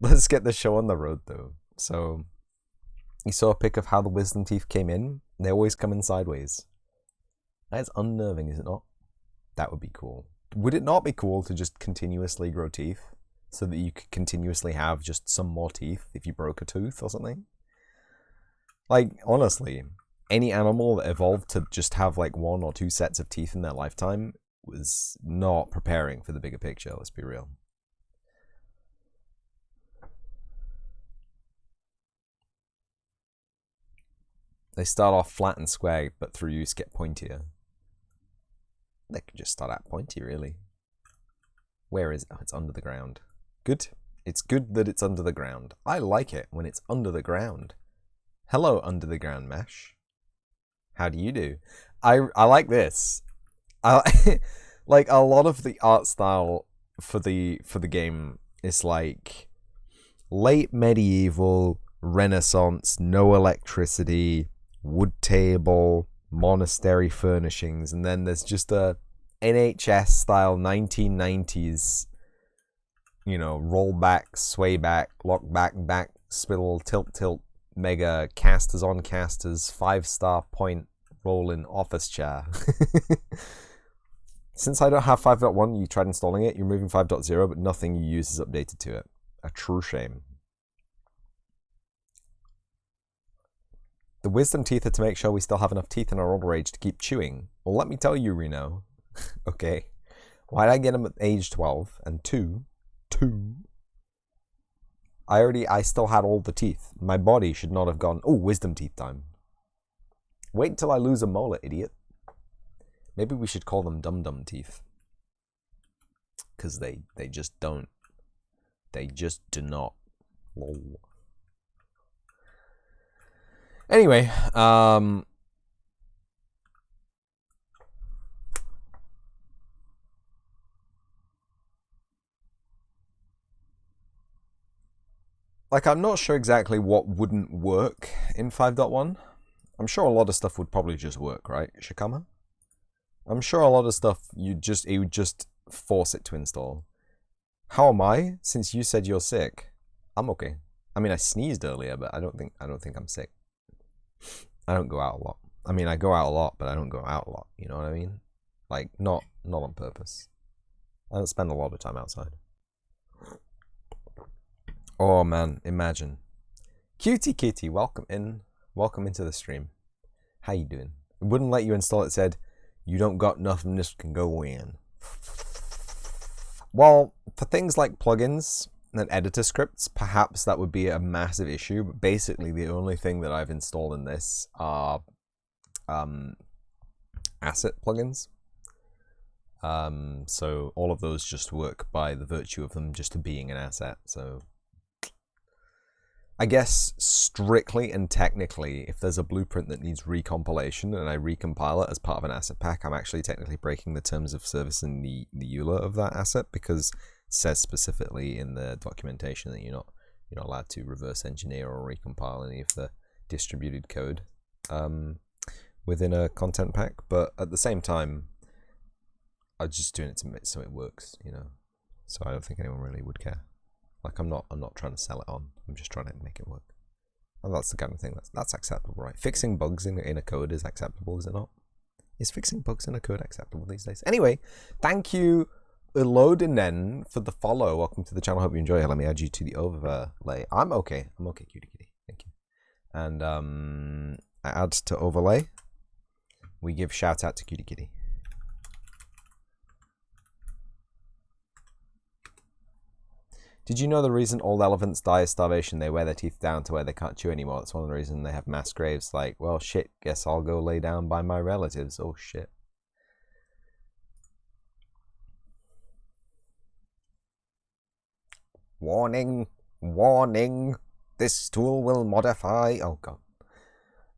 let's get the show on the road though. So you saw a pic of how the wisdom teeth came in. They always come in sideways. That's unnerving, is it not? That would be cool. Would it not be cool to just continuously grow teeth so that you could continuously have just some more teeth if you broke a tooth or something? Like, honestly, any animal that evolved to just have like 1 or 2 sets of teeth in their lifetime was not preparing for the bigger picture, let's be real. They start off flat and square, but through use get pointier. They could just start out pointy, really. Where is it? Oh, it's under the ground. Good. It's good that it's under the ground. I like it when it's under the ground. Hello, under the ground mesh. How do you do? I like this. I like a lot of the art style for the game is like late medieval, Renaissance, no electricity, wood table, monastery furnishings, and then there's just a NHS style 1990s, you know, roll back, sway back, lock back, back, spittle, tilt, mega, casters on casters, 5-star point, rolling office chair. Since I don't have 5.1, you tried installing it, you're moving 5.0, but nothing you use is updated to it. A true shame. The wisdom teeth are to make sure we still have enough teeth in our old age to keep chewing. Well, let me tell you, Reno. Okay. Why'd I get them at age 12? And two, I still had all the teeth. My body should not have gone, oh, wisdom teeth time. Wait until I lose a molar, idiot. Maybe we should call them dum-dum teeth. Because they just don't. They just do not. Lol. Anyway, like, I'm not sure exactly what wouldn't work in 5.1. I'm sure a lot of stuff would probably just work, right, Shikama? I'm sure a lot of stuff it would just force it to install. How am I? Since you said you're sick, I'm okay. I mean, I sneezed earlier, but I don't think I'm sick. I don't go out a lot. I mean, I go out a lot, but I don't go out a lot. You know what I mean? Like, not on purpose. I don't spend a lot of time outside. Oh man, imagine. Cutie Kitty, welcome in. Welcome into the stream. How you doing? It wouldn't let you install it. It said, you don't got nothing, this can go in. Well, for things like plugins and editor scripts, perhaps that would be a massive issue, but basically the only thing that I've installed in this are asset plugins. So all of those just work by the virtue of them just being an asset. So I guess strictly and technically, if there's a blueprint that needs recompilation and I recompile it as part of an asset pack, I'm actually technically breaking the terms of service in the EULA of that asset, because it says specifically in the documentation that you're not allowed to reverse engineer or recompile any of the distributed code within a content pack. But at the same time, I'm just doing it so it works, you know. So I don't think anyone really would care. Like, I'm not trying to sell it on. I'm just trying to make it work. And that's the kind of thing that's acceptable, right? Fixing bugs in a code is acceptable, is it not? Is fixing bugs in a code acceptable these days? Anyway, thank you, Elodinen, for the follow. Welcome to the channel. Hope you enjoy it. Let me add you to the overlay. I'm okay. I'm okay, cutie kitty. Thank you. And I add to overlay. We give shout out to cutie kitty. Did you know the reason old elephants die of starvation? They wear their teeth down to where they can't chew anymore. That's one of the reasons they have mass graves. Like, well, shit, guess I'll go lay down by my relatives. Oh, shit. Warning, warning. This tool will modify... Oh, God.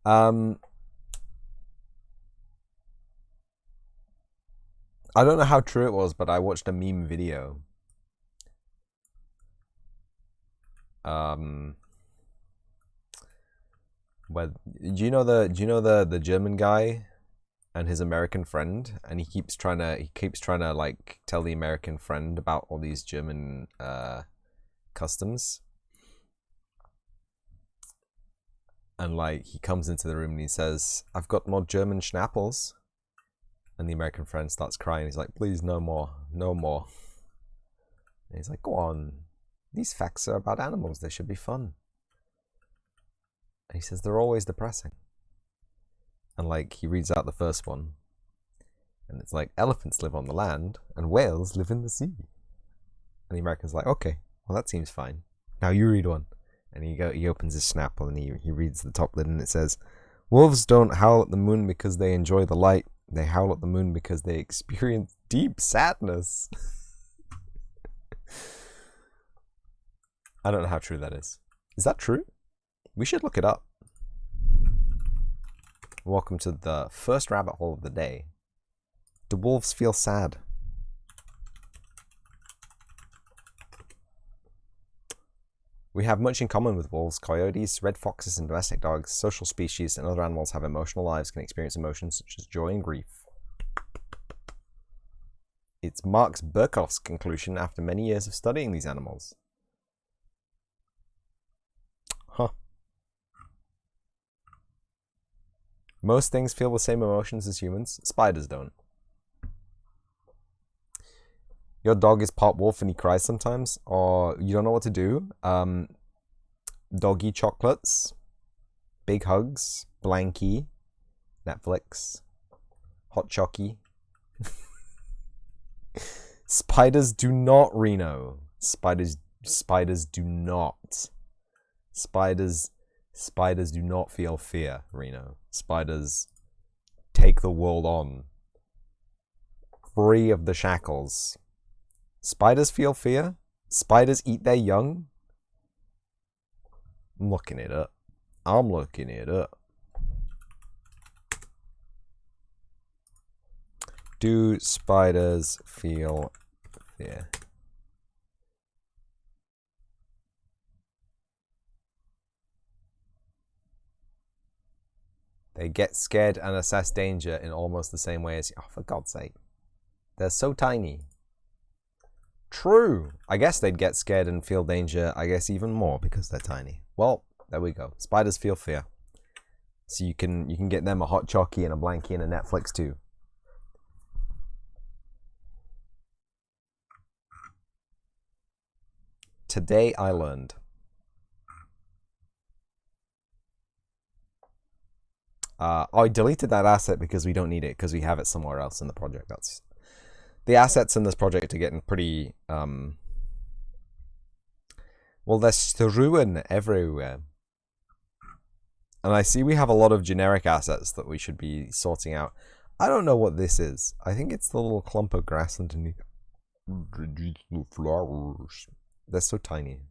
I don't know how true it was, but I watched a meme video. Where do you know the German guy and his American friend, and he keeps trying to like tell the American friend about all these German customs, And like he comes into the room and he says, "I've got more German schnappels." And the American friend starts crying. He's like, "Please, no more, no more." And he's like, "Go on. These facts are about animals. They should be fun." And he says, "They're always depressing." And like he reads out the first one. And it's like, "Elephants live on the land and whales live in the sea." And the American's like, "Okay, well that seems fine. Now you read one." And he opens his Snapple and he reads the top lid and it says, "Wolves don't howl at the moon because they enjoy the light. They howl at the moon because they experience deep sadness." I don't know how true that is. Is that true? We should look it up. Welcome to the first rabbit hole of the day. Do wolves feel sad? We have much in common with wolves, coyotes, red foxes, and domestic dogs. Social species and other animals have emotional lives, can experience emotions such as joy and grief. It's Marx Berkhoff's conclusion after many years of studying these animals. Huh. Most things feel the same emotions as humans. Spiders don't. Your dog is part wolf and he cries sometimes, or you don't know what to do. Doggy chocolates, big hugs, blankie, Netflix, hot chocky. Spiders do not, Reno. Spiders do not. Spiders do not feel fear, Reno. Spiders take the world on, free of the shackles. Spiders feel fear? Spiders eat their young? I'm looking it up. I'm looking it up. Do spiders feel fear? They get scared and assess danger in almost the same way as... Oh, for God's sake. They're so tiny. True. I guess they'd get scared and feel danger, I guess, even more because they're tiny. Well, there we go. Spiders feel fear. So you can get them a hot chockey and a blankie and a Netflix too. Today I learned. I deleted that asset because we don't need it, because we have it somewhere else in the project. That's the assets in this project are getting pretty well, they're strewn everywhere. And I see we have a lot of generic assets that we should be sorting out. I don't know what this is. I think it's the little clump of grass underneath. Flowers. They're so tiny.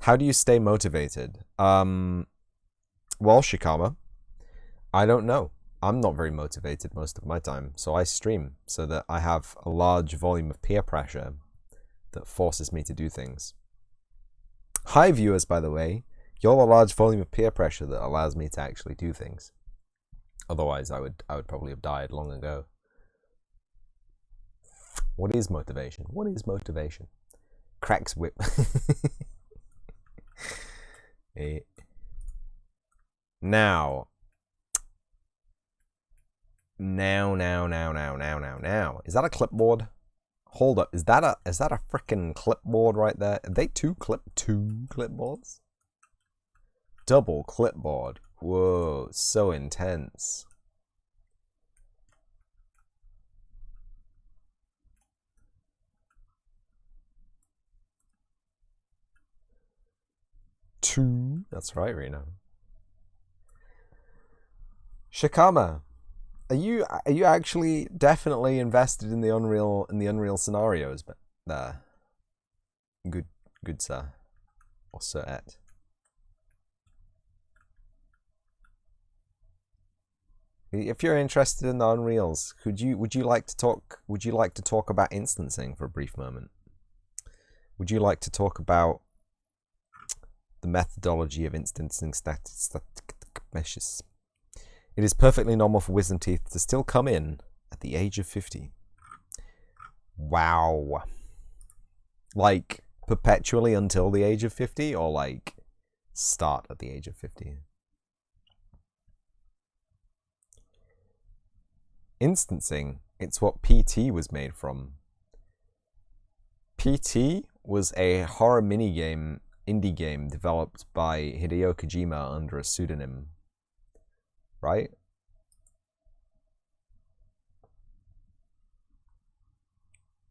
How do you stay motivated? Well, Shikama, I don't know. I'm not very motivated most of my time, so I stream so that I have a large volume of peer pressure that forces me to do things. Hi, viewers, by the way. You're a large volume of peer pressure that allows me to actually do things. Otherwise, I would probably have died long ago. What is motivation? What is motivation? Cracks whip. Now. Is that a clipboard? Hold up. Is that a freaking clipboard right there? Are they two clipboards? Double clipboard. Whoa, so intense. Two. That's right, Reno. Shikama, are you actually definitely invested in the Unreal scenarios? But good sir, or sirette. If you're interested in the Unreals, would you like to talk about instancing for a brief moment? Would you like to talk about the methodology of instancing static meshes? It is perfectly normal for wisdom teeth to still come in at the age of 50. Wow. Like, perpetually until the age of 50? Or like, start at the age of 50. Instancing, it's what PT was made from. PT was a horror minigame, indie game developed by Hideo Kojima under a pseudonym. Right?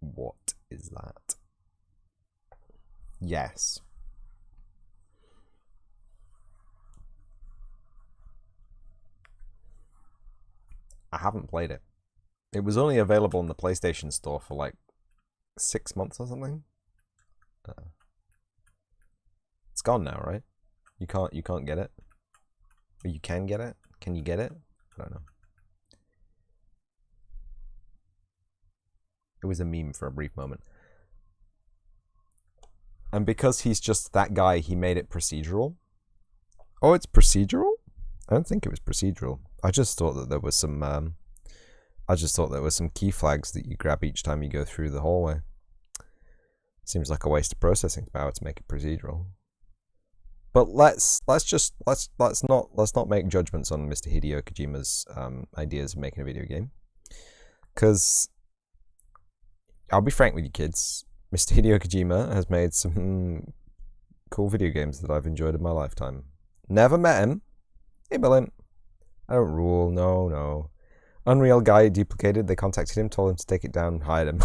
What is that? Yes. I haven't played it. It was only available in the PlayStation Store for like 6 months or something. It's gone now, right? You can't get it. Or you can get it. Can you get it? I don't know. It was a meme for a brief moment. And because he's just that guy, he made it procedural. Oh, it's procedural? I don't think it was procedural. I just thought that there was some key flags that you grab each time you go through the hallway. Seems like a waste of processing power to make it procedural. But let's not make judgments on Mr. Hideo Kojima's ideas of making a video game. Because I'll be frank with you kids, Mr. Hideo Kojima has made some cool video games that I've enjoyed in my lifetime. Never met him. Hey, Brilliant. I don't rule. No. Unreal guy duplicated. They contacted him, told him to take it down, and hired him.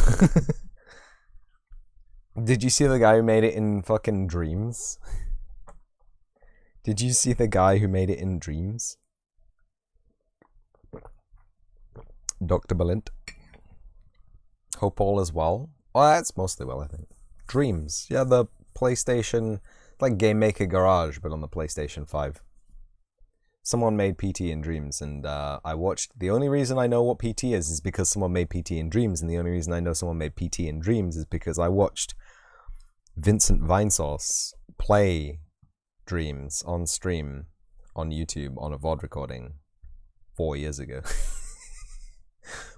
Did you see the guy who made it in fucking Dreams? Did you see the guy who made it in Dreams? Dr. Balint. Hope all is well. Well, that's mostly well, I think. Dreams. Yeah, the PlayStation, like Game Maker Garage, but on the PlayStation 5. Someone made PT in Dreams, and I watched. The only reason I know what PT is because someone made PT in Dreams, and the only reason I know someone made PT in Dreams is because I watched Vincent Vinesauce play Dreams on stream on YouTube on a VOD recording 4 years ago.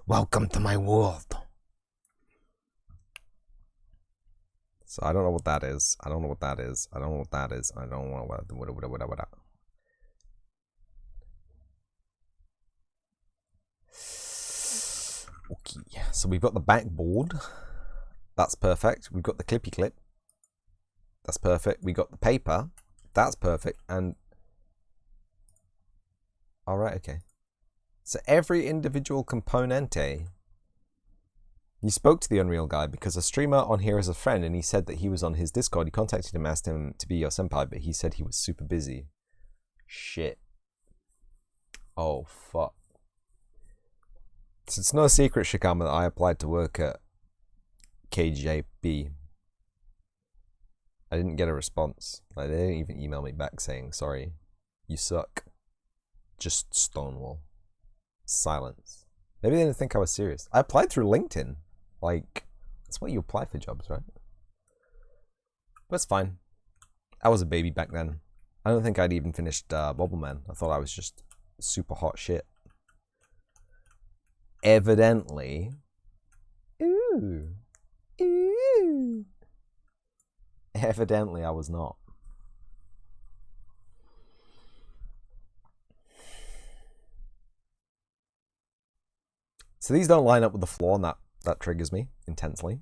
Welcome to my world. So I don't know what that is. I don't know what that is. I don't know what that is. I don't know what. Okay, so we've got the backboard. That's perfect. We've got the clippy clip. That's perfect. We got the paper. That's perfect. And all right, okay. So every individual componente. You spoke to the Unreal guy because a streamer on here is a friend, and he said that he was on his Discord. You contacted him, asked him to be your senpai, but he said he was super busy. Shit. Oh, fuck. So it's no secret, Shikama, that I applied to work at KJP. I didn't get a response. Like, they didn't even email me back saying, sorry, you suck. Just Stonewall. Silence. Maybe they didn't think I was serious. I applied through LinkedIn. Like, that's what you apply for jobs, right? But it's fine. I was a baby back then. I don't think I'd even finished Bobbleman. I thought I was just super hot shit. Evidently. Ooh. Evidently, I was not. So these don't line up with the floor, and that triggers me intensely.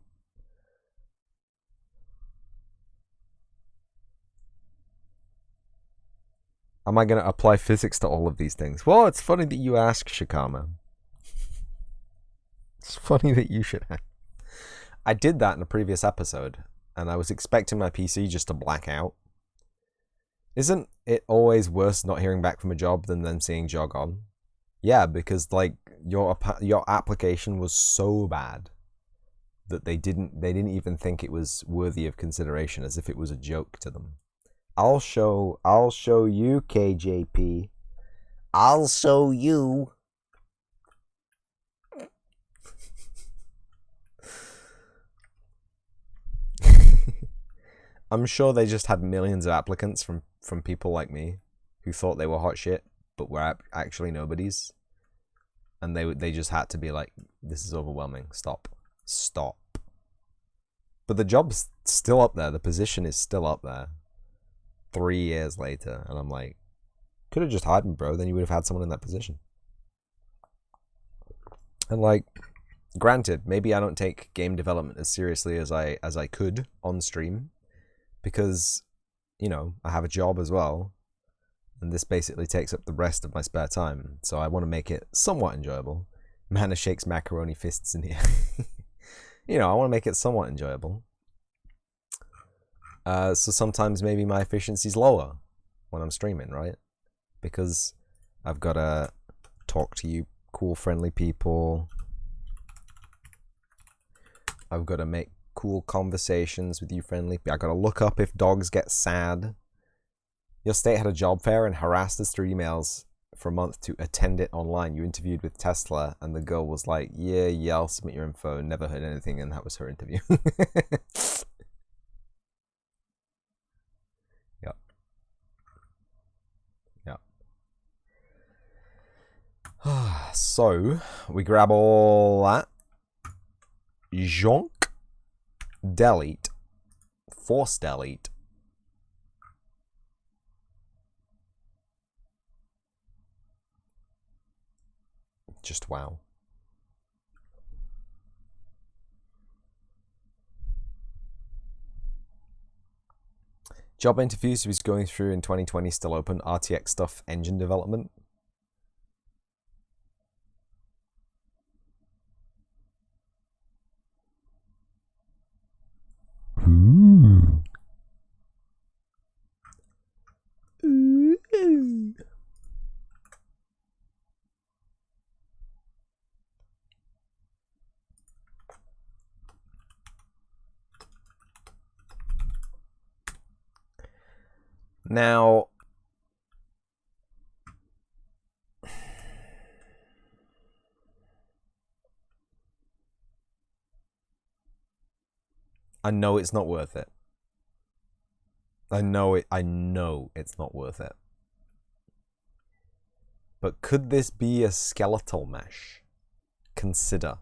Am I going to apply physics to all of these things? Well, it's funny that you ask, Shikama. It's funny that you should have. I did that in a previous episode, and I was expecting my PC just to black out. Isn't it always worse not hearing back from a job than them seeing jog on? Yeah, because like your application was so bad that they didn't even think it was worthy of consideration, as if it was a joke to them. I'll show you, KJP. I'll show you. I'm sure they just had millions of applicants from people like me who thought they were hot shit, but were actually nobodies. And they just had to be like, this is overwhelming. Stop. But the job's still up there. The position is still up there. 3 years later, and I'm like, could have just hired me, bro. Then you would have had someone in that position. And like, granted, maybe I don't take game development as seriously as I could on stream, because, you know, I have a job as well, and this basically takes up the rest of my spare time. So I want to make it somewhat enjoyable. Mana shakes macaroni fists in here. You know, I want to make it somewhat enjoyable. So sometimes maybe my efficiency's lower when I'm streaming, right? Because I've got to talk to you cool, friendly people. I've got to make cool conversations with you friendly people. I've got to look up if dogs get sad. Your state had a job fair and harassed us through emails for a month to attend it online. You interviewed with Tesla, and the girl was like, yeah, I'll submit your info. Never heard anything, and that was her interview. Yep. Yep. So, we grab all that. Jonk. Delete. Force delete. Just wow. Job interviews he was going through in 2020 still open. RTX stuff, engine development. Ooh. Ooh. Now, I know it's not worth it. I know it's not worth it. But could this be a skeletal mesh? Consider.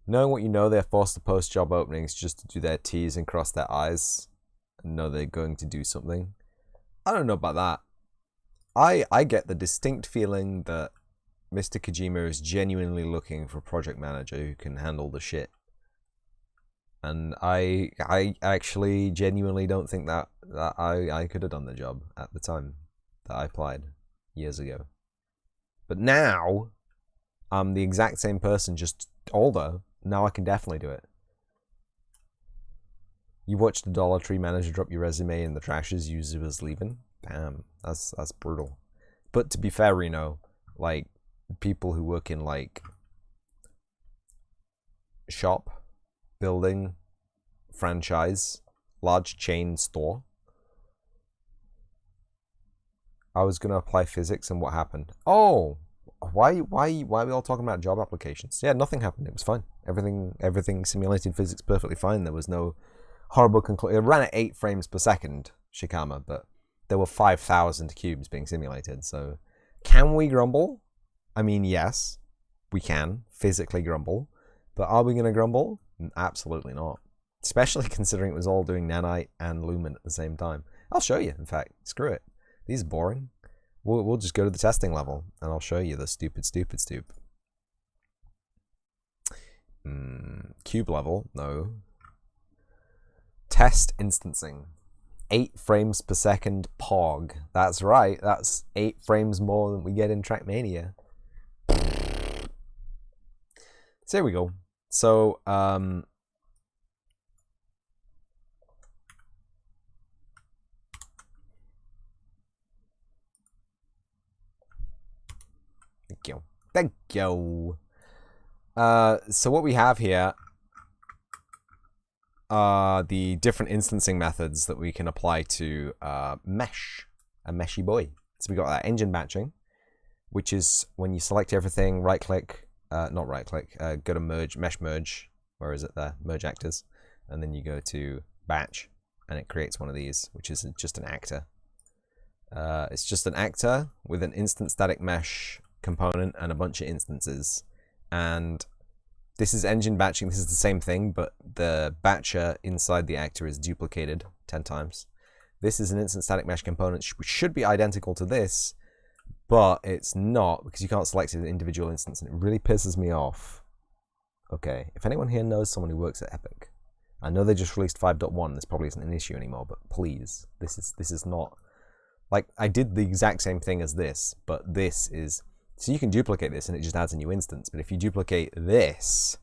Knowing what you know, they're forced to post job openings just to do their T's and cross their I's and know they're going to do something. I don't know about that. I get the distinct feeling that Mr. Kojima is genuinely looking for a project manager who can handle the shit. And I actually genuinely don't think that I could have done the job at the time that I applied years ago. But now, I'm the exact same person, just older. Now I can definitely do it. You watched the Dollar Tree manager drop your resume in the trash as user was leaving? Damn, that's brutal. But to be fair, Reno, like, people who work in, like, shop, building, franchise, large chain store. I was gonna apply physics, and what happened? Oh, why are we all talking about job applications? Yeah, nothing happened. It was fine. Everything simulated physics perfectly fine. There was no horrible conclusion. It ran at 8 frames per second, Shikama, but there were 5,000 cubes being simulated. So, can we grumble? I mean, yes, we can physically grumble, but are we gonna grumble? Absolutely not. Especially considering it was all doing nanite and lumen at the same time. I'll show you. In fact, screw it. These are boring. We'll just go to the testing level, and I'll show you the stupid. Cube level, no. Test instancing. 8 frames per second POG. That's right, that's 8 frames more than we get in Trackmania. So here we go. So, Thank you. So what we have here are the different instancing methods that we can apply to mesh, a meshy boy. So we got that engine batching, which is when you select everything, right click, not right click, go to merge, mesh merge, where is it there? Merge actors, and then you go to batch, and it creates one of these, which is just an actor. It's just an actor with an instant static mesh component and a bunch of instances, and This is engine batching. This is the same thing, but the batcher inside the actor is duplicated 10 times. This is an instant static mesh component, which should be identical to this, but it's not because you can't select an individual instance, and it really pisses me off. Okay, if anyone here knows someone who works at Epic, I know they just released 5.1. This probably isn't an issue anymore, but please, this is not like I did the exact same thing as this, but this is. So you can duplicate this and it just adds a new instance. But if you duplicate this,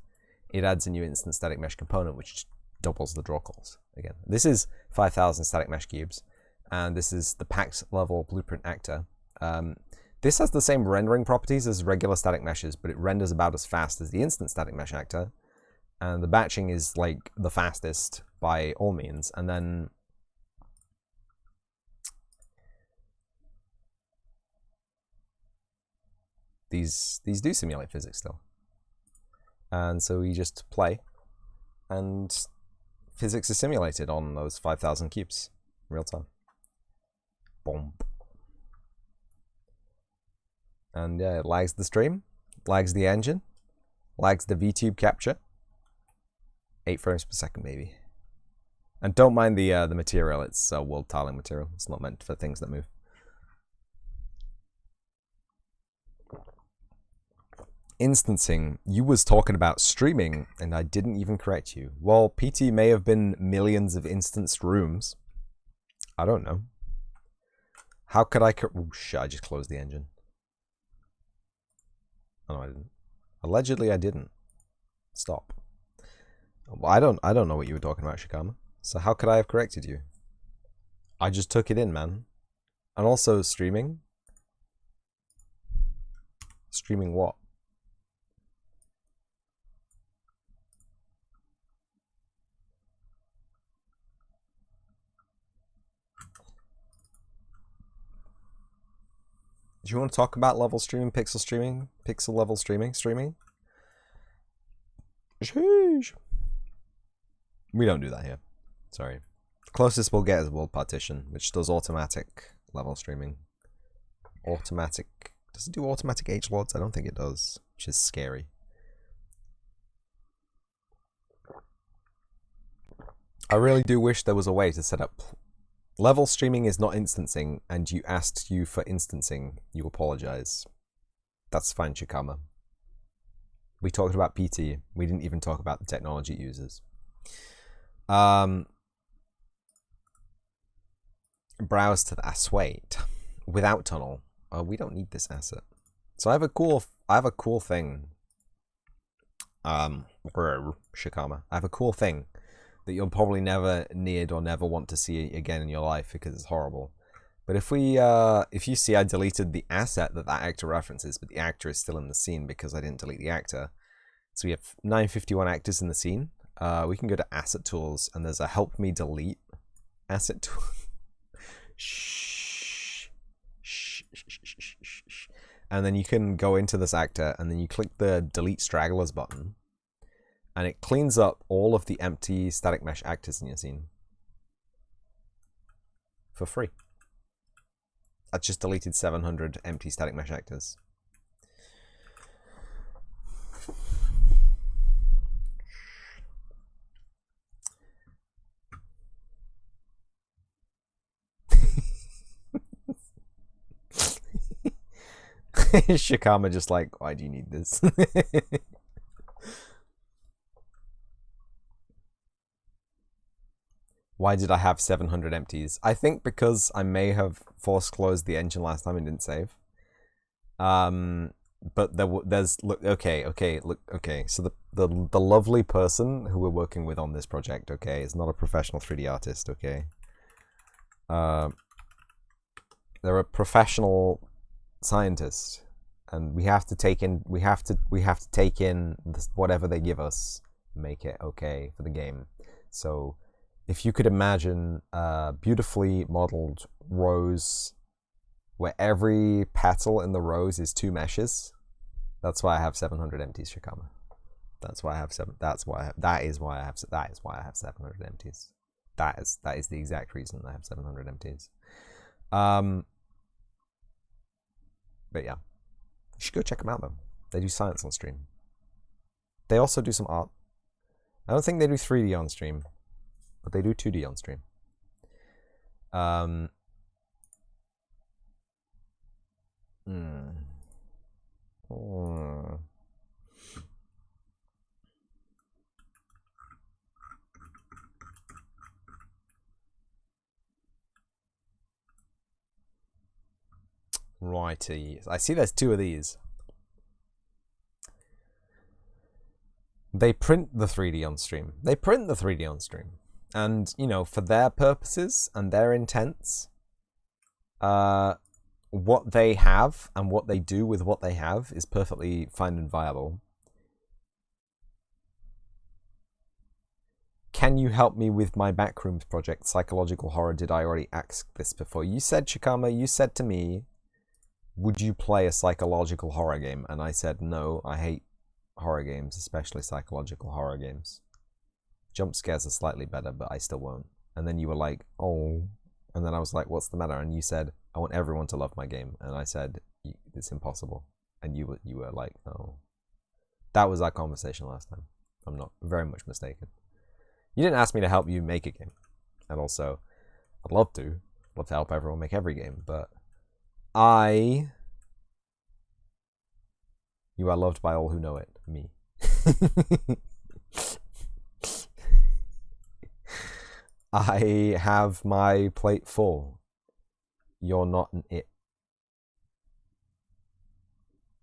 it adds a new instant static mesh component, which doubles the draw calls. Again, this is 5,000 static mesh cubes, and this is the packed level blueprint actor. This has the same rendering properties as regular static meshes, but it renders about as fast as the instant static mesh actor. And the batching is like the fastest by all means. And then these do simulate physics still. And so we just play, and physics is simulated on those 5,000 cubes, real time. Boom. And yeah, it lags the stream, lags the engine, lags the VTube capture. 8 frames per second, maybe. And don't mind the material, it's world tiling material. It's not meant for things that move. Instancing, you was talking about streaming, and I didn't even correct you. Well, PT may have been millions of instanced rooms. I don't know. How could I... Oh, shit, I just closed the engine. Oh, no, I didn't. Allegedly, I didn't. Stop. Well, I don't know what you were talking about, Shikama. So how could I have corrected you? I just took it in, man. And also, streaming. Streaming what? Do you want to talk about level streaming, pixel level streaming? Sheesh. We don't do that here. Sorry. The closest we'll get is World Partition, which does automatic level streaming. Automatic. Does it do automatic H-Loads? I don't think it does, which is scary. I really do wish there was a way to set up... Level streaming is not instancing, and you asked you for instancing. You apologize. That's fine, Chikama. We talked about PT. We didn't even talk about the technology it uses. Browse to the wait. Without tunnel. We don't need this asset. So I have a cool thing. Shikama. I have a cool thing that you'll probably never need or never want to see again in your life because it's horrible. But if you see I deleted the asset that actor references, but the actor is still in the scene because I didn't delete the actor. So we have 951 actors in the scene. We can go to asset tools, and there's a help me delete asset tool. Shh. And then you can go into this actor, and then you click the delete stragglers button, and it cleans up all of the empty static mesh actors in your scene for free. I just deleted 700 empty static mesh actors. Shikama just like, why do you need this? Why did I have 700 empties? I think because I may have force closed the engine last time and didn't save. But there's okay. So the lovely person who we're working with on this project, okay, is not a professional 3D artist, okay. They're a professional scientist, and we have to take in whatever they give us, make it okay for the game. So if you could imagine beautifully modeled rows where every petal in the rows is 2 meshes, that's why I have 700 empties, Shikama. That is why I have 700 empties. That is the exact reason I have 700 empties. But yeah, you should go check them out though. They do science on stream. They also do some art. I don't think they do 3D on stream, but they do 2D on stream. Righty. I see there's 2 of these. They print the 3D on stream. They print the 3D on stream. And, you know, for their purposes and their intents, what they have and what they do with what they have is perfectly fine and viable. Can you help me with my Backrooms project, Psychological Horror? Did I already ask this before? You said, Shikama, you said to me, would you play a psychological horror game? And I said, no, I hate horror games, especially psychological horror games. Jump scares are slightly better, but I still won't. And then you were like, oh. And then I was like, what's the matter? And you said, I want everyone to love my game. And I said, it's impossible. And you were like, oh. That was our conversation last time. I'm not very much mistaken. You didn't ask me to help you make a game. And also, I'd love to help everyone make every game, but you are loved by all who know it. Me. I have my plate full. You're not an it.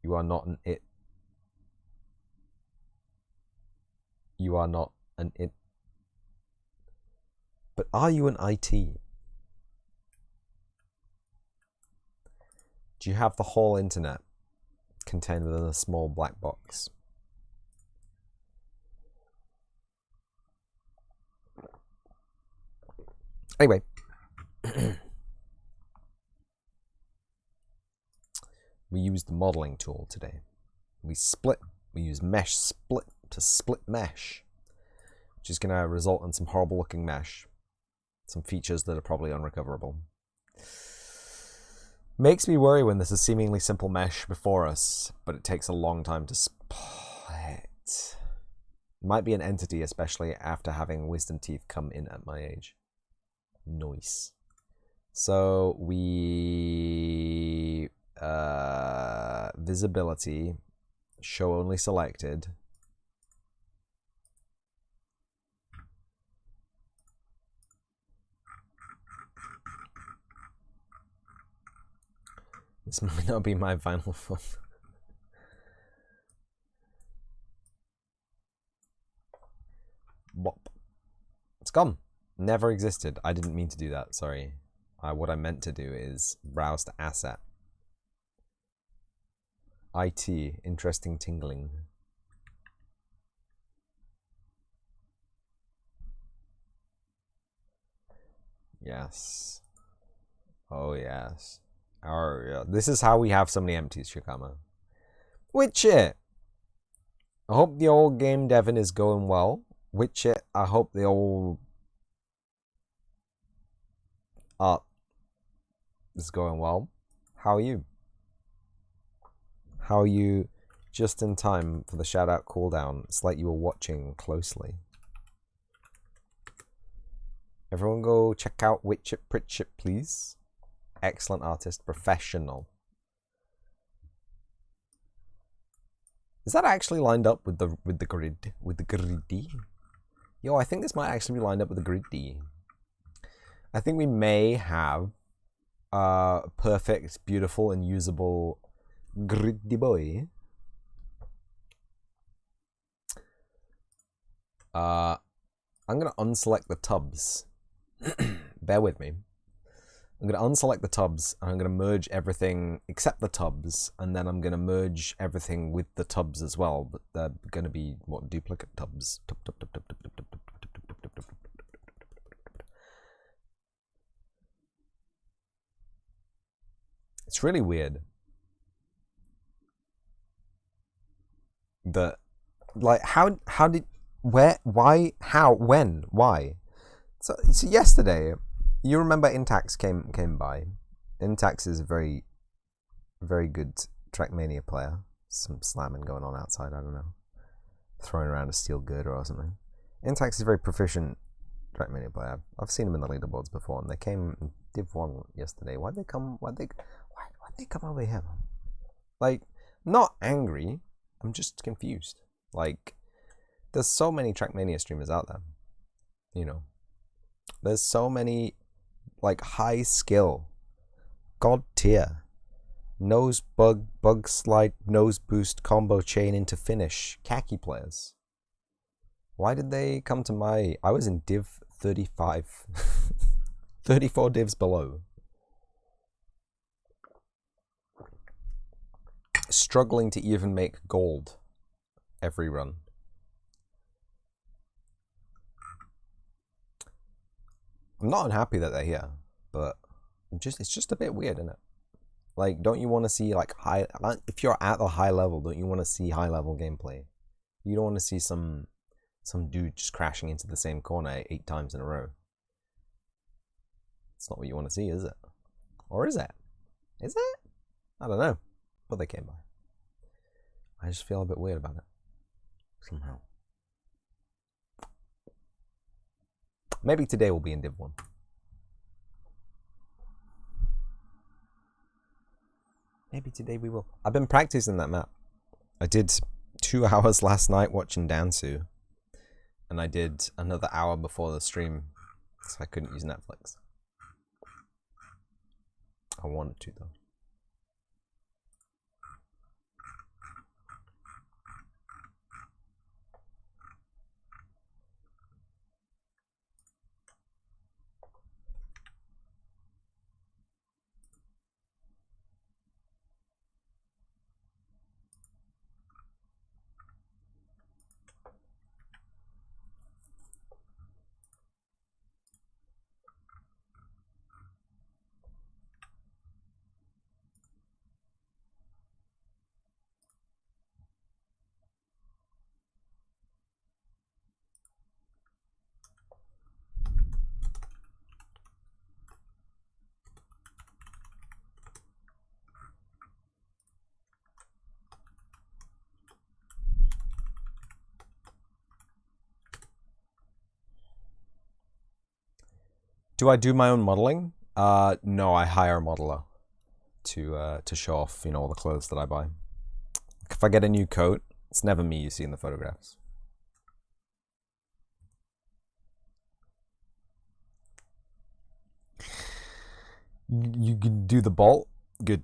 You are not an it. You are not an it. But are you an IT? Do you have the whole internet contained within a small black box? Anyway. We used the modeling tool today. We use mesh split to split mesh, which is going to result in some horrible looking mesh. Some features that are probably unrecoverable. Makes me worry when there's a seemingly simple mesh before us, but it takes a long time to split. Might be an entity, especially after having wisdom teeth come in at my age. Nice. So we visibility, show only selected. This might not be my final form. Bop. It's gone. Never existed. I didn't mean to do that, sorry. What I meant to do is browse to asset. IT, interesting tingling. Yes. Oh yes. Oh yeah. This is how we have so many empties, Shikama. Witcher! I hope the old game devon is going well. Witcher, I hope the old art is going well. How are you? How are you just in time for the shout out cooldown? It's like you were watching closely. Everyone go check out Witcher Pritchett, please. Excellent artist, professional. Is that actually lined up with the grid? With the griddy? Yo, I think this might actually be lined up with the griddy. I think we may have a perfect, beautiful, and usable griddy boy. I'm gonna unselect the tubs. Bear with me. I'm going to unselect the tubs, and I'm going to merge everything except the tubs, and then I'm going to merge everything with the tubs as well, but they're going to be, what, duplicate tubs? It's really weird that, like, how did, where, why, how, when, why? So yesterday, you remember Intax came by. Intax is a very, very good Trackmania player. Some slamming going on outside, I don't know. throwing around a steel girder or something. Intax is a very proficient Trackmania player. I've seen him in the leaderboards before, and they came in Div 1 yesterday. Why'd they come over here? Like, not angry. I'm just confused. Like, there's so many Trackmania streamers out there. You know, there's so many, like, high skill, god tier, nose bug, bug slide, nose boost, combo chain into finish, khaki players. Why did they come to my... I was in Div 35. 34 divs below. Struggling to even make gold every run. I'm not unhappy that they're here, but it's just a bit weird, isn't it? Like, don't you want to see, like, high... If you're at the high level, don't you want to see high-level gameplay? You don't want to see some dude just crashing into the same corner 8 times in a row. It's not what you want to see, is it? Or is it? Is it? I don't know. But they came by. I just feel a bit weird about it. Somehow. Maybe today we'll be in Div 1. Maybe today we will. I've been practicing that map. I did 2 hours last night watching Dansu. And I did another hour before the stream. So I couldn't use Netflix. I wanted to, though. Do I do my own modeling? No, I hire a modeler to show off, you know, all the clothes that I buy. If I get a new coat, it's never me you see in the photographs. You can do the bolt, good.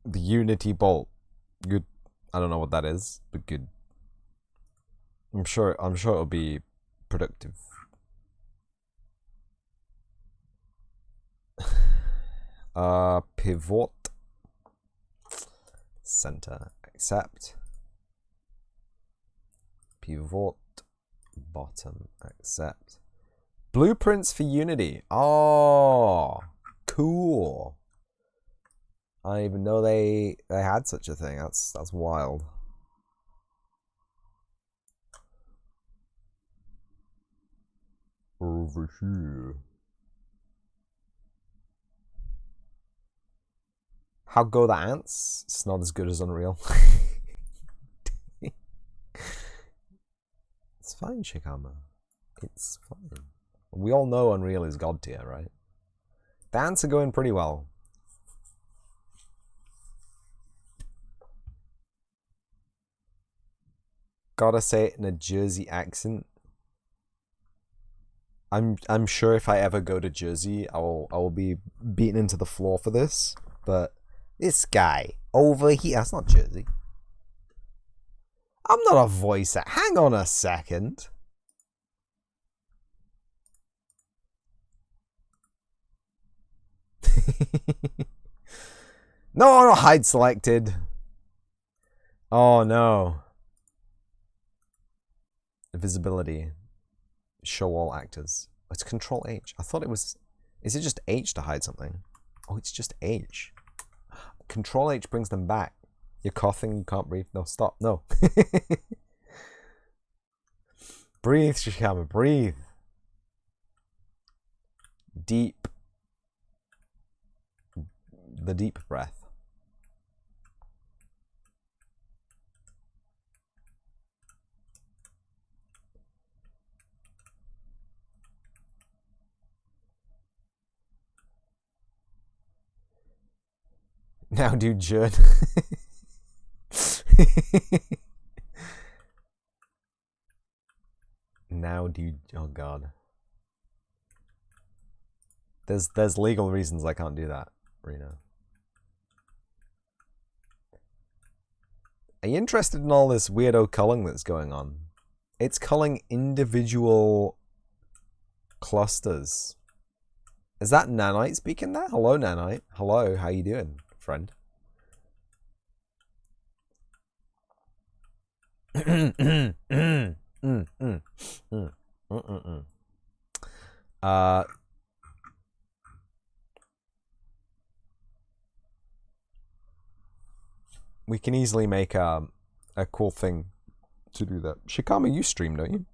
The Unity bolt, good. I don't know what that is, but good. I'm sure it'll be productive. Pivot. Center, accept. Pivot. Bottom, accept. Blueprints for Unity. Oh, cool. I didn't even know they had such a thing. That's wild. Over here. How go the ants? It's not as good as Unreal. It's fine, Shikama. It's fine. We all know Unreal is god tier, right? The ants are going pretty well. Gotta say it in a Jersey accent. I'm sure if I ever go to Jersey, I will be beaten into the floor for this. But this guy over here, that's not Jersey. I'm not a voice. Hang on a second. No, hide selected. Oh no. Visibility. Show all actors. It's Control H. I thought it was... Is it just H to hide something? Oh, it's just H. Control H brings them back. You're coughing, you can't breathe. No, stop. No. Breathe, Shikama, breathe. Deep. The deep breath. Now do Jern. Now do, oh god. There's legal reasons I can't do that, Reno. Are you interested in all this weirdo culling that's going on? It's culling individual clusters. Is that Nanite speaking there? Hello, Nanite. Hello, how you doing, friend? We can easily make a cool thing to do that. Shikama, you stream, don't you?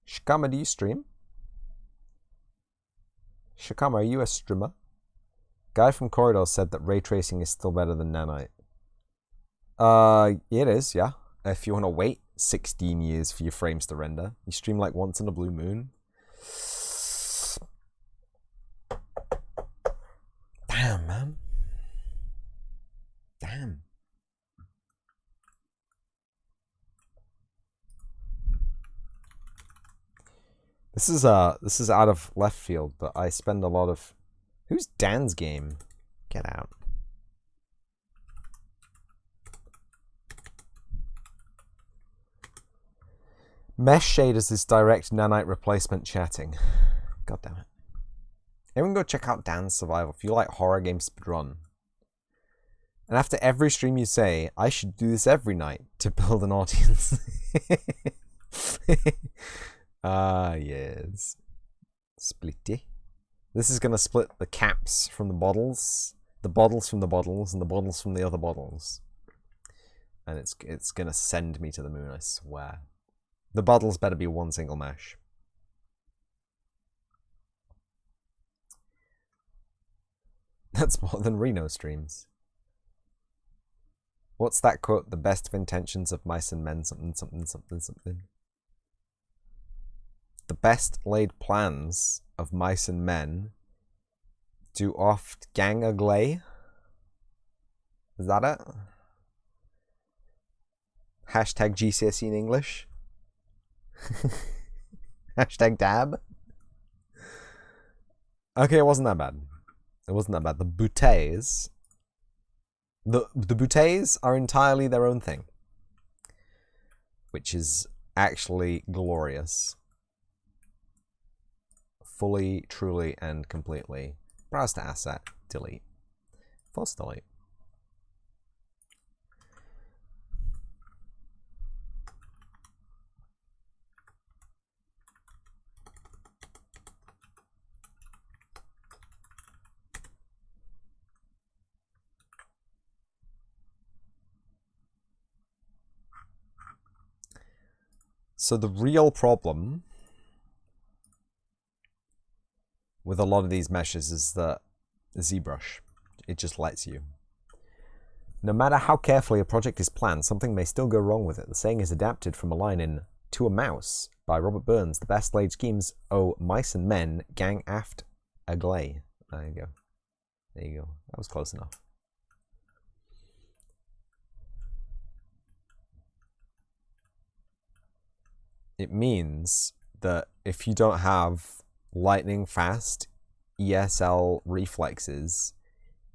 Shikama, do you stream? Shikama, are you a streamer? Guy from Corridor said that ray tracing is still better than Nanite. It is, yeah. If you want to wait 16 years for your frames to render, you stream like once in a blue moon. Damn, man. Damn. This is out of left field, but I spend a lot of... Who's Dan's game? Get out. Mesh shaders is direct nanite replacement chatting. God damn it. Everyone go check out Dan's Survival if you like horror game speedrun. And after every stream you say, I should do this every night to build an audience. Ah, yes. Splitty. This is going to split the caps from the bottles from the bottles, and the bottles from the other bottles. And it's going to send me to the moon, I swear. The bottles better be one single mesh. That's more than Reno streams. What's that quote? The best of intentions of mice and men, something, something, something, something. The best laid plans of mice and men do oft gang agley. Is that it? Hashtag GCSE in English. Hashtag dab. Okay, it wasn't that bad. It wasn't that bad. The bouteilles. The bouteilles are entirely their own thing. Which is actually glorious. Fully, truly, and completely. Browse to asset. Delete. Force delete. So the real problem with a lot of these meshes is that ZBrush, it just lets you. No matter how carefully a project is planned, something may still go wrong with it. The saying is adapted from a line in To a Mouse by Robert Burns. The best laid schemes, oh, mice and men, gang aft agley. There you go. There you go. That was close enough. It means that if you don't have lightning fast ESL reflexes,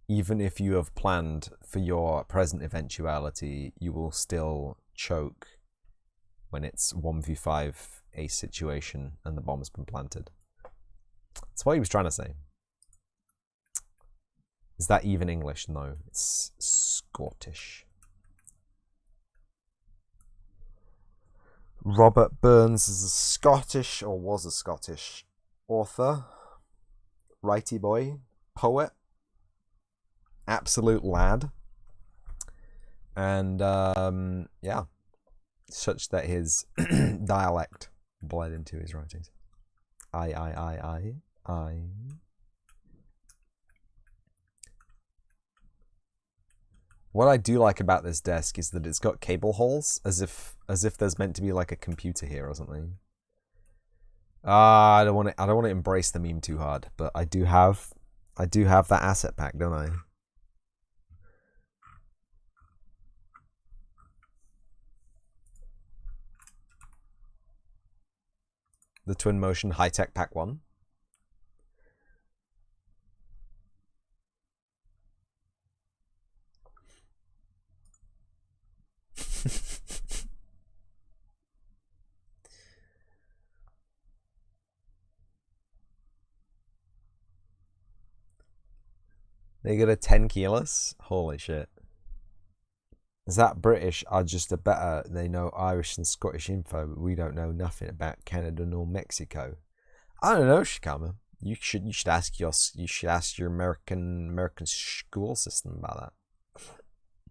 even if you have planned for your present eventuality, you will still choke when it's 1v5 a situation and the bomb's been planted. That's what he was trying to say. Is that even English? No, it's Scottish. Robert Burns is a Scottish, or was a Scottish, author, righty boy, poet, absolute lad, and yeah, such that his dialect bled into his writings. I. What I do like about this desk is that it's got cable holes, as if there's meant to be like a computer here or something. I don't want to embrace the meme too hard, but I do have I do have that asset pack, don't I? The Twin Motion High-Tech Pack 1. They get a 10 kilos? Holy shit. Is that British are just a better, they know Irish and Scottish info, but we don't know nothing about Canada nor Mexico. I don't know, Shikama. You should ask your American school system about that.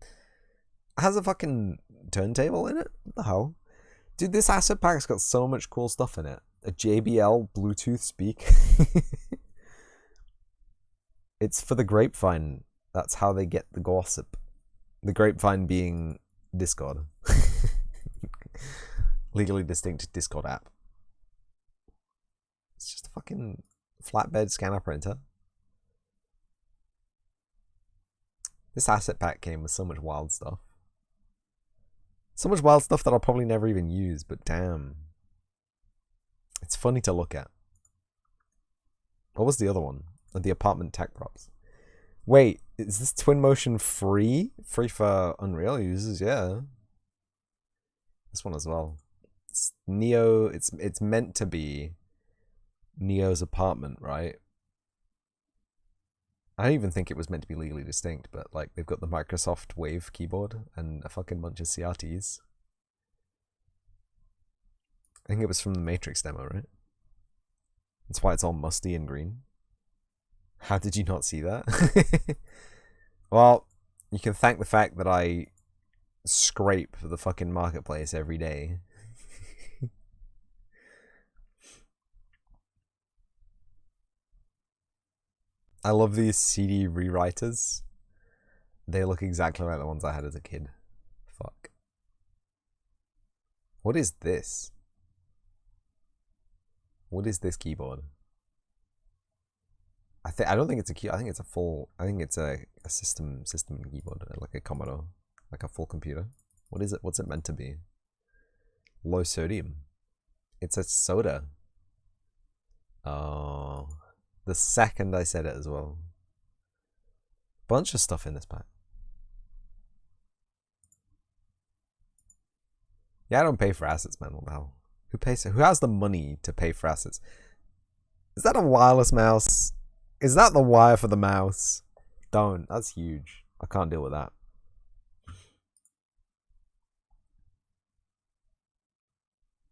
It has a fucking turntable in it? What the hell? Dude, this asset pack's got so much cool stuff in it. A JBL Bluetooth speak. It's for the grapevine. That's how they get the gossip. The grapevine being Discord. Legally distinct Discord app. It's just a fucking flatbed scanner printer. This asset pack came with so much wild stuff. So much wild stuff that I'll probably never even use, but damn. It's funny to look at. What was the other one? The apartment tech props. Wait, is this Twinmotion free? Free for Unreal users, yeah. This one as well. It's Neo, it's meant to be Neo's apartment, right? I don't even think it was meant to be legally distinct, but like they've got the Microsoft Wave keyboard and a fucking bunch of CRTs. I think it was from the Matrix demo, right? That's why it's all musty and green. How did you not see that? Well, you can thank the fact that I scrape the fucking marketplace every day. I love these CD rewriters. They look exactly like the ones I had as a kid. Fuck. What is this? What is this keyboard? I don't think it's a key. I think it's a full. I think it's a system keyboard, like a Commodore, like a full computer. What is it? What's it meant to be? Low sodium. It's a soda. Oh, the second I said it as well. Bunch of stuff in this pack. Yeah, I don't pay for assets, man. What the hell? Who pays? Who has the money to pay for assets? Is that a wireless mouse? Is that the wire for the mouse? Don't. That's huge. I can't deal with that.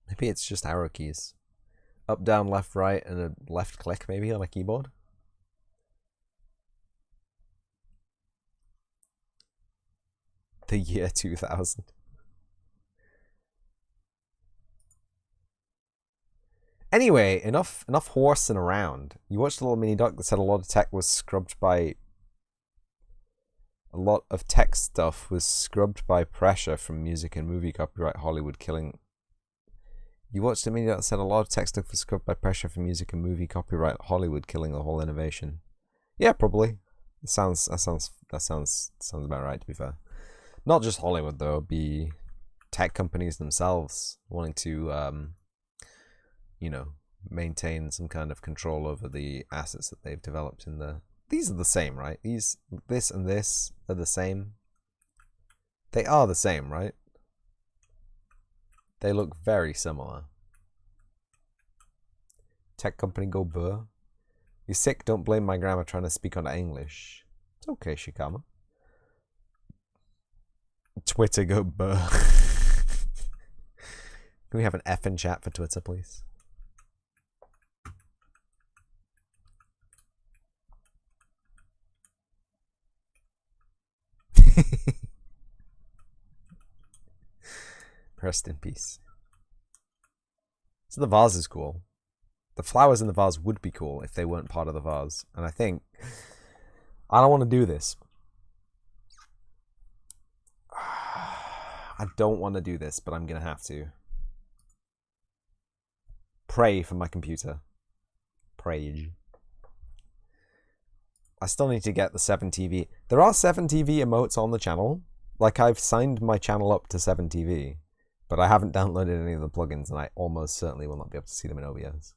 Maybe it's just arrow keys. Up, down, left, right, and a left click maybe on a keyboard. The year 2000. Anyway, enough horsing around. You watched a little mini doc that said a lot of tech was scrubbed by... A lot of tech stuff was scrubbed by pressure from music and movie copyright Hollywood killing... You watched a mini doc that said a lot of tech stuff was scrubbed by pressure from music and movie copyright Hollywood killing the whole innovation. Yeah, probably. That sounds about right, to be fair. Not just Hollywood, though. Be tech companies themselves wanting to... you know, maintain some kind of control over the assets that they've developed in the... These are the same, right? This and this are the same. They are the same, right? They look very similar. Tech company go burr. You're sick, don't blame my grammar trying to speak on English. It's okay, Shikama. Twitter go burr. Can we have an F in chat for Twitter, please? Rest in peace. So the vase is cool. The flowers in the vase would be cool if they weren't part of the vase. And I think... I don't want to do this. I don't want to do this, but I'm going to have to. Pray for my computer. Pray. I still need to get the 7TV. There are 7TV emotes on the channel. Like, I've signed my channel up to 7TV, but I haven't downloaded any of the plugins, and I almost certainly will not be able to see them in OBS.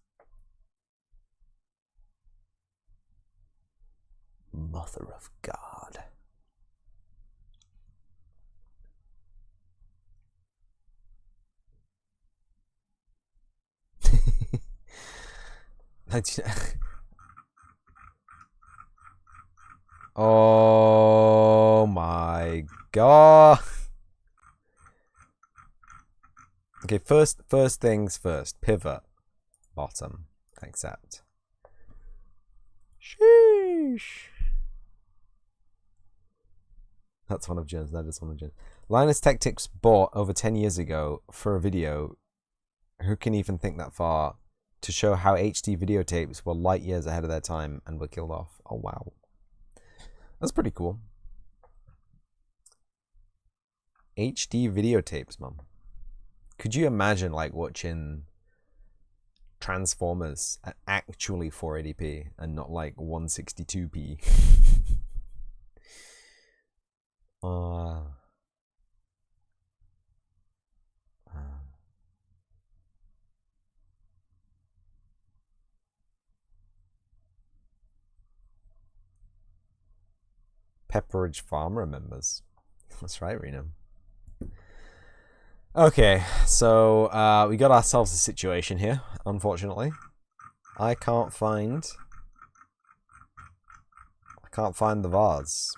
Mother of God. Oh my God. Okay, first things first. Pivot. Bottom. Accept. Sheesh. That's one of Jen's. That is one of Jen's. Linus Tech Tips bought over 10 years ago for a video. Who can even think that far? To show how HD videotapes were light years ahead of their time and were killed off. Oh, wow. That's pretty cool. HD videotapes, mum. Could you imagine, like, watching Transformers at actually 480p and not, like, 162p? Pepperidge Farm remembers. That's right, Reno. Okay, so we got ourselves a situation here, unfortunately. I can't find the vase.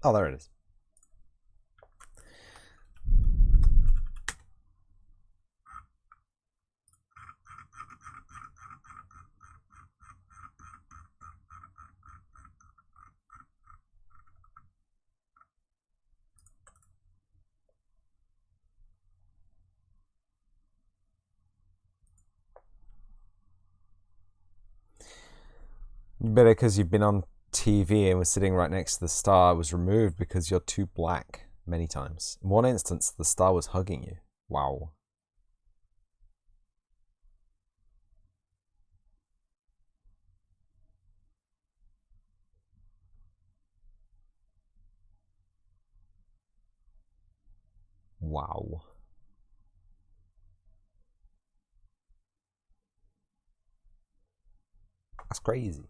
Oh, there it is. Better because you've been on TV and was sitting right next to the star. Was removed because you're too black many times. In one instance, the star was hugging you. Wow. Wow. That's crazy.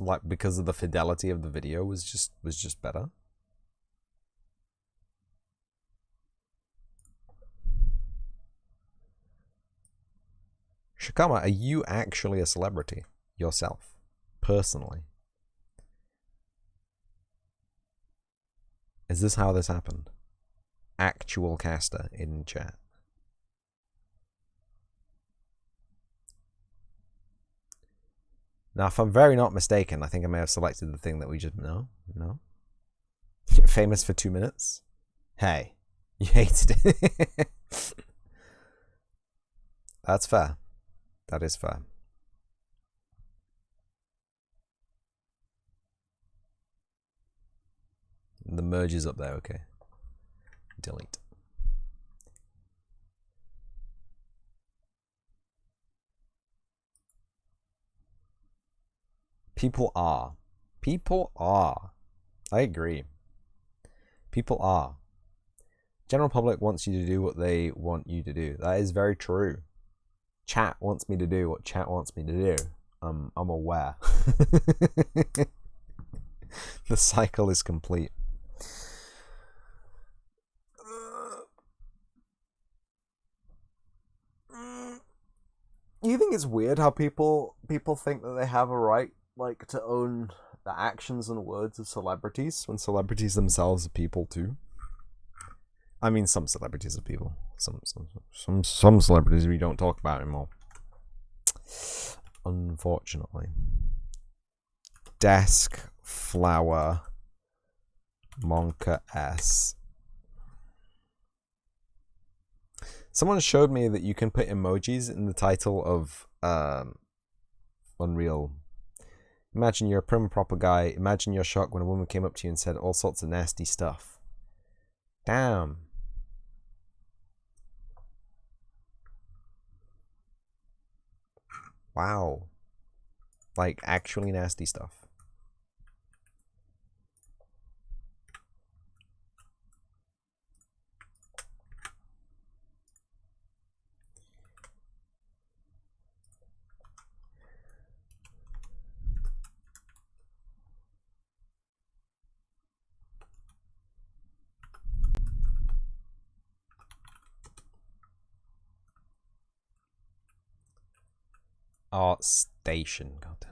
Like, because of the fidelity of the video was just better. Shikama, are you actually a celebrity yourself, personally? Is this how this happened? Actual caster in chat. Now, if I'm very not mistaken, I think I may have selected the thing that we just... No? Famous for 2 minutes? Hey, you hated it. That's fair. That is fair. The merge is up there, okay. Delete. People are. People are. I agree. People are. General public wants you to do what they want you to do. That is very true. Chat wants me to do what chat wants me to do. I'm aware. The cycle is complete. You think it's weird how people think that they have a right, like, to own the actions and words of celebrities when celebrities themselves are people too? I mean, some celebrities are people. Some celebrities we don't talk about anymore. Unfortunately. desk flower Monka S. Someone showed me that you can put emojis in the title of Unreal. Imagine you're a prim proper guy. Imagine your shock when a woman came up to you and said all sorts of nasty stuff. Damn. Wow. Like, actually nasty stuff. Art station, goddamn.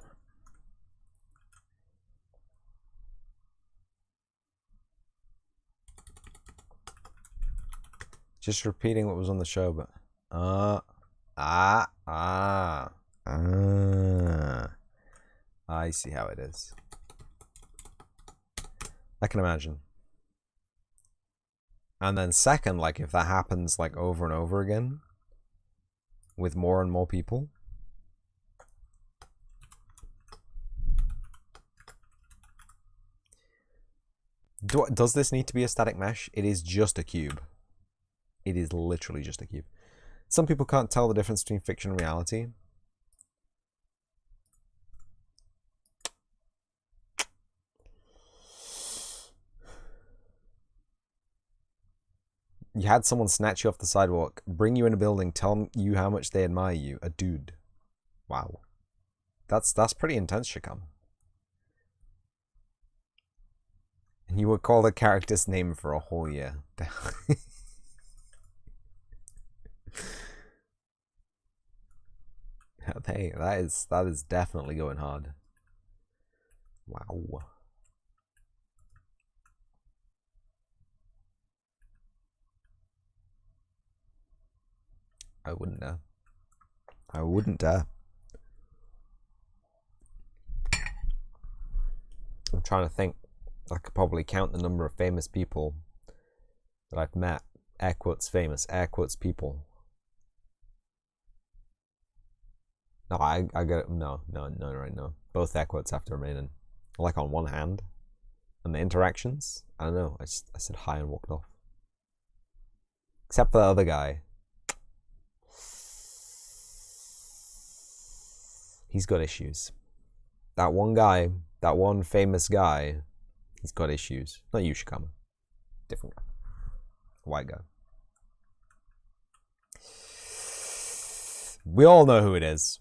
Just repeating what was on the show, but I see how it is. I can imagine. And then second, like if that happens like over and over again with more and more people. Does this need to be a static mesh? It is just a cube. It is literally just a cube. Some people can't tell the difference between fiction and reality. You had someone snatch you off the sidewalk, bring you in a building, tell you how much they admire you. A dude. Wow. That's pretty intense, Shikam. And you would call the character's name for a whole year. Hey, that is definitely going hard. Wow. I wouldn't dare. I wouldn't dare. I'm trying to think. I could probably count the number of famous people that I've met. Air quotes famous, air quotes people. No, I get it. No, right, no. Both air quotes have to remain in. Like on one hand. And the interactions, I don't know. I said hi and walked off. Except for the other guy. He's got issues. That one guy, that one famous guy, he's got issues. Not you, Shikama. Different guy. White guy. We all know who it is.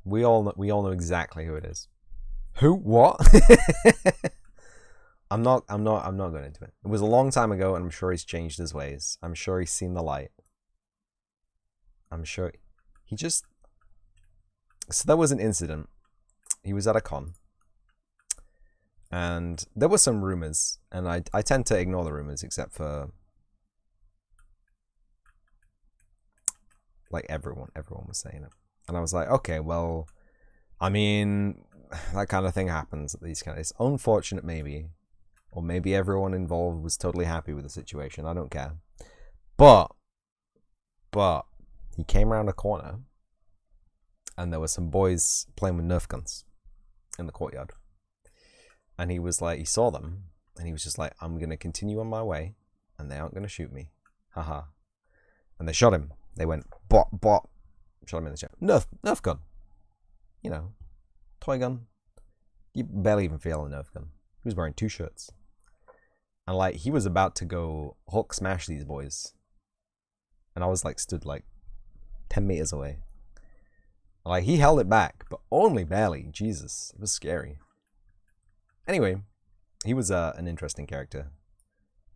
We all know exactly who it is. Who? What? I'm not going into it. It was a long time ago, and I'm sure he's changed his ways. I'm sure he's seen the light. I'm sure he just. So there was an incident. He was at a con. And there were some rumors, and I tend to ignore the rumors, except for like everyone was saying it. And I was like, okay, well, I mean, that kind of thing happens at these kind of, it's unfortunate maybe, or maybe everyone involved was totally happy with the situation. I don't care. But he came around a corner and there were some boys playing with Nerf guns in the courtyard. And he was like, he saw them and he was just like, I'm going to continue on my way and they aren't going to shoot me. Haha. And they shot him. They went, bot. Shot him in the chest. Nerf gun. You know, toy gun. You barely even feel a Nerf gun. He was wearing 2 shirts. And like, he was about to go Hulk smash these boys. And I was like, stood like 10 meters away. Like, he held it back, but only barely. Jesus, it was scary. Anyway, he was an interesting character.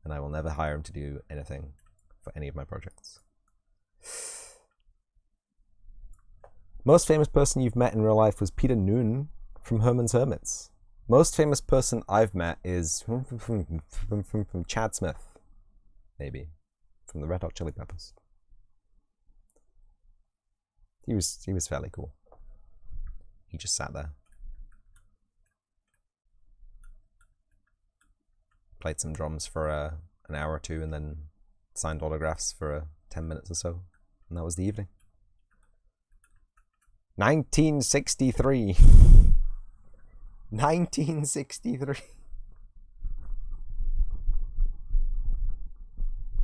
And I will never hire him to do anything for any of my projects. Most famous person you've met in real life was Peter Noon from Herman's Hermits. Most famous person I've met is from Chad Smith, maybe, from the Red Hot Chili Peppers. He was fairly cool. He just sat there. played some drums for an hour or two, and then signed autographs for 10 minutes or so, and that was the evening. 1963. 1963.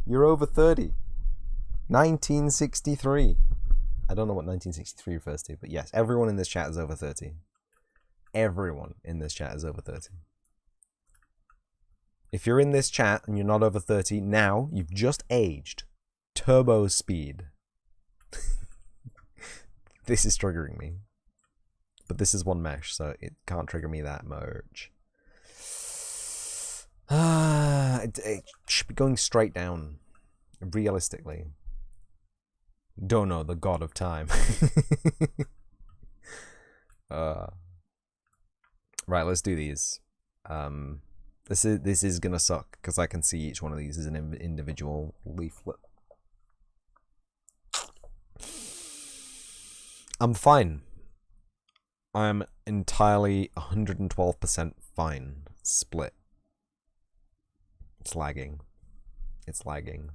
You're over 30. 1963. I don't know what 1963 refers to, but yes, everyone in this chat is over 30. Everyone in this chat is over 30. If you're in this chat and you're not over 30, now you've just aged. Turbo speed. This is triggering me. But this is one mesh, so it can't trigger me that much. It should be going straight down. Realistically. Dono, the god of time. Right, let's do these. This is gonna suck because I can see each one of these as an individual leaflet. I'm fine. I'm entirely 112% fine. Split. It's lagging. It's lagging.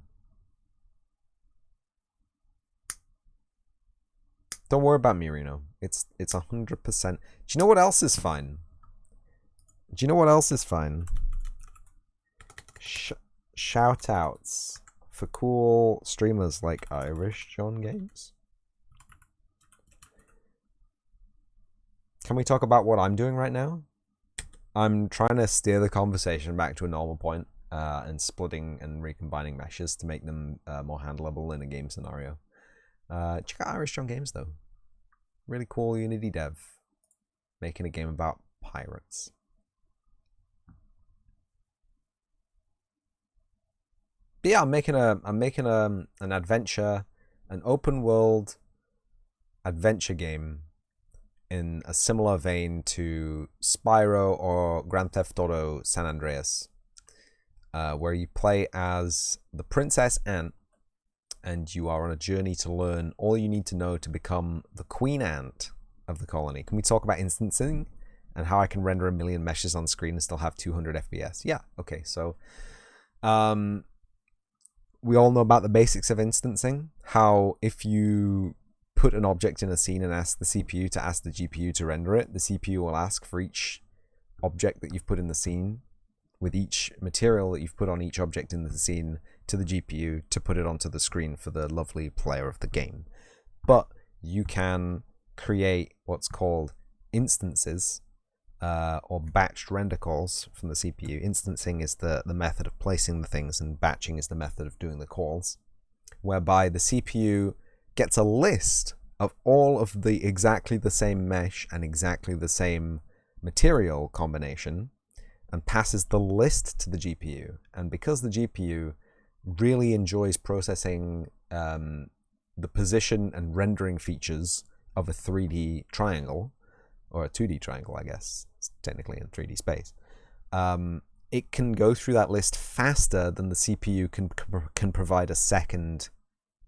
Don't worry about me, Reno. It's 100%. Do you know what else is fine? Do you know what else is fine? Shout outs for cool streamers like Irish John Games. Can we talk about what I'm doing right now? I'm trying to steer the conversation back to a normal point, and splitting and recombining meshes to make them more handleable in a game scenario. Check out Irish John Games though. Really cool Unity dev making a game about pirates. But yeah, I'm making an adventure, an open world adventure game in a similar vein to Spyro or Grand Theft Auto San Andreas, where you play as the Princess Ant, and you are on a journey to learn all you need to know to become the Queen Ant of the colony. Can we talk about instancing and how I can render 1 million meshes on screen and still have 200 FPS? Yeah, okay, so we all know about the basics of instancing, how if you put an object in a scene and ask the CPU to ask the GPU to render it, the CPU will ask for each object that you've put in the scene with each material that you've put on each object in the scene to the GPU to put it onto the screen for the lovely player of the game. But you can create what's called instances or batched render calls from the CPU. Instancing is the method of placing the things, and batching is the method of doing the calls, whereby the CPU gets a list of all of the exactly the same mesh and exactly the same material combination and passes the list to the GPU. And because the GPU really enjoys processing the position and rendering features of a 3D triangle, or a 2D triangle, I guess, it's technically in 3D space, it can go through that list faster than the CPU can provide a second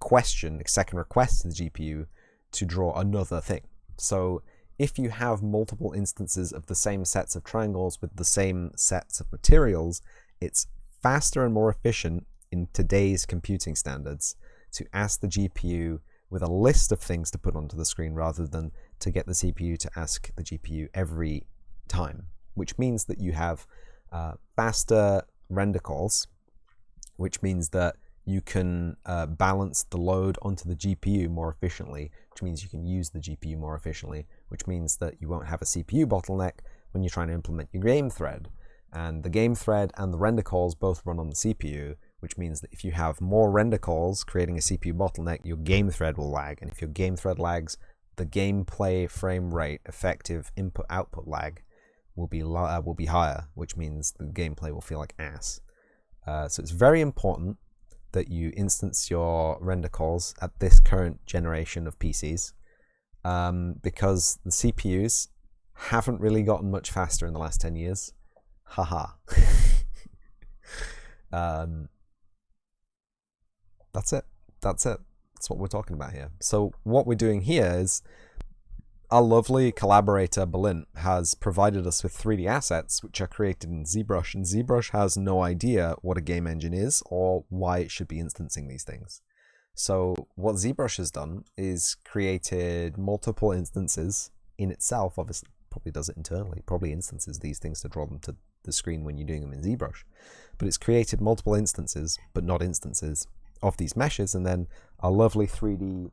request to the GPU to draw another thing. So if you have multiple instances of the same sets of triangles with the same sets of materials, it's faster and more efficient in today's computing standards to ask the GPU with a list of things to put onto the screen rather than to get the CPU to ask the GPU every time, which means that you have faster render calls, which means that you can balance the load onto the GPU more efficiently, which means you can use the GPU more efficiently, which means that you won't have a CPU bottleneck when you're trying to implement your game thread. And the game thread and the render calls both run on the CPU, which means that if you have more render calls creating a CPU bottleneck, your game thread will lag. And if your game thread lags, the gameplay frame rate effective input-output lag will be higher, which means the gameplay will feel like ass. So it's very important that you instance your render calls at this current generation of PCs, because the CPUs haven't really gotten much faster in the last 10 years. Haha. That's it. That's what we're talking about here. So what we're doing here is our lovely collaborator Balint has provided us with 3D assets which are created in ZBrush, and ZBrush has no idea what a game engine is or why it should be instancing these things. So what ZBrush has done is created multiple instances in itself. Obviously, probably does it internally, probably instances these things to draw them to the screen when you're doing them in ZBrush. But it's created multiple instances, but not instances, of these meshes, and then our lovely 3D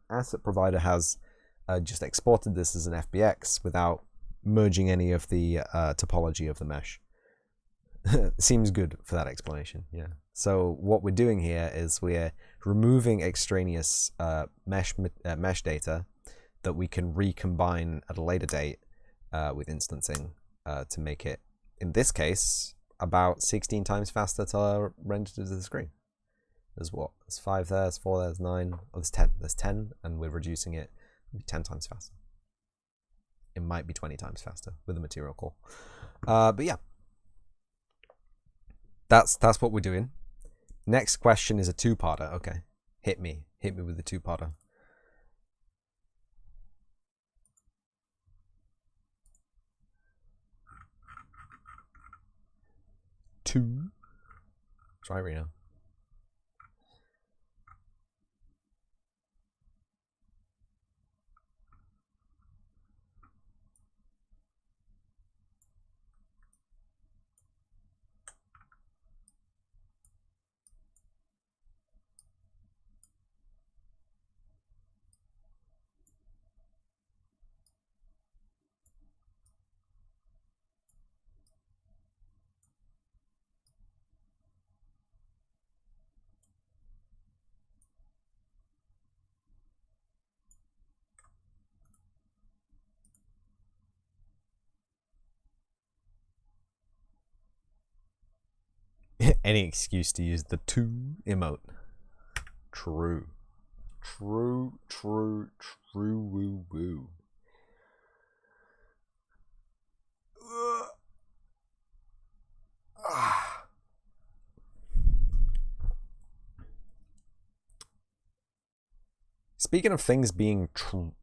asset provider has just exported this as an FBX without merging any of the topology of the mesh. Seems good for that explanation, yeah. So what we're doing here is we're removing extraneous mesh data that we can recombine at a later date with instancing to make it, in this case, about 16 times faster to render to the screen. There's what? There's 5 there, there's 4 there, there's 9, oh, there's 10. There's 10, and we're reducing it 10 times faster. It might be 20 times faster with the material core. But yeah. That's what we're doing. Next question is a two-parter. Okay. Hit me with the two-parter. Try Reno. Any excuse to use the two emote. True. True, woo woo. Speaking of things being true,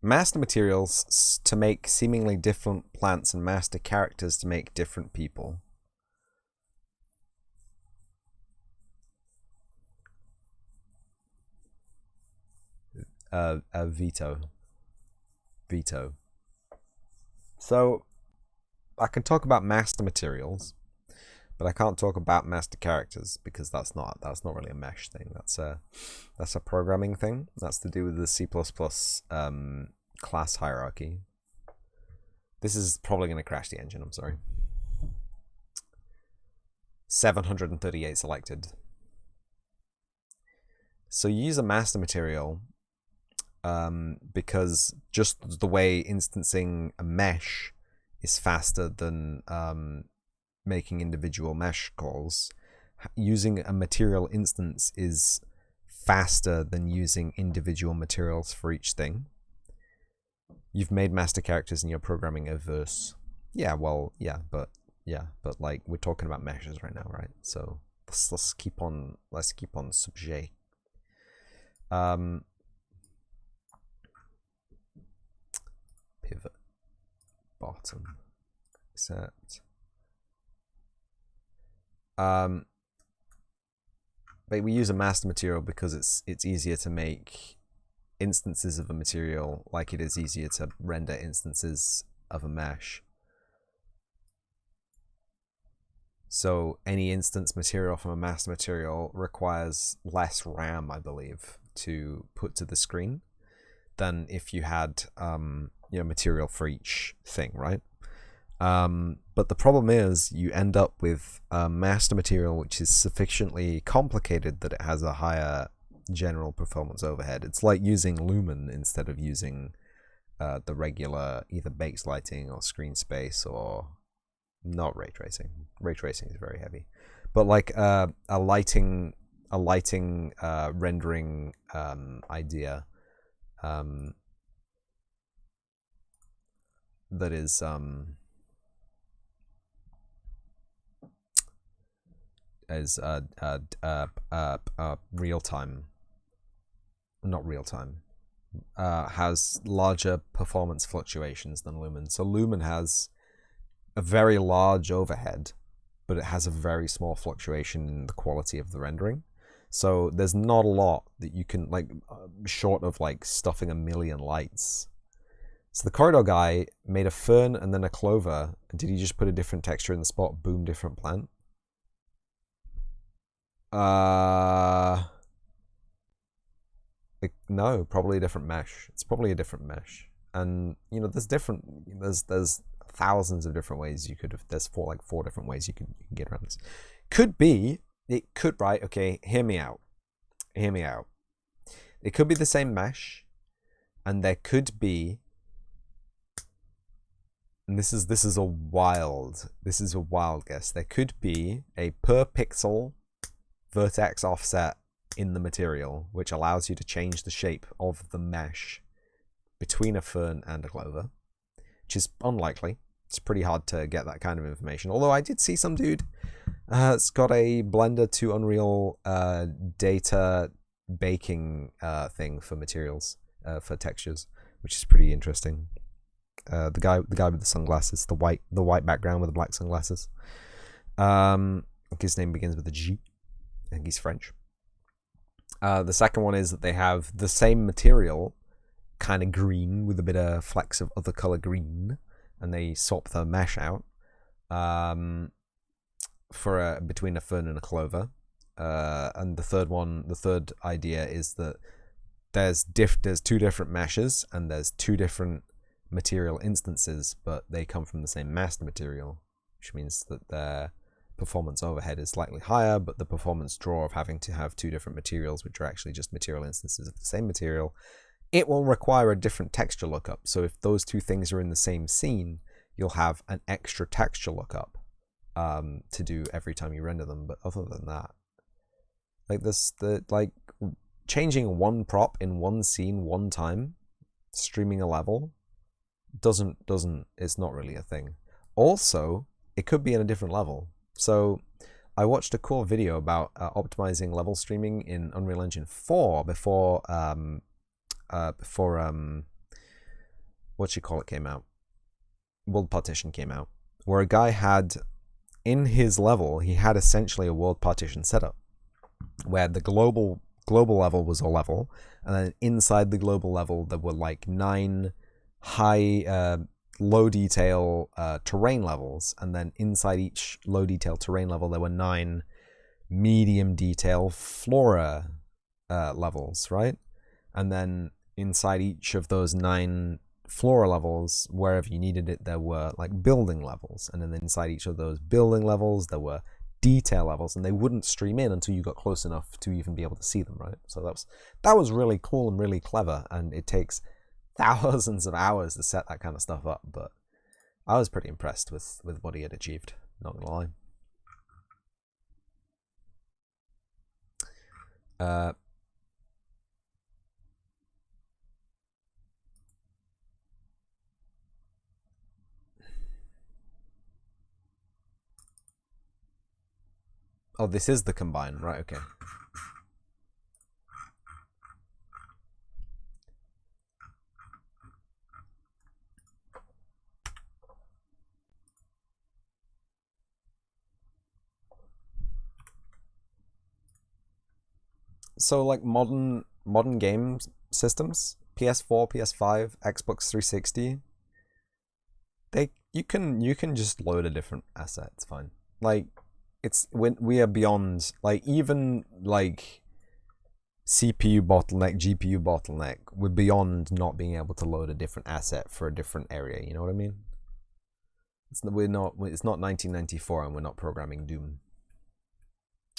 master materials to make seemingly different plants and master characters to make different people. Veto. So I can talk about master materials, but I can't talk about master characters because that's not really a mesh thing. That's a programming thing. That's to do with the C++ class hierarchy. This is probably going to crash the engine. I'm sorry. 738 selected. So you use a master material because just the way instancing a mesh is faster than making individual mesh calls. Using a material instance is faster than using individual materials for each thing. You've made master characters and you're programming a verse. Yeah, well, yeah, but like we're talking about meshes right now, right? So let's keep on subject. Pivot bottom accept. But we use a master material because it's easier to make instances of a material like it is easier to render instances of a mesh. So any instance material from a master material requires less RAM, I believe, to put to the screen than if you had material for each thing, right? But the problem is you end up with a master material which is sufficiently complicated that it has a higher general performance overhead. It's like using Lumen instead of using the regular either base lighting or screen space or not ray tracing. Ray tracing is very heavy, but like a lighting rendering idea that is as real time, not real time, has larger performance fluctuations than Lumen. So Lumen has a very large overhead, but it has a very small fluctuation in the quality of the rendering. So there's not a lot that you can, like, short of like stuffing a million lights. So the corridor guy made a fern and then a clover. Did he just put a different texture in the spot? Boom, different plant. No, probably a different mesh. It's probably a different mesh. And you know, there's thousands of different ways you could have. There's four different ways you can get around this. Right? Okay, hear me out. It could be the same mesh, and there could be. And this is a wild guess. There could be a per pixel vertex offset in the material, which allows you to change the shape of the mesh between a fern and a clover, which is unlikely. It's pretty hard to get that kind of information. Although I did see some dude, it's got a Blender to Unreal data baking thing for materials, for textures, which is pretty interesting. The guy with the sunglasses, the white background with the black sunglasses. I think his name begins with a G. I think he's French. The second one is that they have the same material, kind of green with a bit of flecks of other color green, and they swap the mesh out for between a fern and a clover. And the third idea is that there's two different meshes and there's two different material instances, but they come from the same master material, which means that their performance overhead is slightly higher, but the performance draw of having to have two different materials, which are actually just material instances of the same material, it will require a different texture lookup. So if those two things are in the same scene, you'll have an extra texture lookup to do every time you render them. But other than that, like changing one prop in one scene one time, streaming a level, it's not really a thing. Also, it could be in a different level. So I watched a cool video about optimizing level streaming in Unreal Engine 4 before came out. World Partition came out, where a guy had in his level, he had essentially a world partition setup where the global level was a level, and then inside the global level there were like 9 high low detail terrain levels, and then inside each low detail terrain level there were 9 medium detail flora levels, right? And then inside each of those 9 flora levels, wherever you needed it, there were like building levels, and then inside each of those building levels there were detail levels, and they wouldn't stream in until you got close enough to even be able to see them, right? So that was really cool and really clever, and it takes thousands of hours to set that kind of stuff up, but I was pretty impressed with what he had achieved, not gonna lie. Oh, this is the combine, right? Okay. So like modern game systems, PS4, PS5, Xbox 360, you can just load a different asset. It's fine. Like we are beyond like even like CPU bottleneck, GPU bottleneck. We're beyond not being able to load a different asset for a different area. You know what I mean? It's not 1994, and we're not programming Doom.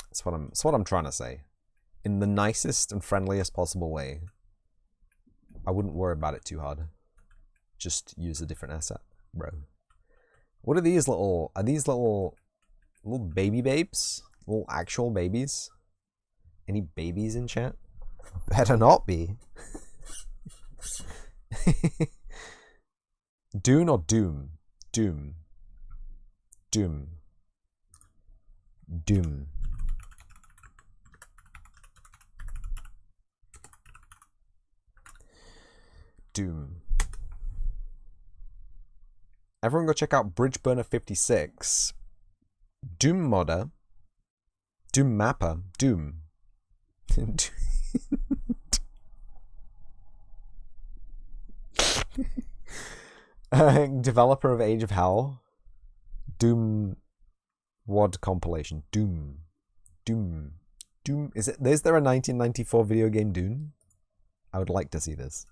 That's what I'm trying to say. In the nicest and friendliest possible way. I wouldn't worry about it too hard. Just use a different asset, bro. What are these little? Are these little baby babes? Little actual babies? Any babies in chat? Better not be. Dune or Doom? Doom. Doom. Doom. Doom. Everyone go check out Bridgeburner 56. Doom modder. Doom mapper. Doom. Developer of Age of Hell. Doom WOD compilation. Doom. Doom. Doom. Is there a 1994 video game Doom? I would like to see this.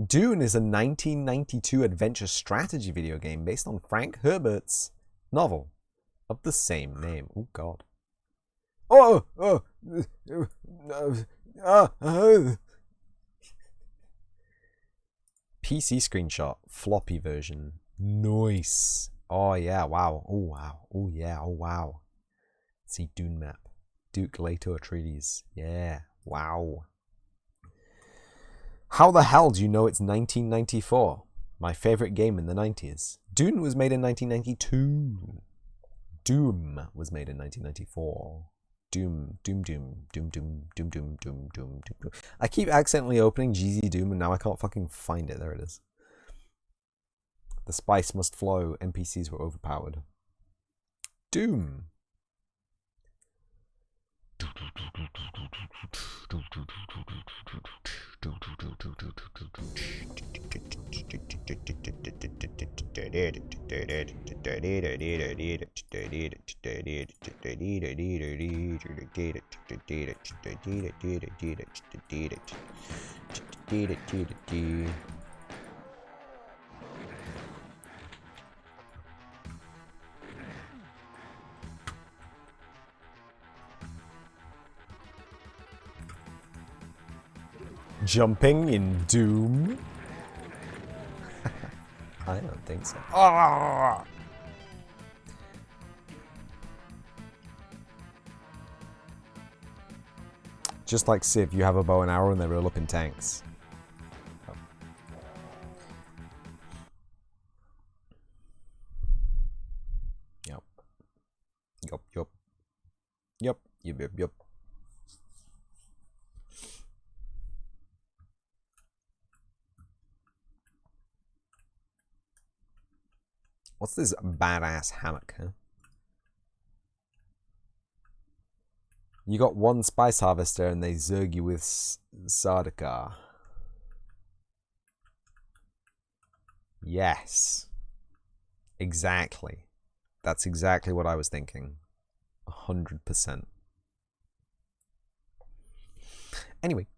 Dune is a 1992 adventure strategy video game based on Frank Herbert's novel of the same name. Oh God. PC screenshot, floppy version. Nice. Oh yeah, wow. Oh wow. Oh yeah, oh wow. See Dune map. Duke Leto Atreides. Yeah. Wow. How the hell do you know it's 1994? My favorite game in the 90s. Dune was made in 1992. Doom was made in 1994. Doom. I keep accidentally opening GZ Doom and now I can't fucking find it. There it is. The spice must flow. NPCs were overpowered. Doom. Jumping in Doom? I don't think so. Ah! Just like Civ, you have a bow and arrow and they roll up in tanks. Oh. Yep. Yup. What's this badass hammock, huh? You got one spice harvester and they zerg you with Sardaukar. Yes. Exactly. That's exactly what I was thinking. 100%. Anyway,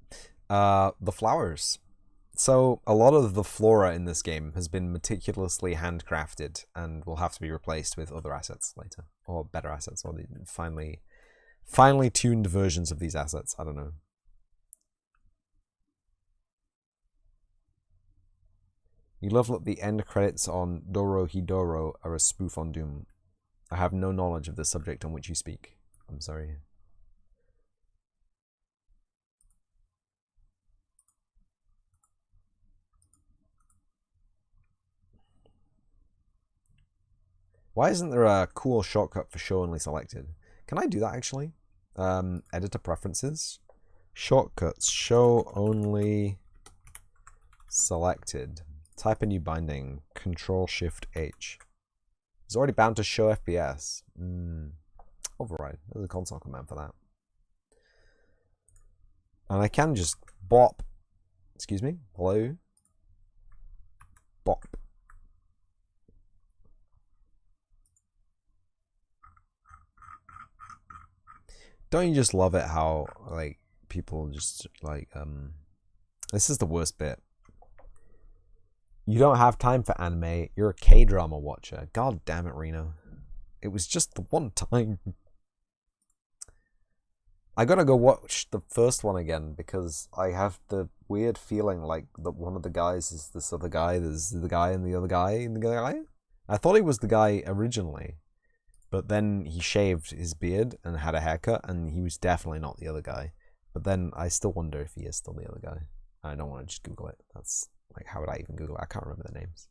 the flowers. So a lot of the flora in this game has been meticulously handcrafted and will have to be replaced with other assets later, or better assets, or the finely tuned versions of these assets. I don't know. You love that the end credits on Dorohedoro are a spoof on Doom. I have no knowledge of the subject on which you speak. I'm sorry. Why isn't there a cool shortcut for show only selected? Can I do that actually? Editor preferences. Shortcuts. Show only selected. Type a new binding. Control-Shift-H. It's already bound to show FPS. Override. There's a console command for that. And I can just bop. Excuse me? Hello? Bop. Don't you just love it how, like, people just, like, this is the worst bit. You don't have time for anime. You're a K-drama watcher. God damn it, Reno. It was just the one time. I gotta go watch the first one again because I have the weird feeling like that one of the guys is this other guy. There's the guy and the other guy and the guy. I thought he was the guy originally. But then he shaved his beard and had a haircut, and he was definitely not the other guy. But then I still wonder if he is still the other guy. I don't want to just Google it. That's like, how would I even Google it? I can't remember the names.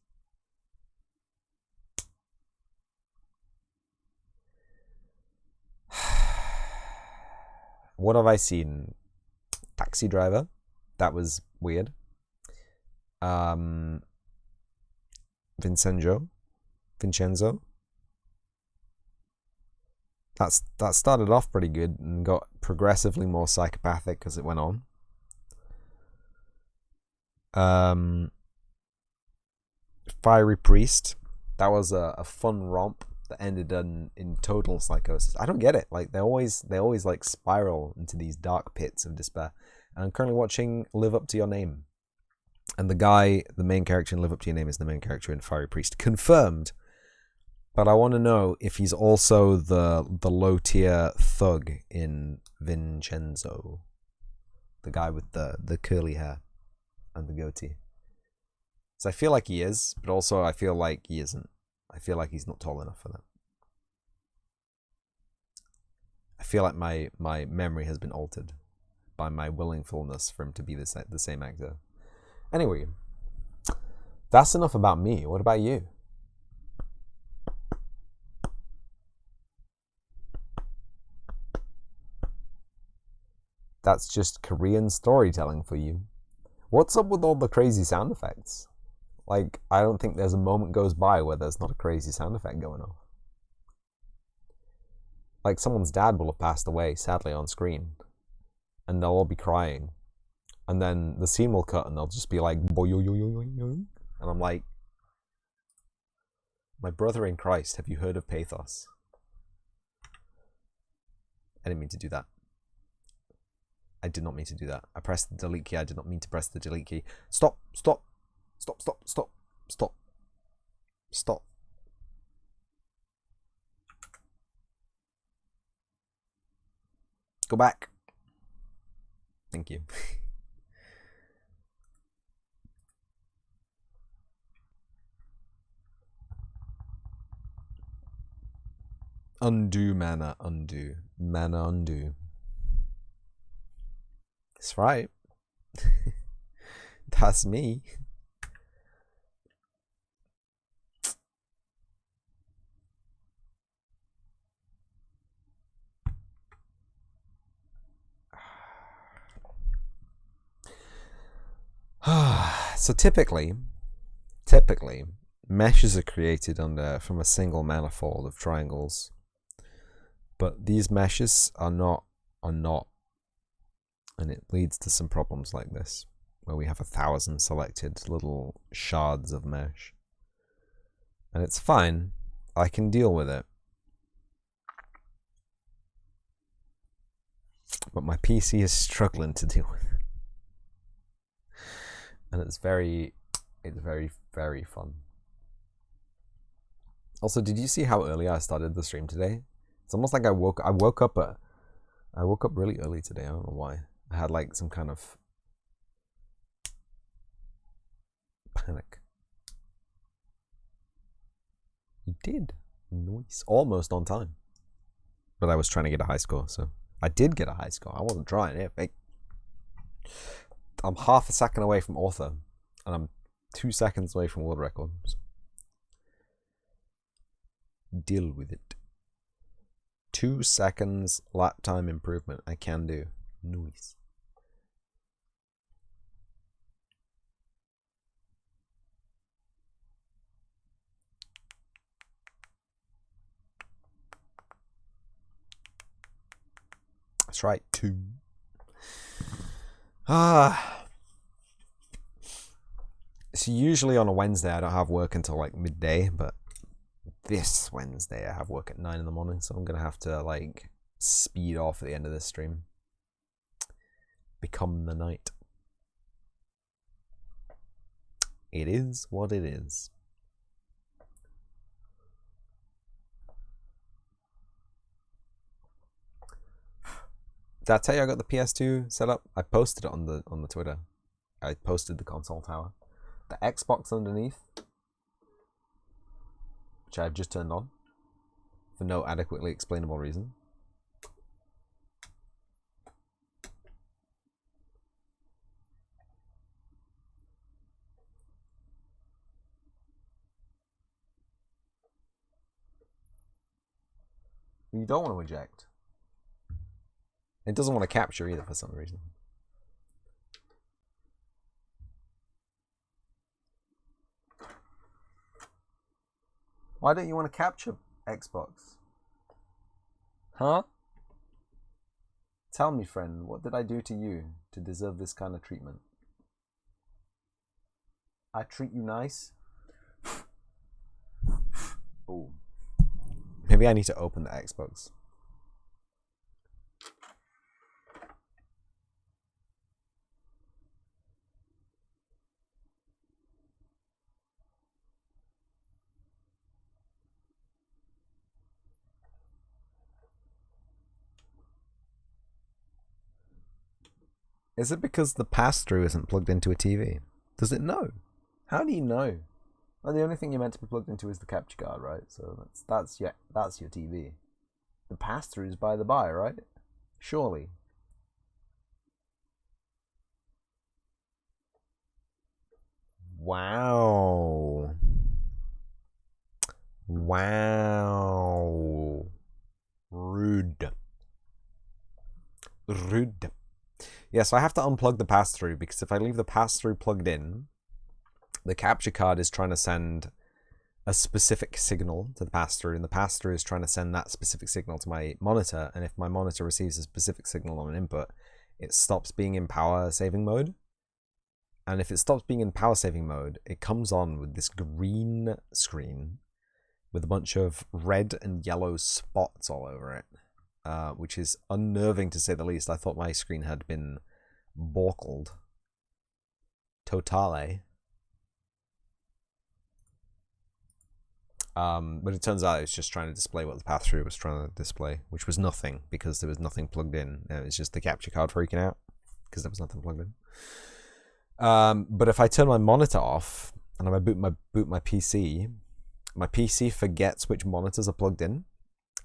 What have I seen? Taxi Driver. That was weird. Vincenzo. That started off pretty good and got progressively more psychopathic as it went on. Fiery Priest. That was a fun romp that ended in total psychosis. I don't get it. Like they always like spiral into these dark pits of despair. And I'm currently watching Live Up to Your Name. And the main character in Live Up to Your Name is the main character in Fiery Priest. Confirmed. But I want to know if he's also the low tier thug in Vincenzo. The guy with the curly hair and the goatee. So I feel like he is, but also I feel like he isn't. I feel like he's not tall enough for that. I feel like my memory has been altered by my willingfulness for him to be the same actor. Anyway, that's enough about me. What about you? That's just Korean storytelling for you. What's up with all the crazy sound effects? Like, I don't think there's a moment goes by where there's not a crazy sound effect going off. Like, someone's dad will have passed away, sadly, on screen. And they'll all be crying. And then the scene will cut and they'll just be like, boy, yo, yo, yo, yo, yo. And I'm like, my brother in Christ, have you heard of pathos? I didn't mean to do that. I did not mean to do that. I pressed the delete key. I did not mean to press the delete key. Stop, stop, stop, stop, stop, stop, stop. Go back. Thank you. Undo mana, undo. Mana, undo. That's right. That's me. So typically, meshes are created from a single manifold of triangles. But these meshes are not, and it leads to some problems like this, where we have 1,000 selected little shards of mesh. And it's fine, I can deal with it. But my PC is struggling to deal with it. And it's very, very fun. Also, did you see how early I started the stream today? It's almost like I woke up really early today. I don't know why. I had like some kind of panic. You did. Nice. Almost on time. But I was trying to get a high score, so I did get a high score. I wasn't trying it. I'm half a second away from author, and I'm 2 seconds away from world record. So deal with it. 2 seconds lap time improvement. I can do. Nice. That's right, 2. So usually on a Wednesday I don't have work until like midday, but this Wednesday I have work at 9 in the morning, so I'm gonna have to like speed off at the end of this stream. Become the night. It is what it is. Did I tell you I got the PS2 set up? I posted it on the Twitter. I posted the console tower. The Xbox underneath, which I've just turned on for no adequately explainable reason. You don't want to eject. It doesn't want to capture either for some reason. Why don't you want to capture Xbox? Huh? Tell me, friend, what did I do to you to deserve this kind of treatment? I treat you nice? Oh. Maybe I need to open the Xbox. Is it because the pass-through isn't plugged into a TV? Does it know? How do you know? Well, the only thing you're meant to be plugged into is the capture card, right? So that's your TV. The pass-through is by the by, right? Surely. Wow. Wow. Rude. Rude. Yeah, so I have to unplug the pass-through because if I leave the pass-through plugged in, the capture card is trying to send a specific signal to the pass-through, and the pass-through is trying to send that specific signal to my monitor, and if my monitor receives a specific signal on an input, it stops being in power saving mode. And if it stops being in power saving mode, it comes on with this green screen with a bunch of red and yellow spots all over it, which is unnerving to say the least. I thought my screen had been borkled. Totale. But it turns out it's just trying to display what the pass-through was trying to display, which was nothing because there was nothing plugged in. It was just the capture card freaking out because there was nothing plugged in. But if I turn my monitor off and I boot my PC forgets which monitors are plugged in,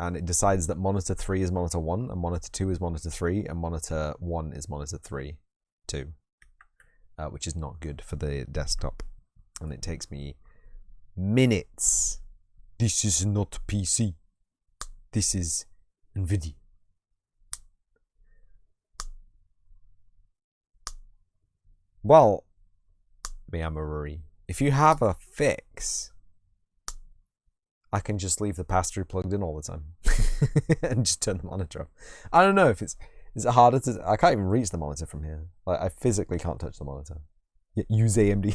and it decides that monitor 3 is monitor 1, and monitor 2 is monitor 3, and monitor 1 is monitor 3, 2, which is not good for the desktop. And it takes me minutes. This is not PC. This is NVIDIA. Well, Miamururi, if you have a fix, I can just leave the pass-through plugged in all the time and just turn the monitor off. I don't know if is it harder to. I can't even reach the monitor from here. Like I physically can't touch the monitor. Use AMD.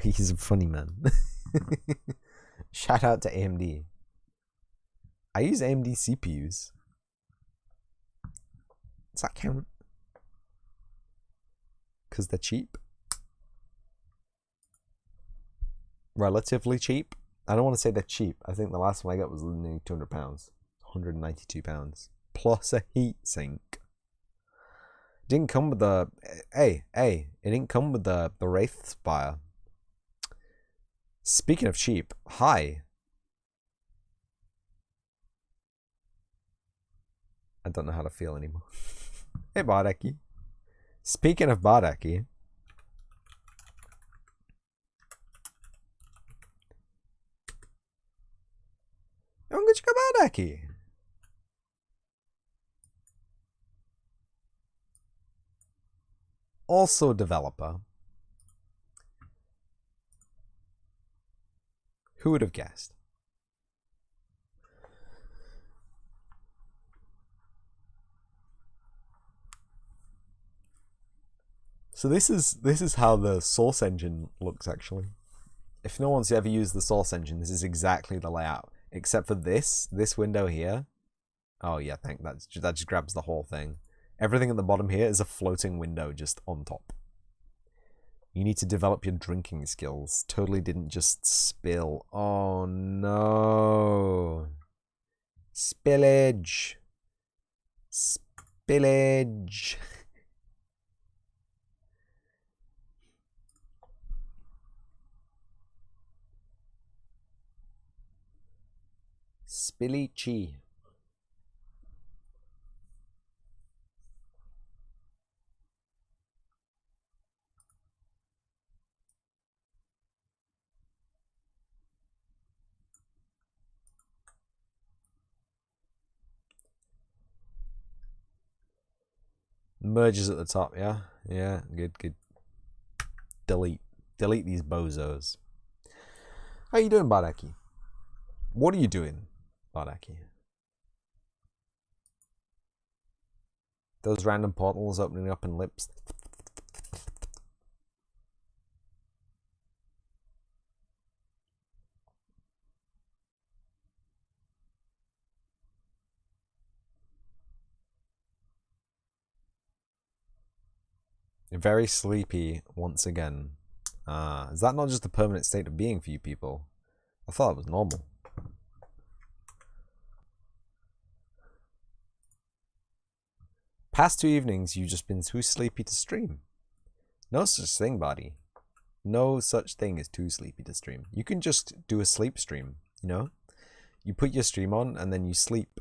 He's a funny man. Shout out to AMD. I use AMD CPUs. Does that count? Because they're cheap. Relatively cheap. I don't want to say they're cheap. I think the last one I got was nearly £200. £192. Plus a heatsink. Didn't come with the... Hey, it didn't come with the Wraith Spire. Speaking of cheap, hi. I don't know how to feel anymore. Hey, Bardaki. Speaking of Bardaki... Bardaki. Also developer. Who would have guessed? So this is how the Source engine looks actually. If no one's ever used the Source engine, this is exactly the layout, except for this window here. Oh yeah, that just grabs the whole thing. Everything at the bottom here is a floating window just on top. You need to develop your drinking skills. Totally didn't just spill. Oh no. Spillage. Spillage. Spilly-chi. Merges at the top, yeah? Yeah, good, good. Delete. Delete these bozos. How you doing, Badaki? What are you doing, Badaki? Those random portals opening up in lips. You're very sleepy once again. Is that not just a permanent state of being for you people? I thought it was normal. Past 2 evenings, you've just been too sleepy to stream. No such thing, buddy. No such thing as too sleepy to stream. You can just do a sleep stream, you know? You put your stream on and then you sleep.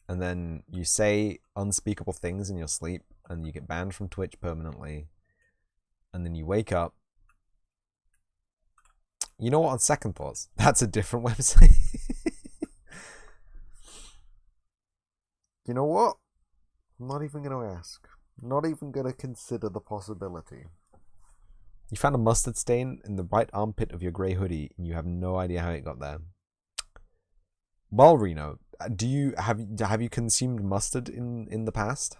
And then you say unspeakable things in your sleep and you get banned from Twitch permanently. And then you wake up. You know what, on second thoughts, that's a different website. You know what? I'm not even going to ask. I'm not even going to consider the possibility. You found a mustard stain in the right armpit of your grey hoodie and you have no idea how it got there. Well, Reno, have you consumed mustard in the past?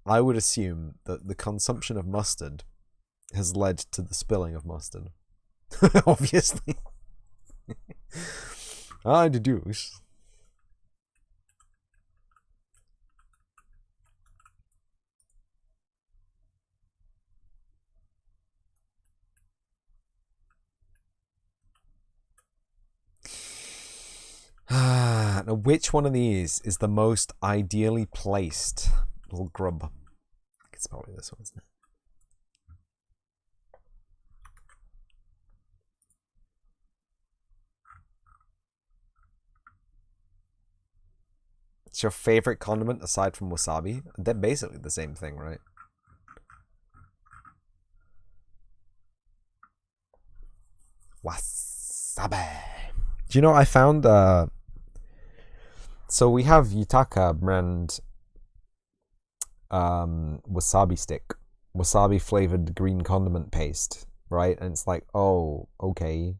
I would assume that the consumption of mustard has led to the spilling of mustard. Obviously. I deduce. Now, which one of these is the most ideally placed? Little grub. It's probably this one, isn't it? It's your favorite condiment aside from wasabi? They're basically the same thing, right? Wasabi. Do you know what I found? So we have Yutaka brand wasabi stick. Wasabi flavored green condiment paste, right? And it's like, oh, okay.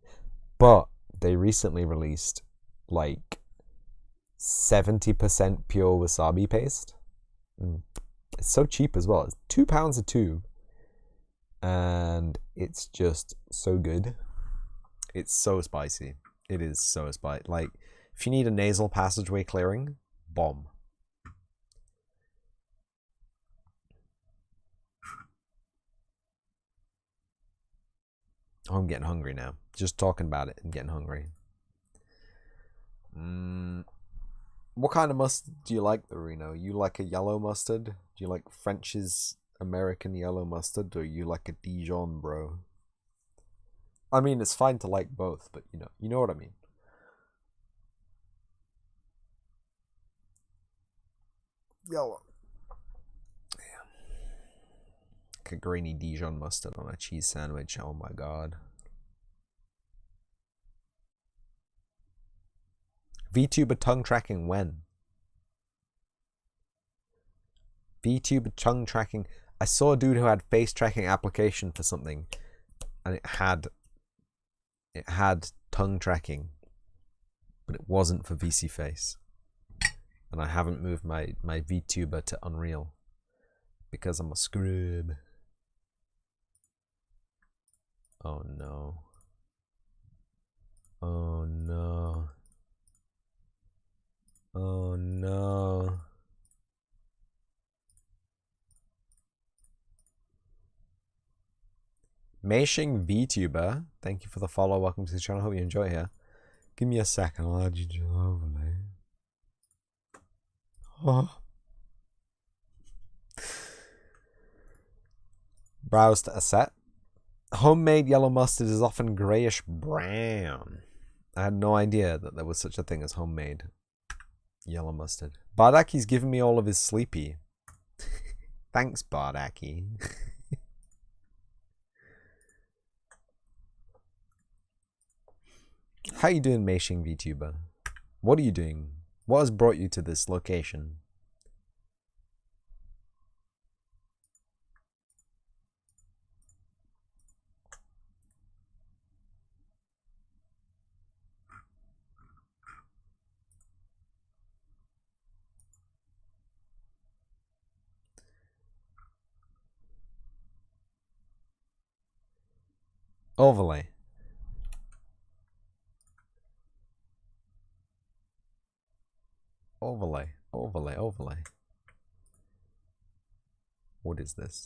But they recently released like 70% pure wasabi paste. It's so cheap as well. It's £2 a tube. And it's just so good. It's so spicy. It is so spicy. Like, if you need a nasal passageway clearing, bomb. Oh, I'm getting hungry now. Just talking about it, I'm getting hungry. What kind of mustard do you like, Reno? You like a yellow mustard? Do you like French's American yellow mustard, or you like a Dijon, bro? I mean, it's fine to like both, but you know what I mean. Yellow. Yeah. Like a grainy Dijon mustard on a cheese sandwich. Oh my god. VTuber tongue tracking when? VTuber tongue tracking. I saw a dude who had face tracking application for something, and it had tongue tracking, but it wasn't for VC Face. And I haven't moved my VTuber to Unreal because I'm a scrub. Oh no. Oh no. Oh no. Meishing VTuber, thank you for the follow. Welcome to the channel. Hope you enjoy here. Give me a second. I'll add you to the overlay. Oh. Browse to a set. Homemade yellow mustard is often grayish brown. I had no idea that there was such a thing as homemade yellow mustard. Bardaki's giving me all of his sleepy. Thanks, Bardaki. How you doing, Meishing VTuber? What are you doing? What has brought you to this location? Overlay. Overlay. Overlay. Overlay. What is this?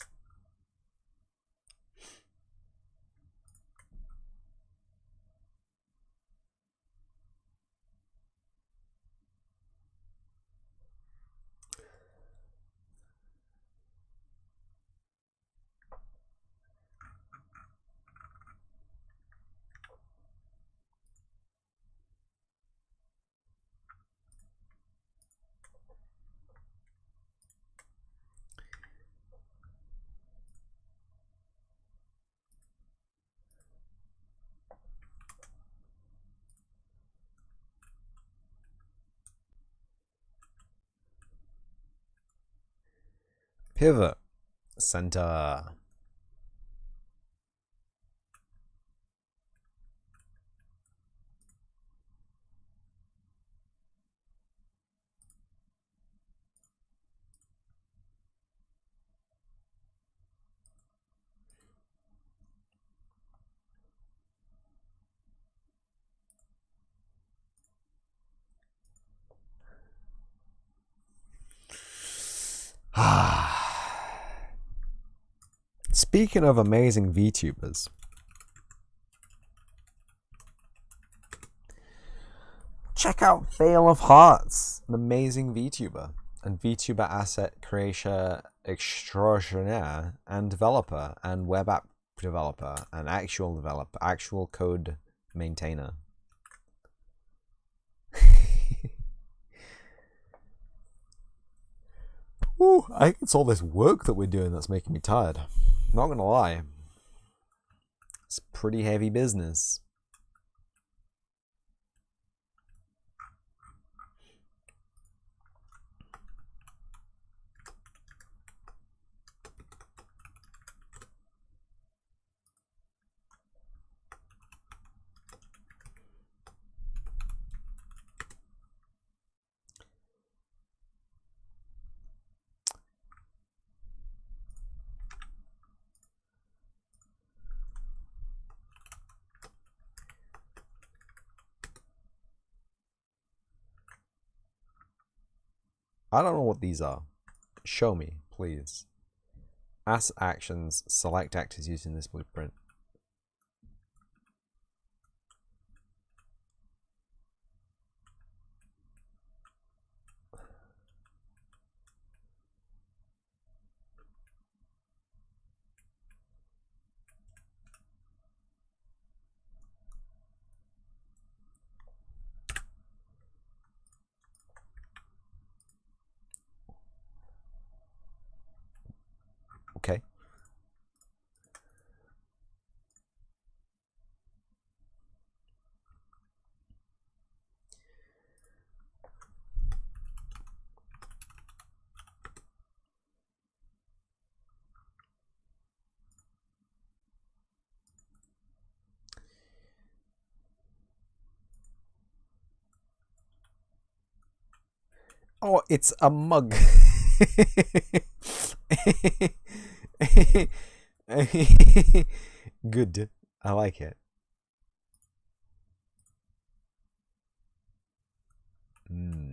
Pivot. Center. Speaking of amazing VTubers, check out Veil of Hearts, an amazing VTuber and VTuber asset creator extraordinaire and developer and web app developer and actual code maintainer. Ooh, I think it's all this work that we're doing that's making me tired. Not gonna lie. It's pretty heavy business. I don't know what these are. Show me, please. As actions, select actors using this blueprint. Okay. Oh, it's a mug. Good. I like it. Mm.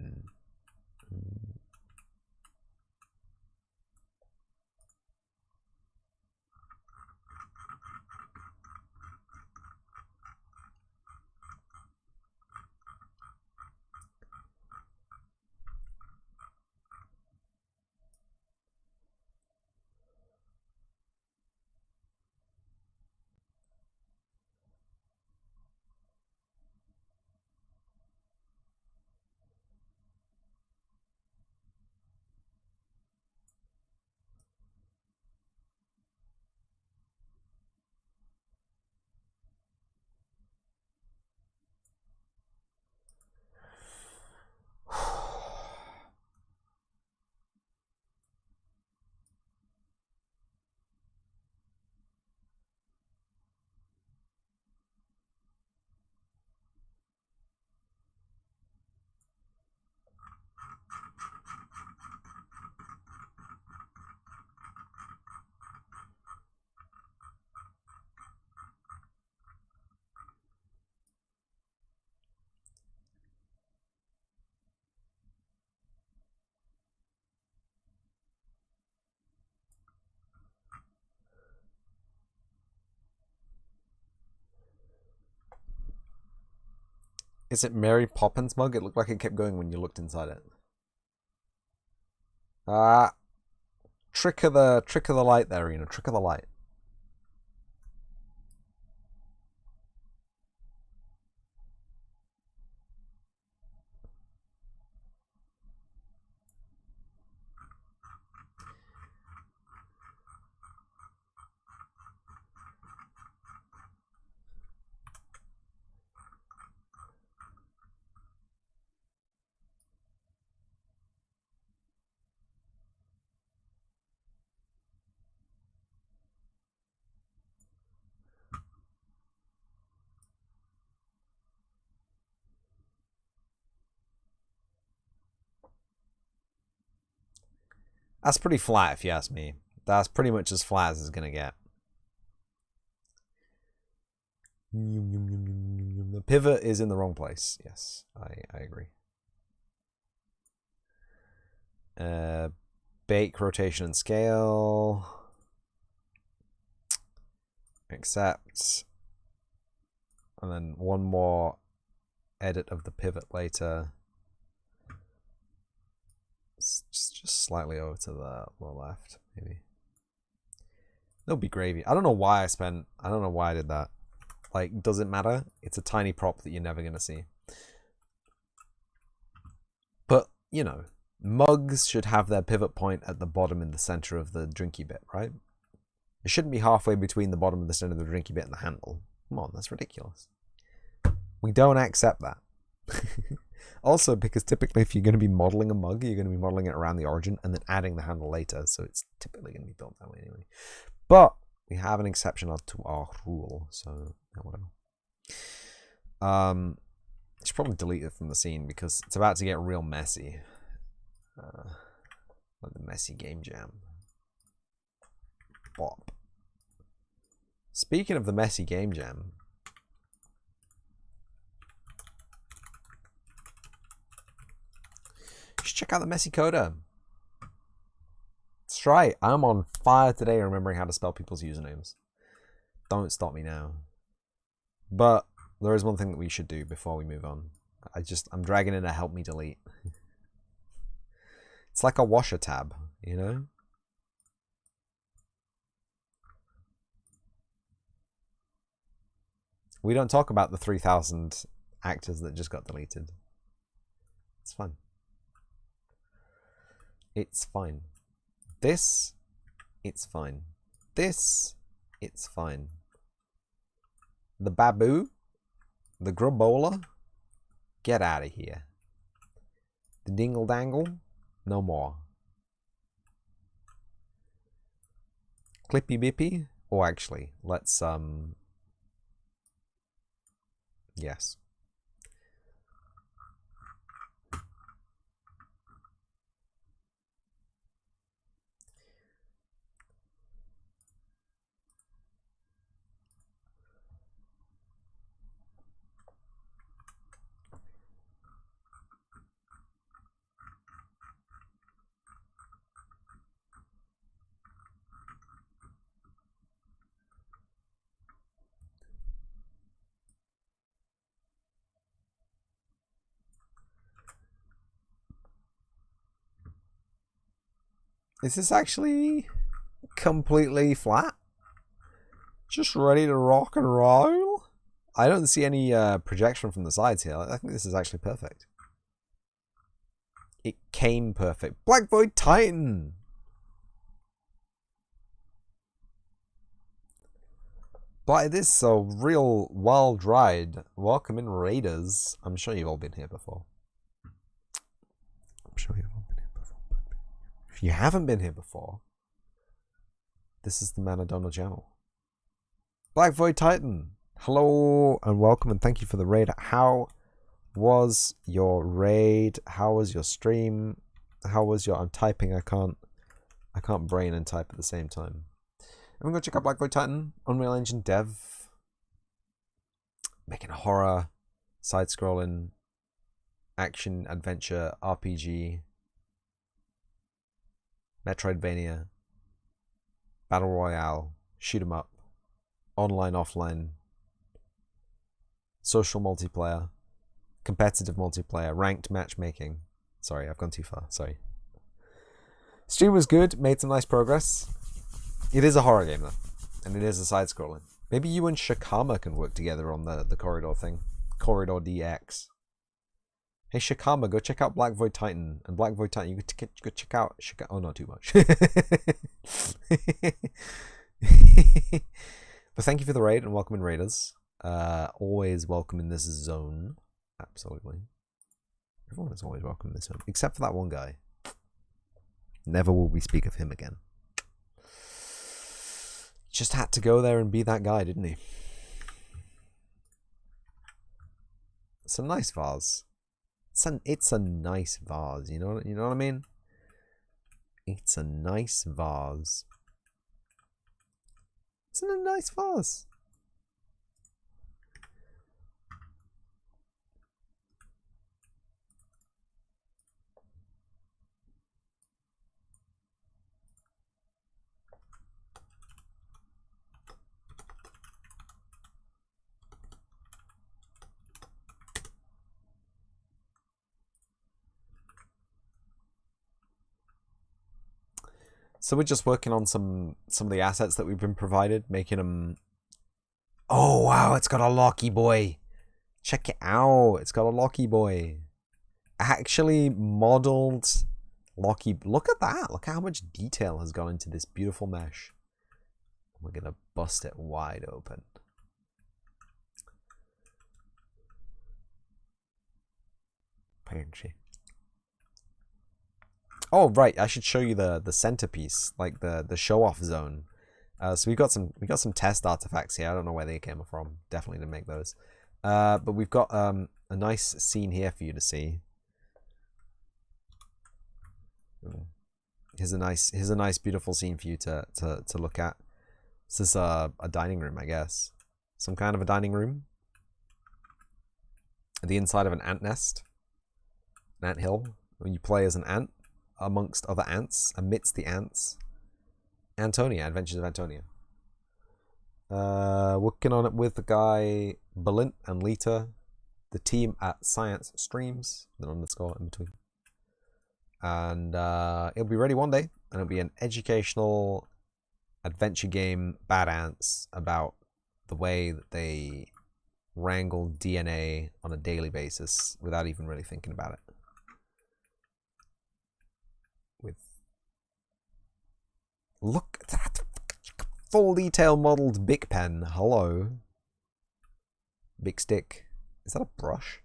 Is it Mary Poppins mug? It looked like it kept going when you looked inside it. Ah, trick of the light there, Rena. Trick of the light. That's pretty flat, if you ask me. That's pretty much as flat as it's gonna get. The pivot is in the wrong place. Yes, I agree. Bake, rotation, and scale. Accept. And then one more edit of the pivot later. Just slightly over to the left, maybe. There'll be gravy. I don't know why I did that. Like, does it matter? It's a tiny prop that you're never gonna see. But, you know, mugs should have their pivot point at the bottom in the center of the drinky bit, right? It shouldn't be halfway between the bottom and the center of the drinky bit and the handle. Come on, that's ridiculous. We don't accept that. Also, because typically if you're going to be modeling a mug, you're going to be modeling it around the origin and then adding the handle later, so it's typically going to be built that way anyway. But we have an exception to our rule, so whatever. I should probably delete it from the scene because it's about to get real messy. Like the messy game jam. Bop. Speaking of the messy game jam, just check out the messy coda. That's right, I'm on fire today remembering how to spell people's usernames. Don't stop me now. But there is one thing that we should do before we move on. I'm dragging in a help me delete. It's like a washer tab, you know? We don't talk about the 3,000 actors that just got deleted. It's fine. It's fine. This, it's fine. This, it's fine. The Babu, the Grubola, get out of here. The Dingle Dangle, no more. Clippy Bippy, or actually, let's, yes. Is this actually completely flat? Just ready to rock and roll? I don't see any projection from the sides here. I think this is actually perfect. It came perfect. Black Void Titan! But it is so real wild ride. Welcome in, Raiders. I'm sure you've all been here before. I'm sure you've all been here before. If you haven't been here before, this is the Manadonna channel. Black Void Titan, hello and welcome and thank you for the raid. How was your raid? How was your stream? How was your... I'm typing, I can't brain and type at the same time. I'm gonna check out Black Void Titan, Unreal Engine dev. Making a horror, side-scrolling, action, adventure, RPG, Metroidvania, Battle Royale, shoot 'em up, online, offline, social multiplayer, competitive multiplayer, ranked matchmaking. Sorry, I've gone too far. Sorry. Stream was good, made some nice progress. It is a horror game though, and it is a side-scrolling. Maybe you and Shikama can work together on the corridor thing. Corridor DX. Hey Shikama, go check out Black Void Titan. And Black Void Titan, you go check out Shikama. Oh, not too much. But thank you for the raid and welcome in raiders. Always welcome in this zone. Absolutely. Everyone is always welcome in this zone. Except for that one guy. Never will we speak of him again. Just had to go there and be that guy, didn't he? It's a nice vase. It's a nice vase, you know what I mean? It's a nice vase. Isn't it a nice vase? So we're just working on some of the assets that we've been provided, making them... Oh, wow, it's got a Locky boy. Check it out. It's got a Locky boy. Actually modeled Locky. Look at that. Look how much detail has gone into this beautiful mesh. We're going to bust it wide open. Punchy. Oh right, I should show you the centerpiece, like the show off zone. So we got some test artifacts here. I don't know where they came from. Definitely didn't make those. But we've got a nice scene here for you to see. Here's a nice beautiful scene for you to look at. This is a dining room, I guess. Some kind of a dining room. The inside of an ant nest. An ant hill. When you play as an ant amongst other ants, amidst the ants. Antonia, Adventures of Antonia. Working on it with the guy Balint and Lita, the team at Science Streams, with an underscore in between. And it'll be ready one day, and it'll be an educational adventure game, Bad Ants, about the way that they wrangle DNA on a daily basis without even really thinking about it. Look at that full detail modeled Bic pen. Hello. Big stick. Is that a brush?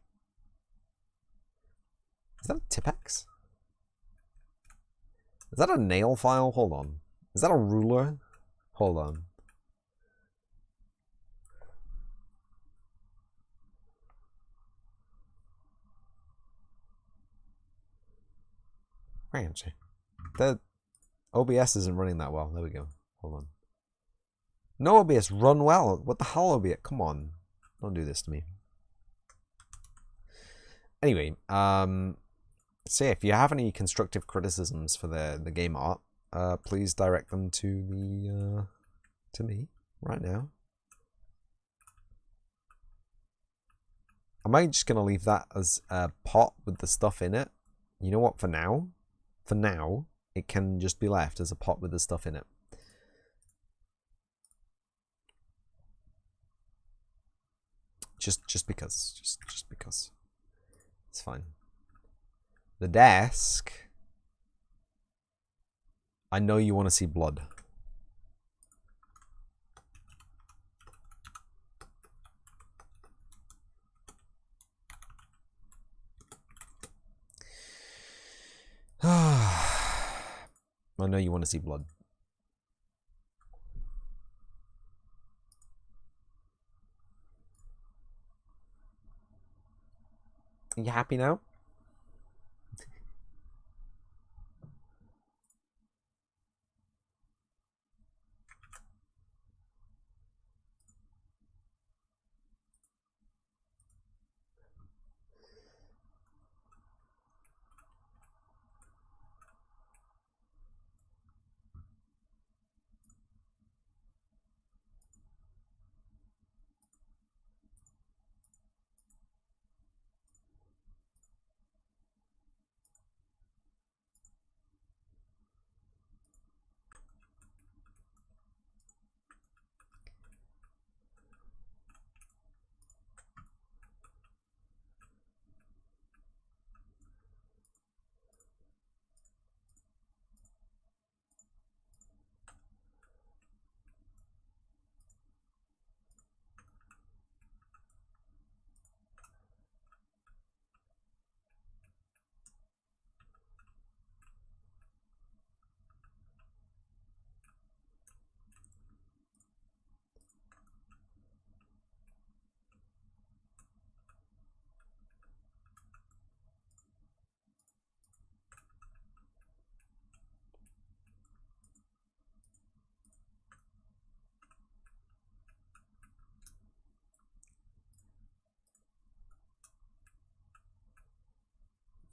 Is that a Tipex? Is that a nail file? Hold on. Is that a ruler? Hold on. Fancy. The OBS isn't running that well. There we go. Hold on. No OBS, run well. What the hell, OBS? Come on. Don't do this to me. Anyway, so if you have any constructive criticisms for the game art, please direct them to me right now. Am I just gonna leave that as a pot with the stuff in it? You know what? For now, it can just be left as a pot with the stuff in it. Just because. Just because. It's fine. The desk. I know you want to see blood. I know you want to see blood. Are you happy now?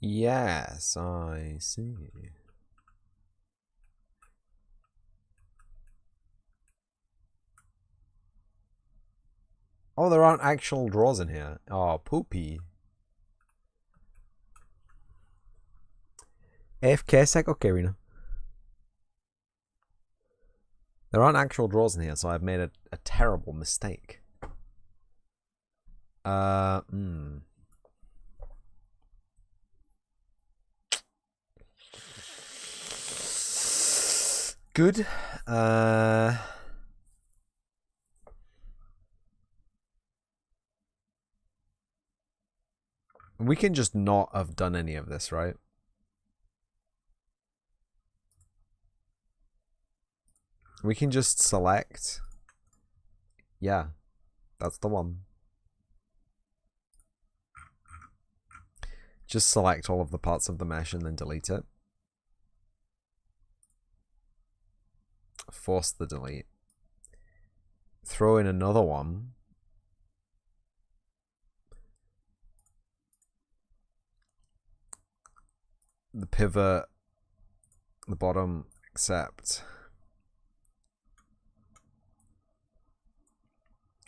Yes, I see. Oh, there aren't actual drawers in here. Oh, poopy. AFK sec? Okay, Rena. There aren't actual drawers in here, so I've made a terrible mistake. Good. We can just not have done any of this, right? We can just select. Yeah, that's the one. Just select all of the parts of the mesh and then delete it. Force the delete. Throw in another one. The pivot, the bottom, accept.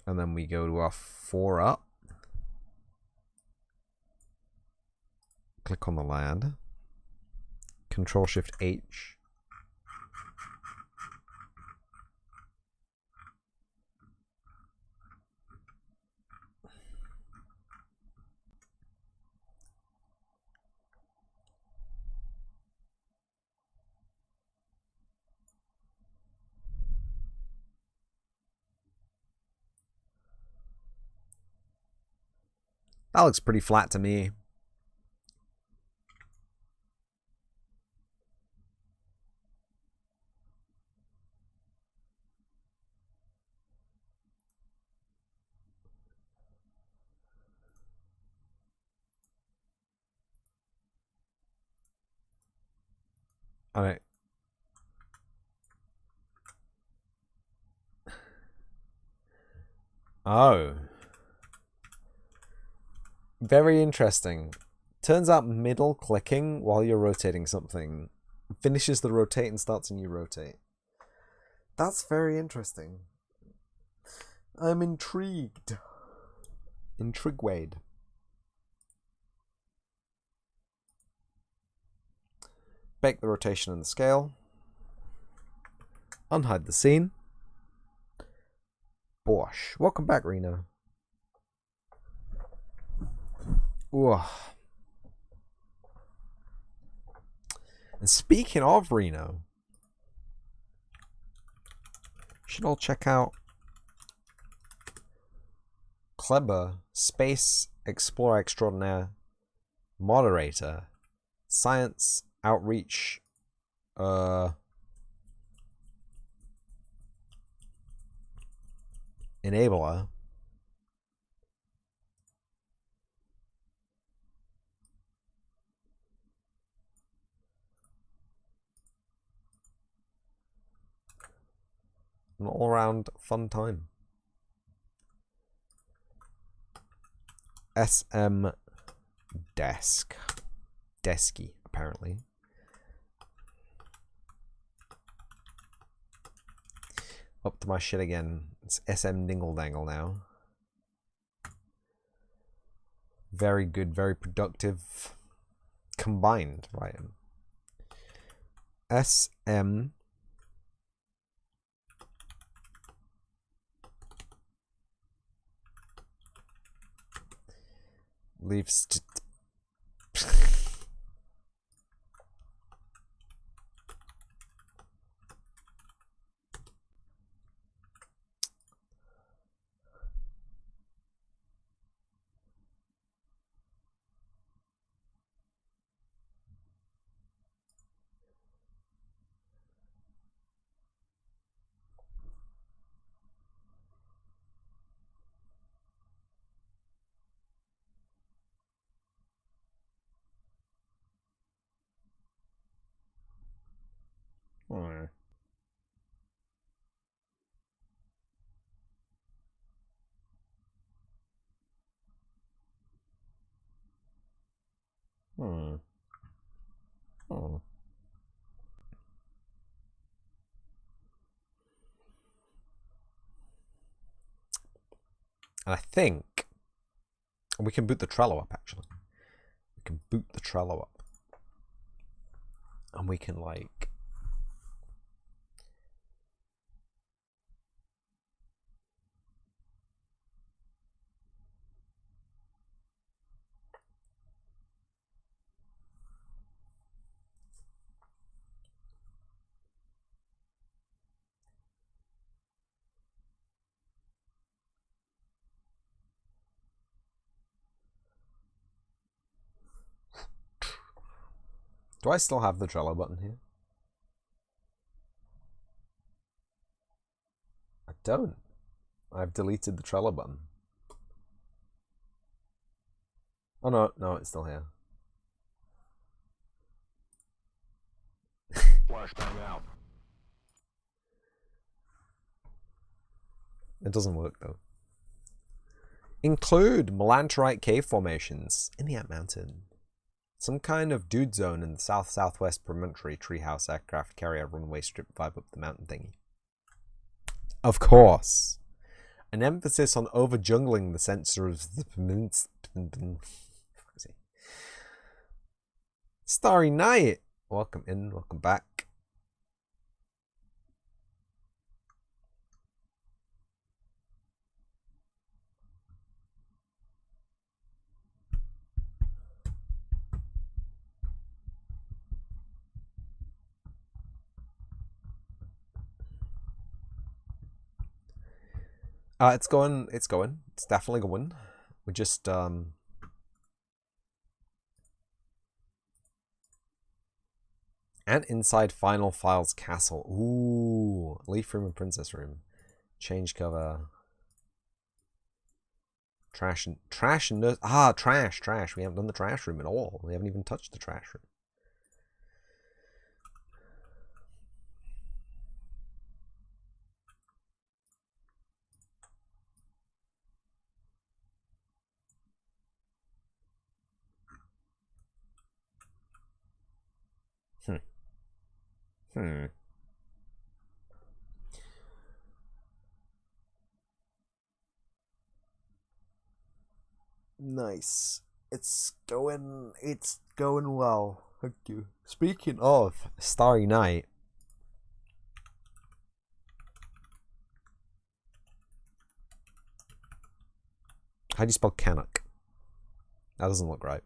And then we go to our 4 up. Click on the land. Control Shift H. That looks pretty flat to me. Alright. Oh. Very interesting. Turns out middle clicking while you're rotating something finishes the rotate and starts a new rotate. That's very interesting. I'm intrigued. Intrigued. Bake the rotation and the scale. Unhide the scene. Bosh. Welcome back, Reno. Ooh. And speaking of Reno, you should all check out Kleber, Space Explorer Extraordinaire, Moderator, Science Outreach, Enabler. An all-around fun time. SM Desk. Desky, apparently. Up to my shit again. It's SM Dingle Dangle now. Very good, very productive. Combined, right? SM leaves Hmm. Hmm. And I think we can boot the Trello up, actually. We can boot the Trello up. And we can, like... Do I still have the Trello button here? I don't. I've deleted the Trello button. Oh, no, it's still here. Flashbang out. It doesn't work, though. Include melanterite cave formations in the Ant Mountain. Some kind of dude zone in the south-southwest promontory treehouse aircraft carrier runway strip vibe up the mountain thingy. Of course. An emphasis on over-jungling the censor of the... Starry Night! Welcome in, welcome back. It's going. It's definitely going. We just, And inside Final Files Castle. Ooh. Leaf room and princess room. Change cover. Trash and trash. We haven't done the trash room at all. We haven't even touched the trash room. Nice. It's going well. Thank you. Speaking of Starry Night. How do you spell Canuck? That doesn't look right.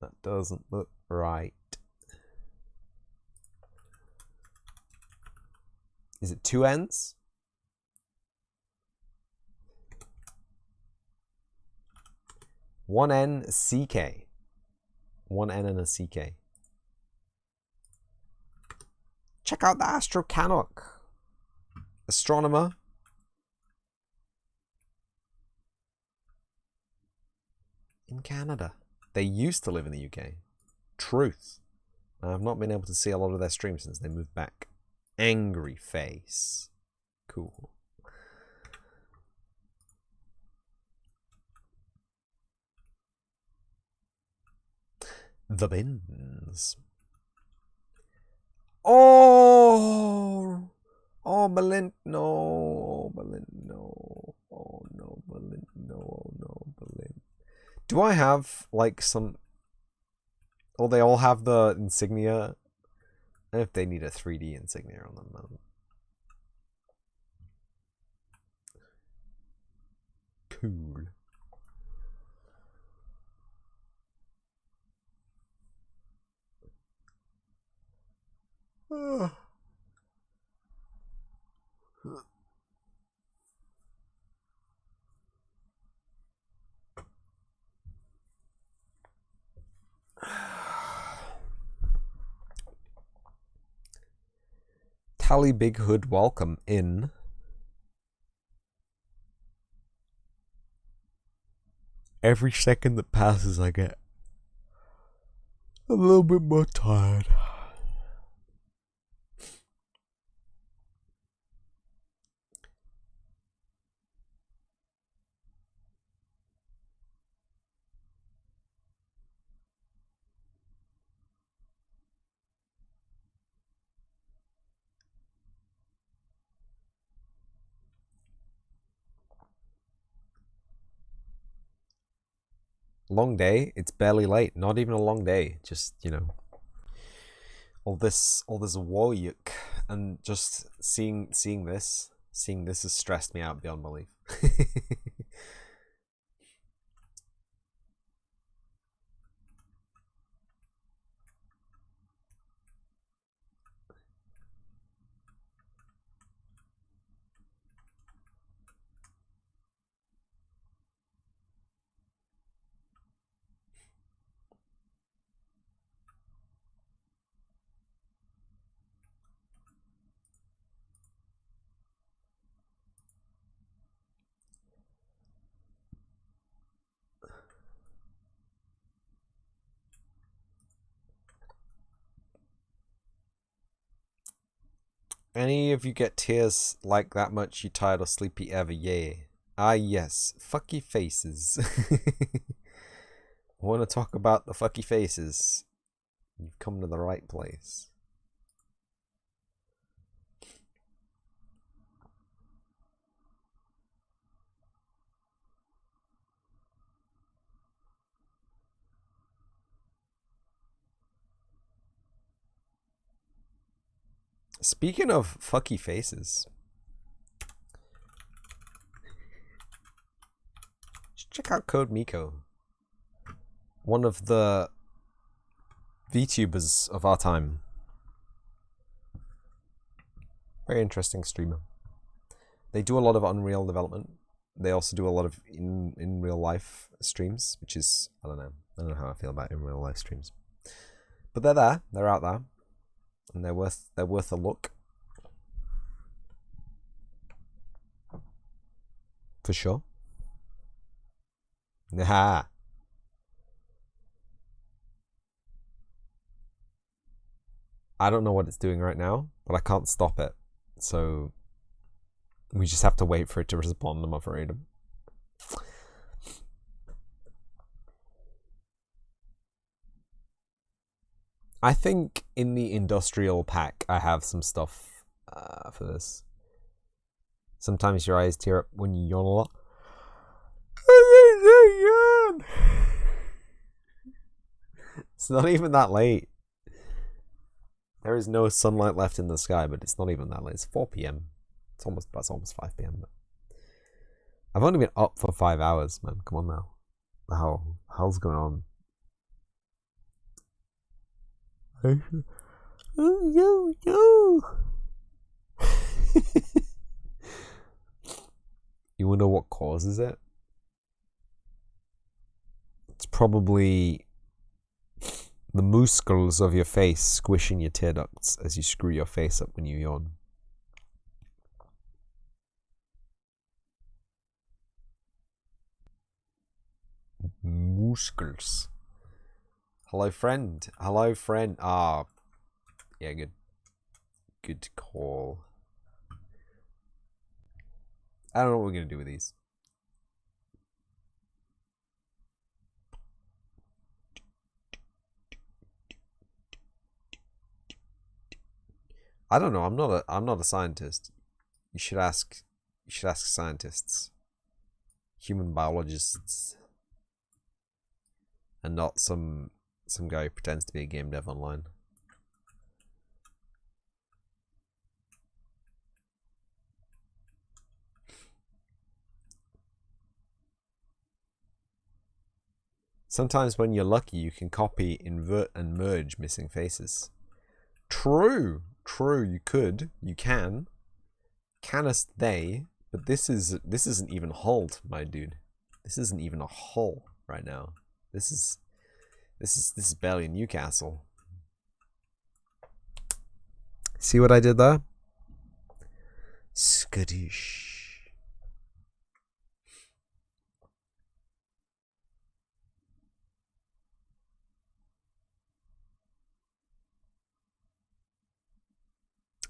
That doesn't look right. Is it two N's? One N, CK. One N and a CK. Check out the Astro Canuck. Astronomer. In Canada. They used to live in the UK. Truth. I've not been able to see a lot of their streams since they moved back. Angry face. Cool. The bins. Oh! Oh, Berlin. No. Oh, Berlin. No. Oh, no, Berlin. No. Oh, no, Berlin. Do I have, like, some... Oh, they all have the insignia. And if they need a 3D insignia on them. Cool. Tally Big Hood, welcome in. Every second that passes, I get a little bit more tired. Long day. It's barely late. Not even a long day. Just, you know, all this warwick, and just seeing this has stressed me out beyond belief. Any of you get tears like that much you tired or sleepy ever? Yeah. Ah, yes. Fucky faces. Want to talk about the fucky faces? You've come to the right place. Speaking of fucky faces, check out Code Miko, one of the VTubers of our time. Very interesting streamer. They do a lot of Unreal development. They also do a lot of in real life streams, which is, I don't know how I feel about in real life streams, but they're there. They're out there, and they're worth a look for sure. Nah. I don't know what it's doing right now, but I can't stop it. So we just have to wait for it to respond, I'm afraid. I think in the industrial pack, I have some stuff for this. Sometimes your eyes tear up when you yawn a lot. It's not even that late. There is no sunlight left in the sky, but it's not even that late. It's 4 p.m. It's almost 5 p.m. But I've only been up for 5 hours, man. Come on now. The hell's going on? You wonder what causes it? It's probably the muscles of your face squishing your tear ducts as you screw your face up when you yawn. Muscles. Hello, friend. Hello, friend. Ah, yeah, good call. I don't know what we're gonna do with these. I don't know. I'm not a scientist. You should ask scientists, human biologists, and not some guy who pretends to be a game dev online. Sometimes when you're lucky, you can copy, invert, and merge missing faces. True, you could, you can. Canest they, but this isn't even hulled, my dude. This isn't even a hull right now. This is barely Newcastle. See what I did there? Skadoosh.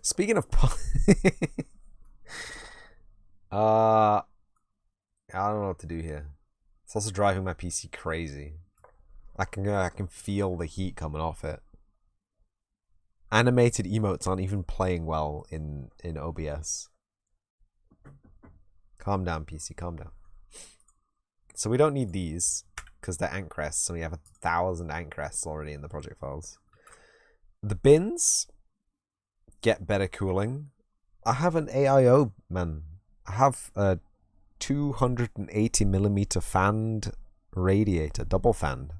Speaking of I don't know what to do here. It's also driving my PC crazy. I can feel the heat coming off it. Animated emotes aren't even playing well in OBS. Calm down, PC, calm down. So we don't need these. because they're ant crests, so we have 1,000 ant crests already in the project files. The bins get better cooling. I have an AIO, man. I have a 280mm fanned radiator, double fanned,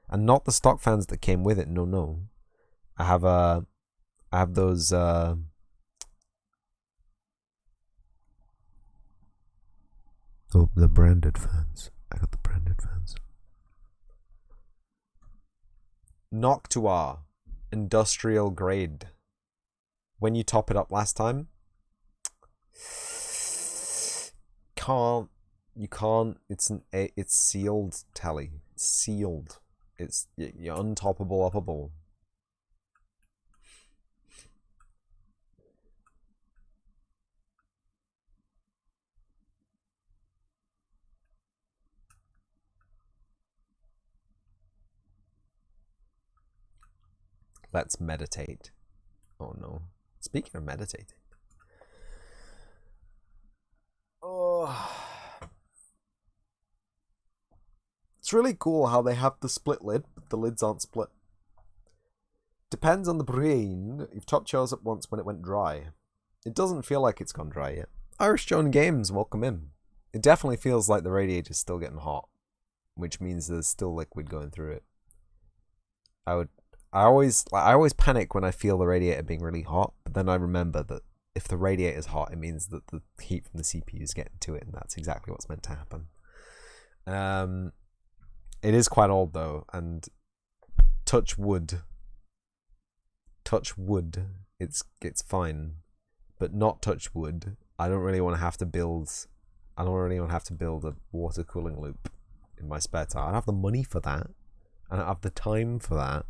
and not the stock fans that came with it. No. I have those the branded fans. I got the branded fans. Noctua, industrial grade. When you top it up last time, you can't. It's sealed, Telly. It's sealed. You're untoppable uppable. Let's meditate. Oh no. Speaking of meditating. Oh. It's really cool how they have the split lid, but the lids aren't split. Depends on the brain. You've top chose it once when it went dry. It doesn't feel like it's gone dry yet. Irish Joan Games, welcome in. It definitely feels like the radiator's still getting hot, which means there's still liquid going through it. I always panic when I feel the radiator being really hot, but then I remember that if the radiator's hot, it means that the heat from the CPU is getting to it, and that's exactly what's meant to happen. It is quite old though, and touch wood, it's fine, but not touch wood. I don't really want to have to build a water cooling loop in my spare time. I don't have the money for that. I don't have the time for that.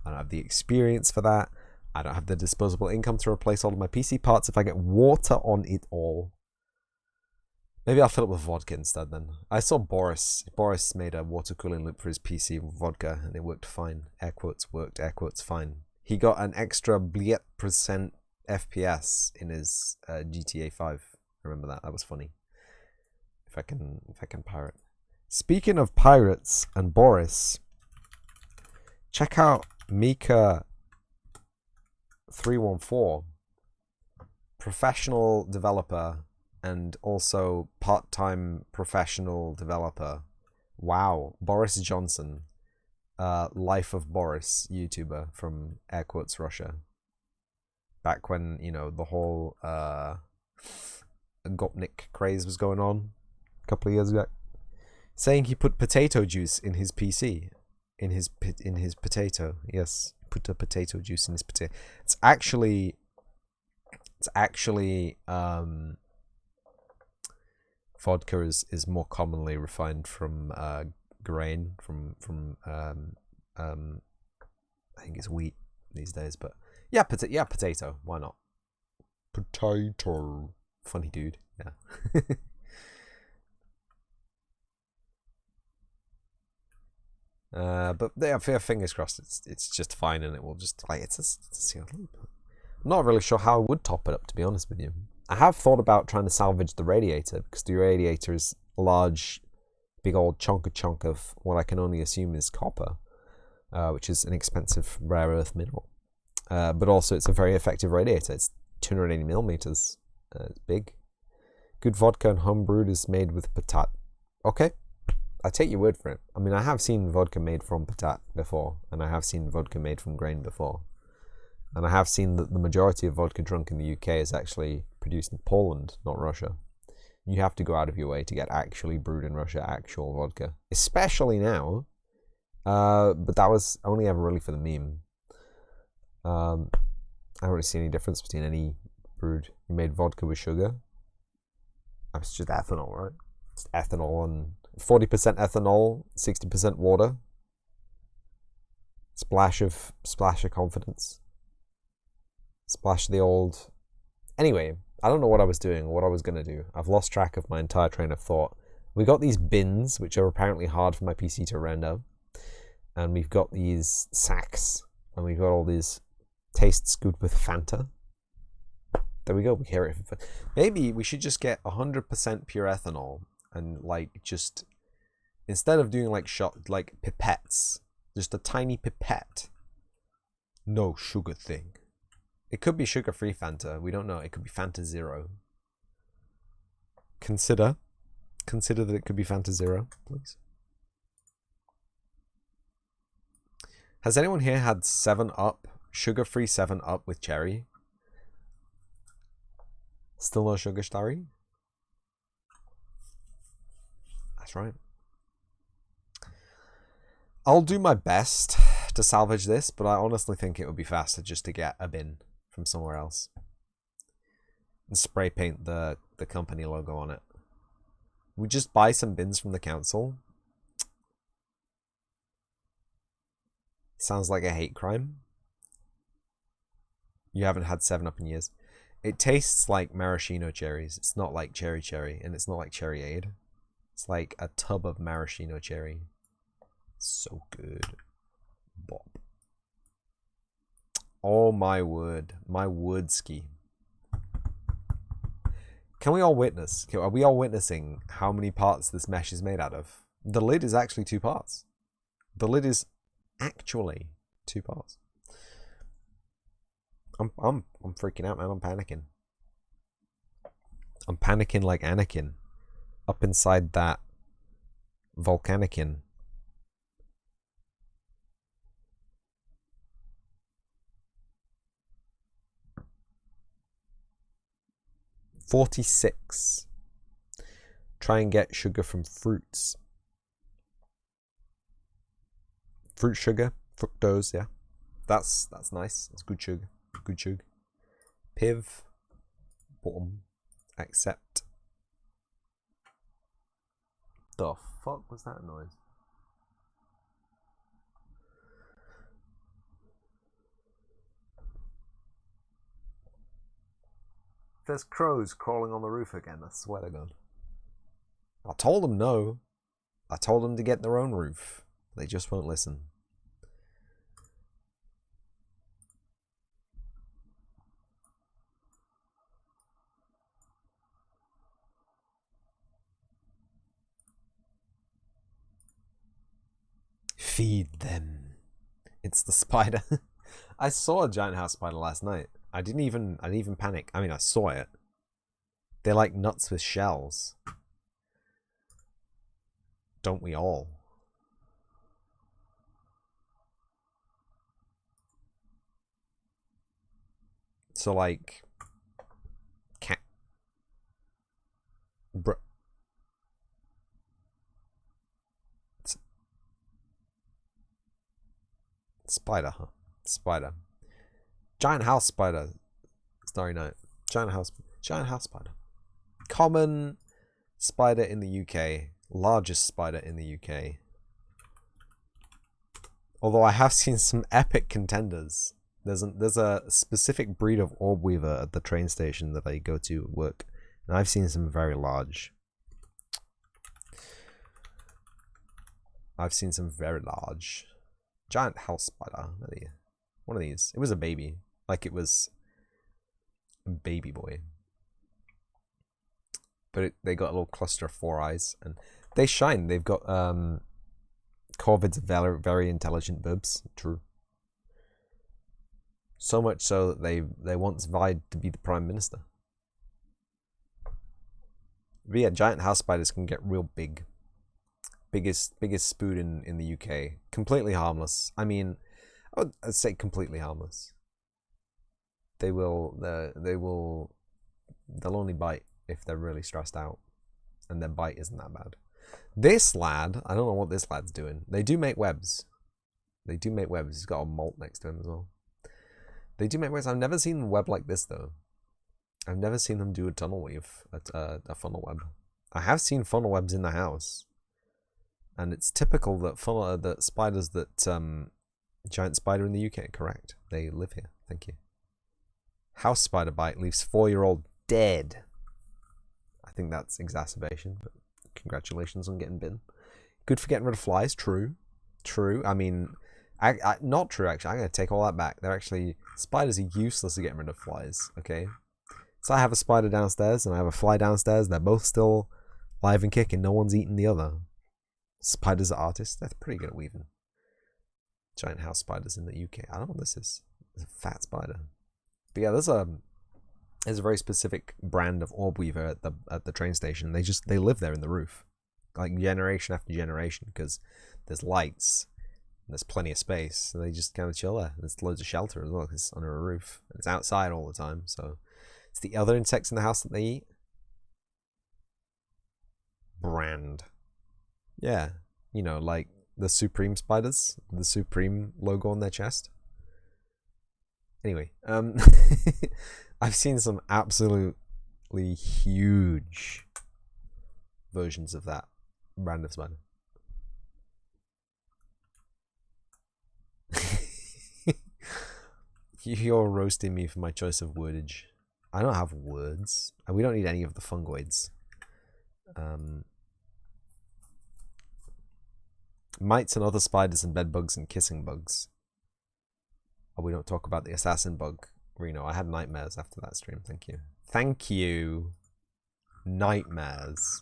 I don't have the experience for that. I don't have the disposable income to replace all of my PC parts if I get water on it all. Maybe I'll fill it with vodka instead then. I saw Boris. Boris made a water cooling loop for his PC with vodka and it worked fine. Air quotes worked, air quotes fine. He got an extra bleep % FPS in his GTA 5. I remember that. That was funny. If I can pirate. Speaking of pirates and Boris, check out Mika 314, professional developer and also part-time professional developer. Wow, Boris Johnson, Life of Boris YouTuber from air quotes Russia. Back when, you know, the whole Gopnik craze was going on a couple of years ago, saying he put potato juice in his PC. In his potato, yes, put a potato juice in his potato. It's actually vodka is more commonly refined from grain from I think it's wheat these days, but yeah, potato. Why not? Potato, funny dude. Yeah. But yeah, fingers crossed. It's just fine, and it will just like it's a I'm not really sure how I would top it up, to be honest with you. I have thought about trying to salvage the radiator because the radiator is a large, big old chunk of what I can only assume is copper, which is an expensive rare earth mineral. But also it's a very effective radiator. It's 280mm. It's big. Good vodka and homebrewed is made with patat. Okay. I take your word for it. I mean, I have seen vodka made from patat before, and I have seen vodka made from grain before. And I have seen that the majority of vodka drunk in the UK is actually produced in Poland, not Russia. You have to go out of your way to get actually brewed in Russia actual vodka, especially now. But that was only ever really for the meme. I don't really see any difference between any brewed. You made vodka with sugar. It's just ethanol, right? It's ethanol and 40% ethanol, 60% water. Splash of confidence. Splash the old. Anyway, I don't know what I was doing or what I was gonna do. I've lost track of my entire train of thought. We got these bins, which are apparently hard for my PC to render, and we've got these sacks, and we've got all these tastes good with Fanta. There we go. We hear it. Maybe we should just get 100% pure ethanol and like just Instead of doing like pipettes, just a tiny pipette. No sugar thing. It could be sugar-free Fanta. We don't know. It could be Fanta Zero. Consider that it could be Fanta Zero, please. Has anyone here had 7-Up, sugar-free 7-Up with cherry? Still no sugar starry? That's right. I'll do my best to salvage this, but I honestly think it would be faster just to get a bin from somewhere else and spray paint the company logo on it. We just buy some bins from the council. Sounds like a hate crime. You haven't had 7-Up in years. It tastes like maraschino cherries. It's not like cherry, and it's not like Cherryade. It's like a tub of maraschino cherry. So good. Bop. Oh my word. My woodski. Can we all witness? Are we all witnessing how many parts this mesh is made out of? The lid is actually 2 parts. The lid is actually 2 parts. I'm freaking out, man. I'm panicking. I'm panicking like Anakin up inside that volcanikin. $46. Try and get sugar from fruits. Fruit sugar, fructose, yeah. That's nice. That's good sugar. Good sugar. Piv. Bottom. Accept. The fuck was that noise? There's crows crawling on the roof again, I swear to God. I told them no. I told them to get their own roof. They just won't listen. Feed them. It's the spider. I saw a giant house spider last night. I didn't even panic. I mean, I saw it. They're like nuts with shells. Don't we all? So like, cat. Bruh. Spider, huh? Spider. Giant house spider. Starry night. Giant house spider. Common spider in the UK. Largest spider in the UK. Although I have seen some epic contenders. There's a specific breed of orb weaver at the train station that I go to at work, and I've seen some very large. I've seen some very large. Giant house spider. One of these. It was a baby. Like it was a baby boy. But they got a little cluster of 4 eyes. And they shine. They've got Corvid's very, very intelligent bibs. True. So much so that they once vied to be the Prime Minister. But yeah, giant house spiders can get real big. Biggest spood in the UK. Completely harmless. I mean, I'd say completely harmless. They'll only bite if they're really stressed out, and their bite isn't that bad. This lad, I don't know what this lad's doing. They do make webs. He's got a malt next to him as well. They do make webs. I've never seen a web like this though. I've never seen them do a tunnel weave, a funnel web. I have seen funnel webs in the house. And it's typical that spiders that giant spider in the UK, correct? They live here. Thank you. House spider bite leaves 4-year-old dead. I think that's exacerbation, but congratulations on getting bitten. Good for getting rid of flies. True. I mean, not true actually. I'm gonna take all that back. They're actually spiders are useless at getting rid of flies. Okay. So I have a spider downstairs and I have a fly downstairs. They're both still live and kicking. No one's eaten the other. Spiders are artists. They're pretty good at weaving. Giant house spiders in the UK. I don't know what this is. It's a fat spider. But yeah, there's a very specific brand of orb weaver at the train station. They live there in the roof, like generation after generation, because there's lights and there's plenty of space. So they just kind of chill there. There's loads of shelter as well because it's under a roof. And it's outside all the time. So it's the other insects in the house that they eat. Brand. Yeah, you know, like the Supreme spiders, the Supreme logo on their chest. Anyway, I've seen some absolutely huge versions of that brand of spider. You're roasting me for my choice of wordage. I don't have words. We don't need any of the fungoids. Mites and other spiders and bed bugs and kissing bugs. Oh, we don't talk about the assassin bug. Reno, I had nightmares after that stream. Thank you. Thank you. Nightmares.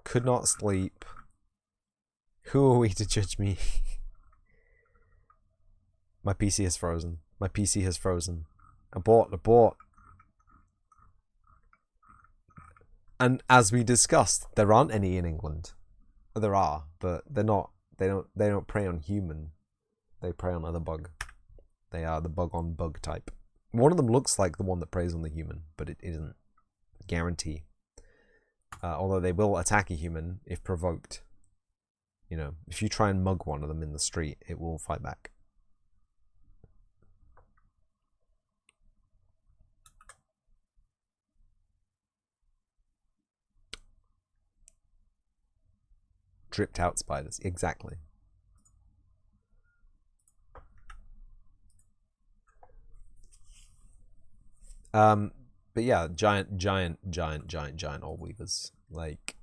Could not sleep. Who are we to judge me? My PC has frozen. My PC has frozen. Abort, abort. And as we discussed, there aren't any in England. There are, but they're not. They don't prey on human. They prey on other bug. They are the bug on bug type. One of them looks like the one that preys on the human, but it isn't. Guarantee. Although they will attack a human if provoked. You know, if you try and mug one of them in the street, it will fight back. Dripped out spiders, exactly. But yeah, giant orb weavers, like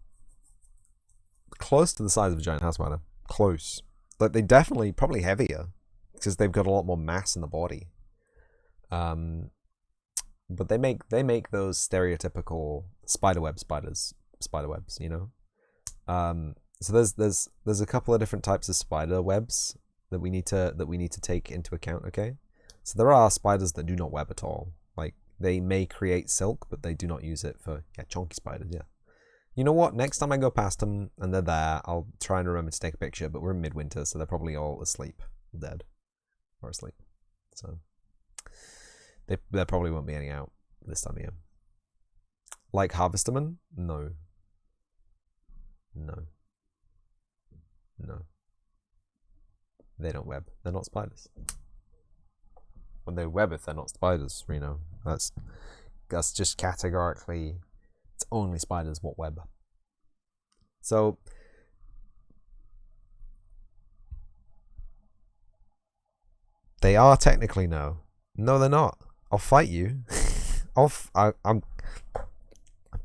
close to the size of a giant house spider. Close, but they definitely probably heavier because they've got a lot more mass in the body. But they make those stereotypical spiderweb spiders, you know. So there's a couple of different types of spider webs that we need to take into account. Okay, so there are spiders that do not web at all. Like they may create silk, but they do not use it for chonky spiders. Yeah, you know what? Next time I go past them and they're there, I'll try and remember to take a picture. But we're in midwinter, so they're probably all asleep, dead, or asleep. So there probably won't be any out this time of year. Like harvestermen? No. They don't web. They're not spiders. When they web, if they're not spiders, you know, that's just categorically, it's only spiders what web. So they are technically no, they're not. I'll fight you. I'm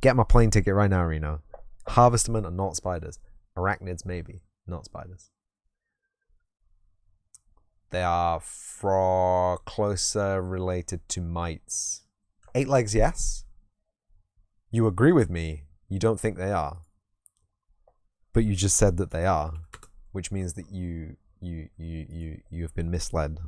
getting my plane ticket right now, Reno. Harvestermen are not spiders. Arachnids maybe, not spiders. They are closer related to mites. 8 legs, yes. You agree with me. You don't think they are, but you just said that they are, which means that you have been misled.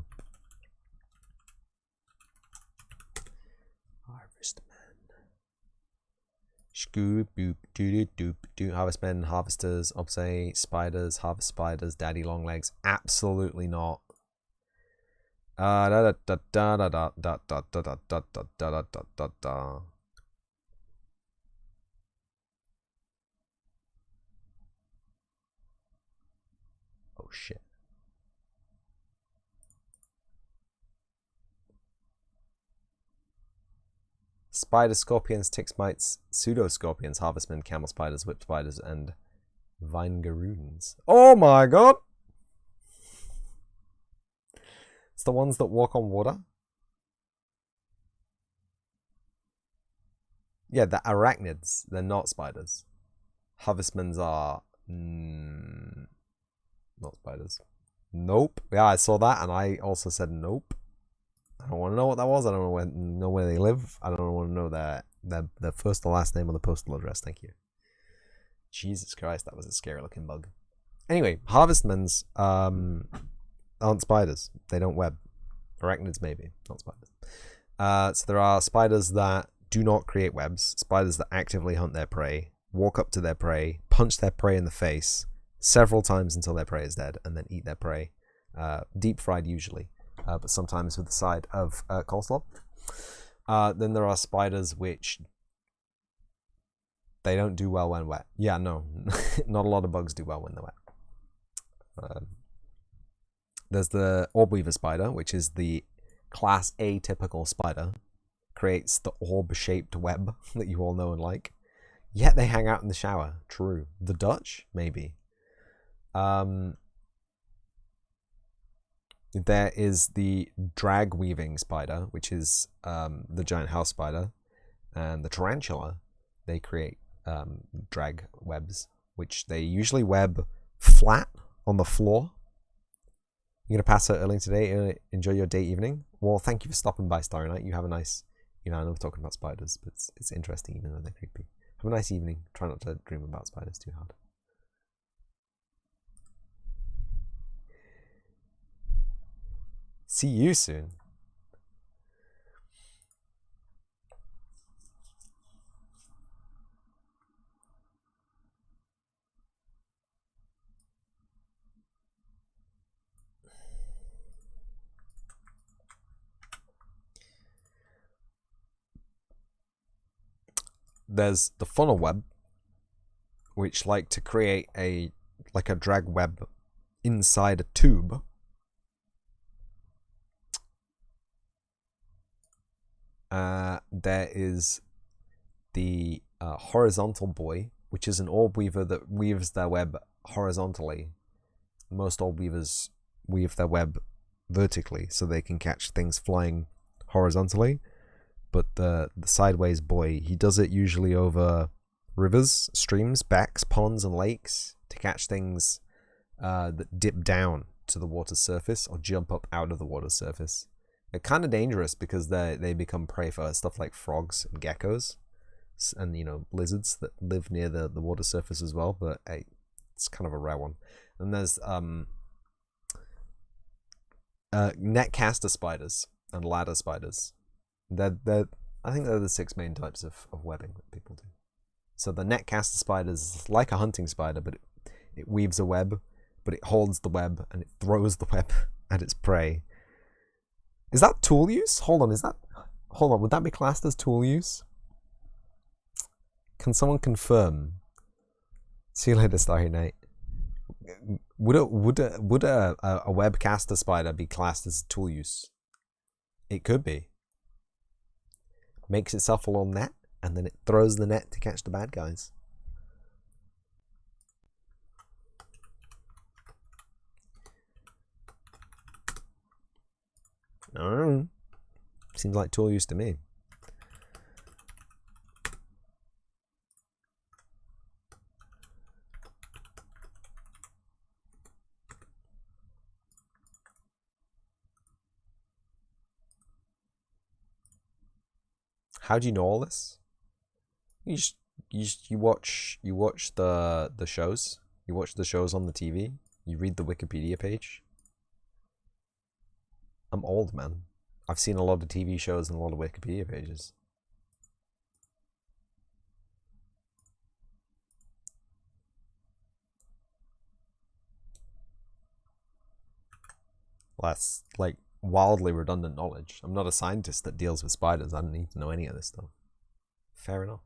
Scoop, boop, doo doo doop, harvestmen, harvesters, obsay, spiders, harvest spiders, daddy long legs. Absolutely not. Da da da da da da da da da da da da da da da. Oh shit. Spiders, scorpions, ticks, mites, pseudo-scorpions, harvestmen, camel spiders, whip spiders, and vinegaroons. Oh my god! It's the ones that walk on water? Yeah, the arachnids. They're not spiders. Harvestmen are... not spiders. Nope. Yeah, I saw that and I also said nope. I don't want to know what that was. I don't know where they live. I don't want to know their first or last name or the postal address. Thank you. Jesus Christ, that was a scary looking bug. Anyway, harvestmans aren't spiders. They don't web. Arachnids maybe, not spiders. So there are spiders that do not create webs, spiders that actively hunt their prey, walk up to their prey, punch their prey in the face several times until their prey is dead, and then eat their prey. Deep fried usually, but sometimes with the side of coleslaw. Then there are spiders which they don't do well when wet. Yeah, no, not a lot of bugs do well when they're wet. There's the orb-weaver spider, which is the class A typical spider. Creates the orb-shaped web that you all know and like. Yet they hang out in the shower. True. The Dutch? Maybe. There is the drag-weaving spider, which is the giant house spider. And the tarantula, they create drag webs, which they usually web flat on the floor. You're going to pass out early today. Enjoy your day evening. Well, thank you for stopping by, Starry Night. You have a nice, I know we're talking about spiders, but it's interesting even though they're creepy. Have a nice evening. Try not to dream about spiders too hard. See you soon. There's the funnel web, which like to create a drag web inside a tube. There is the horizontal boy, which is an orb weaver that weaves their web horizontally. Most orb weavers weave their web vertically so they can catch things flying horizontally. But the sideways boy, he does it usually over rivers, streams, becks, ponds, and lakes to catch things that dip down to the water's surface or jump up out of the water's surface. They're kind of dangerous because they become prey for stuff like frogs and geckos and, lizards that live near the water surface as well, but hey, it's kind of a rare one. And there's net caster spiders and ladder spiders. I think they're the 6 main types of webbing that people do. So the net caster spider is like a hunting spider, but it weaves a web, but it holds the web and it throws the web at its prey. Is that tool use? Hold on, would that be classed as tool use? Can someone confirm? See you later, Starry Night. Would a web caster spider be classed as tool use? It could be. Makes itself a little net, and then it throws the net to catch the bad guys. I don't know. Seems like tool use to me. How do you know all this? You watch the shows. You watch the shows on the TV. You read the Wikipedia page. I'm old, man. I've seen a lot of TV shows and a lot of Wikipedia pages. Well, that's like wildly redundant knowledge. I'm not a scientist that deals with spiders. I don't need to know any of this stuff. Fair enough.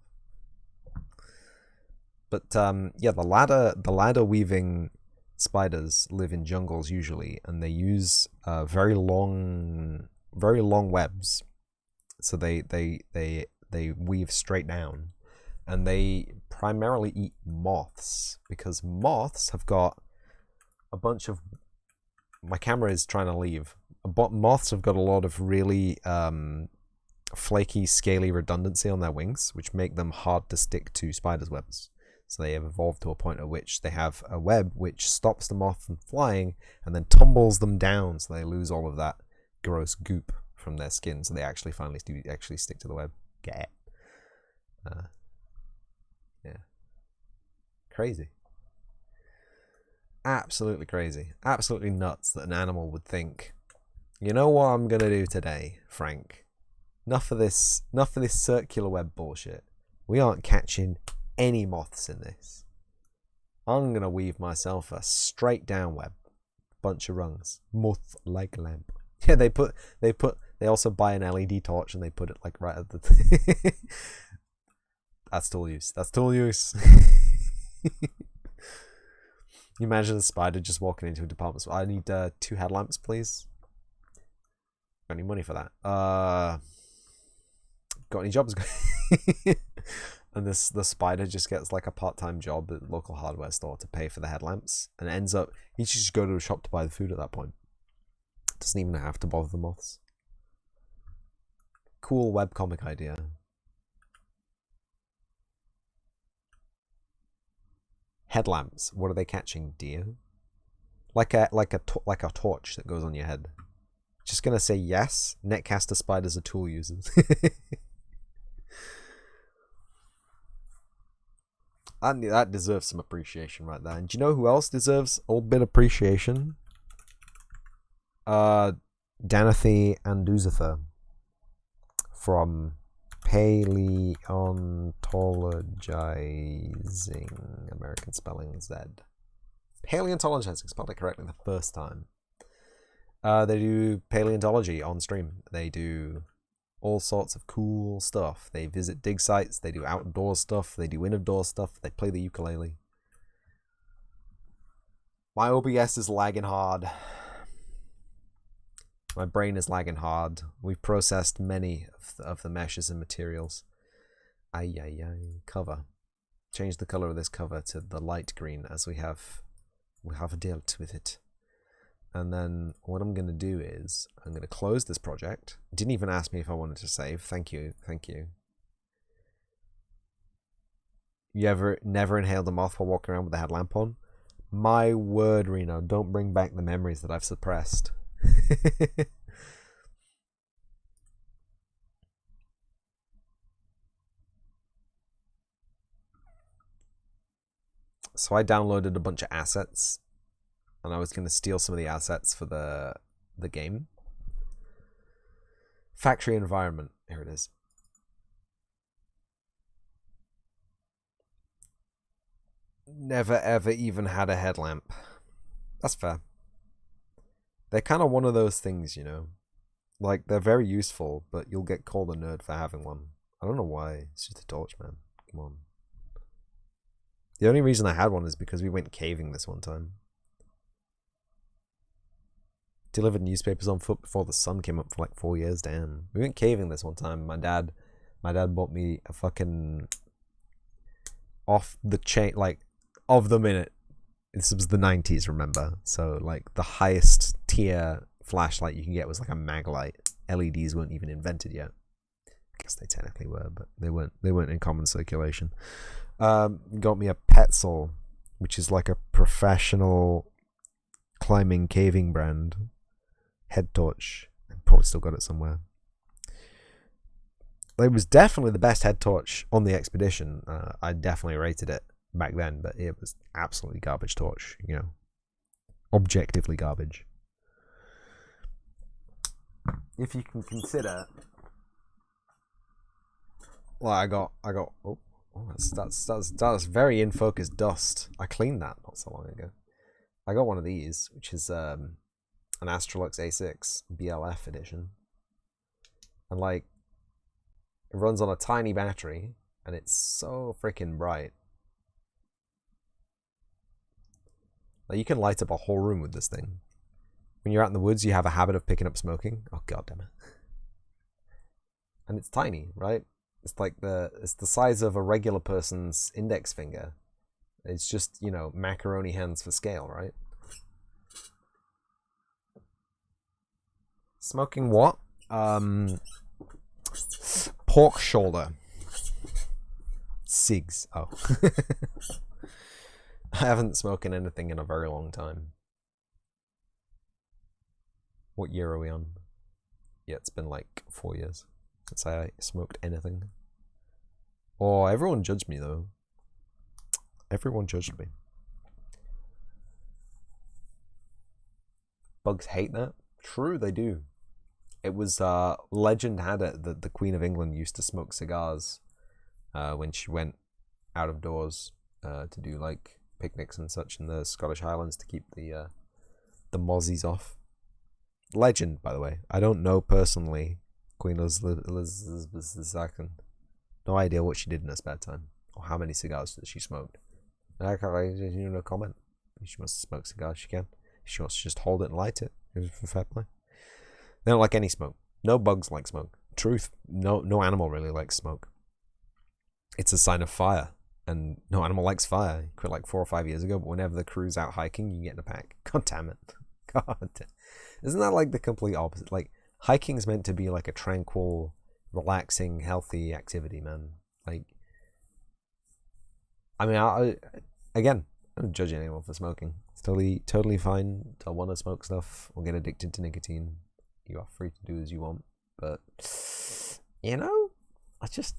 But yeah, the ladder weaving spiders live in jungles usually, and they use very long webs. So they weave straight down, and they primarily eat moths because moths have got a bunch of. My camera is trying to leave. But moths have got a lot of really flaky, scaly redundancy on their wings, which make them hard to stick to spiders' webs. So they have evolved to a point at which they have a web which stops the moth from flying and then tumbles them down, so they lose all of that gross goop from their skin. So they actually finally stick to the web. Get it? Yeah. Crazy. Absolutely crazy. Absolutely nuts that an animal would think, you know what I'm gonna do today, Frank? Enough of this circular web bullshit. We aren't catching any moths in this. I'm gonna weave myself a straight down web. Bunch of rungs. Moth like lamp. Yeah, they also buy an LED torch and they put it like right at the That's tool use. That's tool use. You imagine a spider just walking into a department store. I need 2 headlamps, please. Got any money for that? Got any jobs? And the spider just gets like a part-time job at the local hardware store to pay for the headlamps, and ends up he should just go to a shop to buy the food at that point. Doesn't even have to bother the moths. Cool webcomic idea. Headlamps. What are they catching? Deer? Like a torch that goes on your head. Just gonna say yes. Netcaster spiders are tool users. That deserves some appreciation right there. And do you know who else deserves a little bit of appreciation? Danathy Anduzatha from Paleontologizing. American spelling Z. Paleontologizing, spelled it correctly the first time. They do paleontology on stream. They do all sorts of cool stuff. They visit dig sites. They do outdoor stuff. They do indoor stuff. They play the ukulele. My OBS is lagging hard. My brain is lagging hard. We've processed many of the meshes and materials. Cover. Change the color of this cover to the light green as we have dealt with it. And then what I'm going to do is I'm going to close this project. It didn't even ask me if I wanted to save. Thank you. Thank you. You ever never inhaled a moth while walking around with a headlamp on? My word, Reno, don't bring back the memories that I've suppressed. So I downloaded a bunch of assets, and I was going to steal some of the assets for the game. Factory environment. Here it is. Never ever even had a headlamp. That's fair. They're kind of one of those things, you know. Like, they're very useful, but you'll get called a nerd for having one. I don't know why. It's just a torch, man. Come on. The only reason I had one is because we went caving this one time. Delivered newspapers on foot before the sun came up for like 4 years. Damn. We went caving this one time. My dad bought me a fucking off the chain, like, of the minute. This was the 90s, remember? So like the highest tier flashlight you can get was like a mag light. LEDs weren't even invented yet. I guess they technically were, but they weren't in common circulation. Got me a Petzl, which is like a professional climbing caving brand head torch. I probably still got it somewhere. It was definitely the best head torch on the expedition. I definitely rated it back then, but it was absolutely garbage torch, you know, objectively garbage. If you can consider, well, I got oh that's very in focus dust. I cleaned that not so long ago. I got one of these, which is an Astrolux A6 BLF edition, and like it runs on a tiny battery, and it's so freaking bright. Like, you can light up a whole room with this thing. When you're out in the woods, you have a habit of picking up smoking. Oh, god damn it. And it's tiny, right? It's like it's the size of a regular person's index finger. It's just, you know, macaroni hands for scale, right? Smoking what? Pork shoulder. Cigs. Oh. I haven't smoked anything in a very long time. What year are we on? Yeah, it's been like 4 years since I smoked anything. Oh, everyone judged me though. Everyone judged me. Bugs hate that. True, they do. It was legend had it that the Queen of England used to smoke cigars when she went out of doors to do like picnics and such in the Scottish Highlands to keep the mozzies off. Legend, by the way. I don't know personally Queen Elizabeth II. No idea what she did in her spare time or how many cigars that she smoked. I can't, no comment. She must smoke cigars. She can. She wants to just hold it and light it. It's for fair play. They don't like any smoke. No bugs like smoke. Truth. No animal really likes smoke. It's a sign of fire. And no animal likes fire. You quit like 4 or 5 years ago, but whenever the crew's out hiking, you get in a pack. God damn it. God. Isn't that like the complete opposite? Like, hiking's meant to be like a tranquil, relaxing, healthy activity, man. Like, I mean, again, I don't judge anyone for smoking. It's totally fine to want to smoke stuff or get addicted to nicotine. You are free to do as you want. But, I just,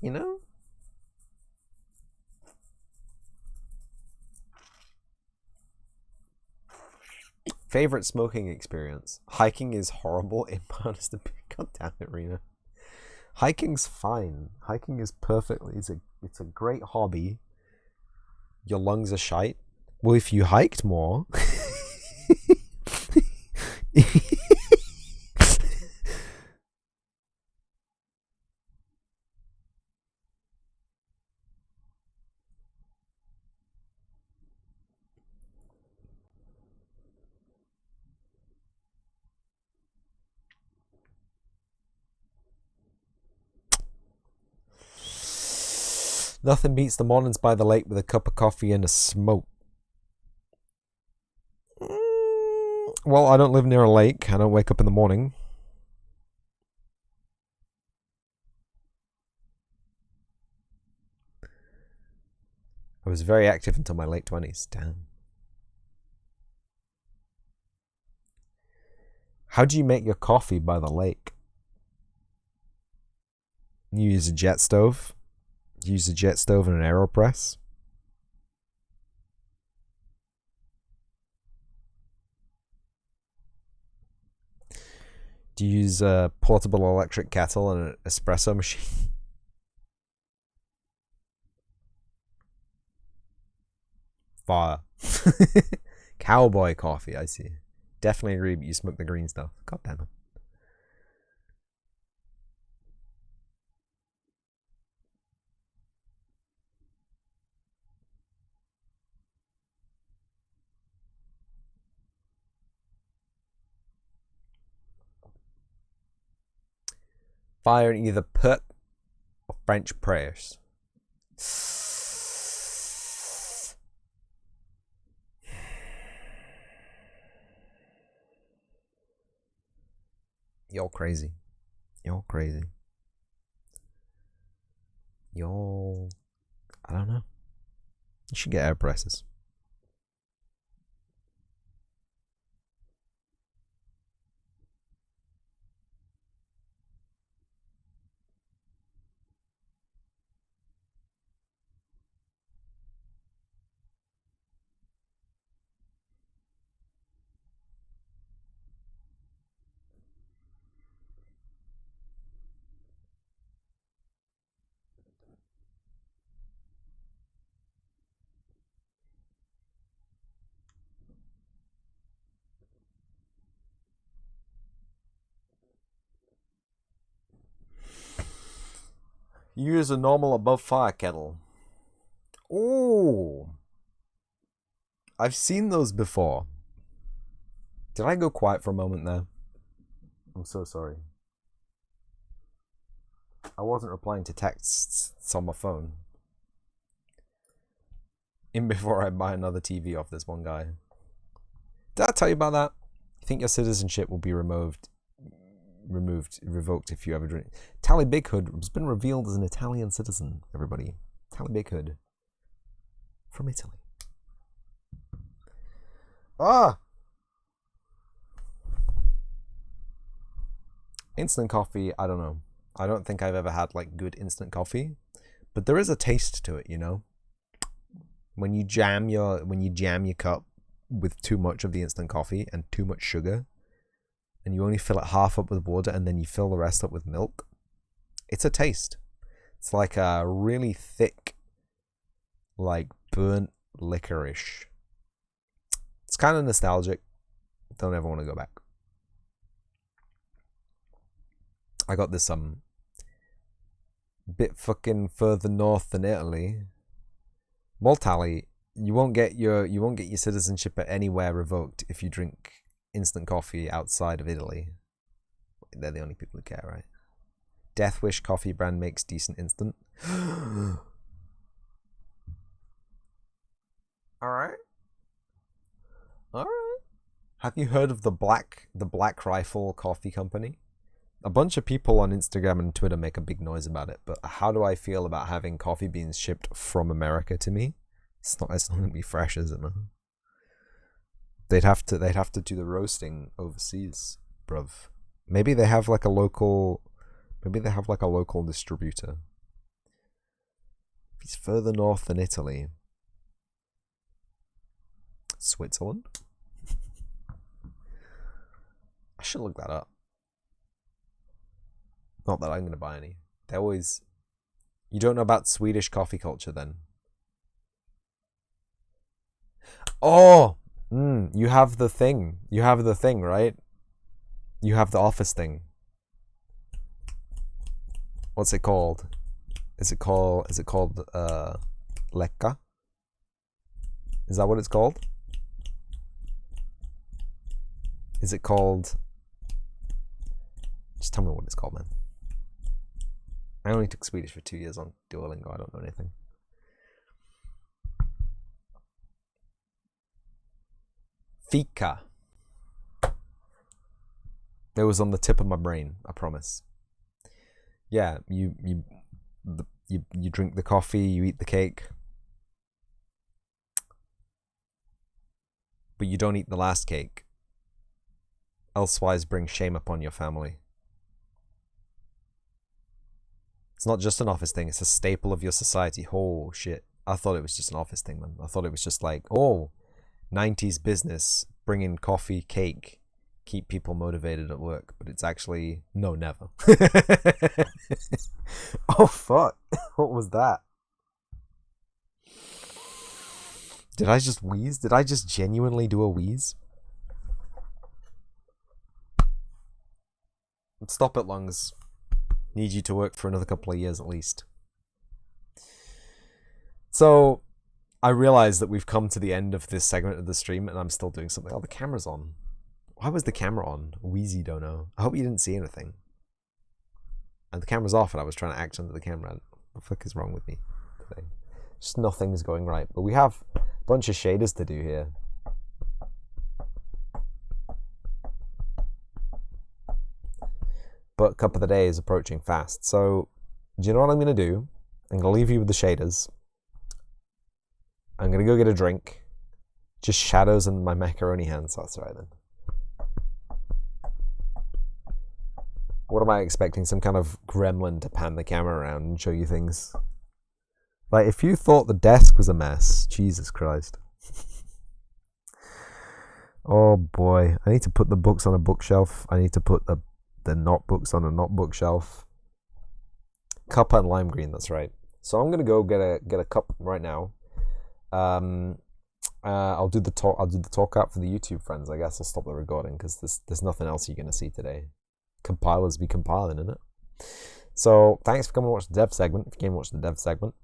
Favorite smoking experience. Hiking is horrible. It honest to be. God damn it, Rena. Hiking's fine. Hiking is perfectly. It's a great hobby. Your lungs are shite. Well, if you hiked more. Nothing beats the mornings by the lake with a cup of coffee and a smoke. Well, I don't live near a lake. I don't wake up in the morning. I was very active until my late 20s. Damn. How do you make your coffee by the lake? You use a jet stove. Use a jet stove and an AeroPress. Do you use a portable electric kettle and an espresso machine? Fire. Cowboy coffee, I see. Definitely agree, but you smoke the green stuff. God damn it. Fire in either put or French prayers. Y'all crazy. Y'all crazy. Y'all... I don't know. You should get AirPresses. Use a normal above fire kettle. Ooh. I've seen those before. Did I go quiet for a moment there? I'm so sorry. I wasn't replying to texts on my phone. In before I buy another TV off this one guy. Did I tell you about that? You think your citizenship will be revoked if you ever drink. Tally Big Hood has been revealed as an Italian citizen, everybody. Tally Big Hood. From Italy. Ah! Instant coffee, I don't know. I don't think I've ever had like good instant coffee. But there is a taste to it, you know? When you jam your cup with too much of the instant coffee and too much sugar, and you only fill it half up with water and then you fill the rest up with milk, it's a taste. It's like a really thick, like burnt licorice. It's kind of nostalgic. Don't ever want to go back. I got this bit fucking further north than Italy. Maltali, you won't get your citizenship at anywhere revoked if you drink instant coffee outside of Italy. They're the only people who care, right? Death Wish coffee brand makes decent instant. Alright. Have you heard of the Black Rifle Coffee Company? A bunch of people on Instagram and Twitter make a big noise about it, but how do I feel about having coffee beans shipped from America to me? It's not gonna be fresh, is it, man? They'd have to do the roasting overseas, bruv. Maybe they have like a local distributor. If he's further north than Italy. Switzerland? I should look that up. Not that I'm going to buy any. They always... You don't know about Swedish coffee culture then? Oh! You have the thing. You have the thing, right? You have the office thing. What's it called? Is it called Lekka? Is that what it's called? Is it called... Just tell me what it's called, man. I only took Swedish for 2 years on Duolingo. I don't know anything. Fika. It was on the tip of my brain, I promise. Yeah, you drink the coffee, you eat the cake. But you don't eat the last cake. Elsewise bring shame upon your family. It's not just an office thing, it's a staple of your society. Oh shit. I thought it was just an office thing, man. I thought it was just like, oh, 90s business, bring in coffee, cake, keep people motivated at work. But it's actually, no, never. Oh fuck. What was that? Did I just wheeze? Did I just genuinely do a wheeze? Stop it, lungs. Need you to work for another couple of years at least. So, I realize that we've come to the end of this segment of the stream and I'm still doing something. Oh, the camera's on. Why was the camera on? Wheezy don't know. I hope you didn't see anything. And the camera's off and I was trying to act under the camera. What the fuck is wrong with me today? Just nothing's going right. But we have a bunch of shaders to do here. But cup of the day is approaching fast. So, do you know what I'm going to do? I'm going to leave you with the shaders. I'm going to go get a drink. Just shadows and my macaroni hands. That's right then. What am I expecting? Some kind of gremlin to pan the camera around and show you things? Like, if you thought the desk was a mess, Jesus Christ. Oh boy. I need to put the books on a bookshelf. I need to put the not books on a not bookshelf. Cup and lime green, that's right. So I'm gonna go get a cup right now. I'll do the talk out for the YouTube friends. I guess I'll stop the recording because there's nothing else you're gonna see today. Compilers be compiling, innit? So thanks for coming to watch the dev segment. If you came to watch the dev segment,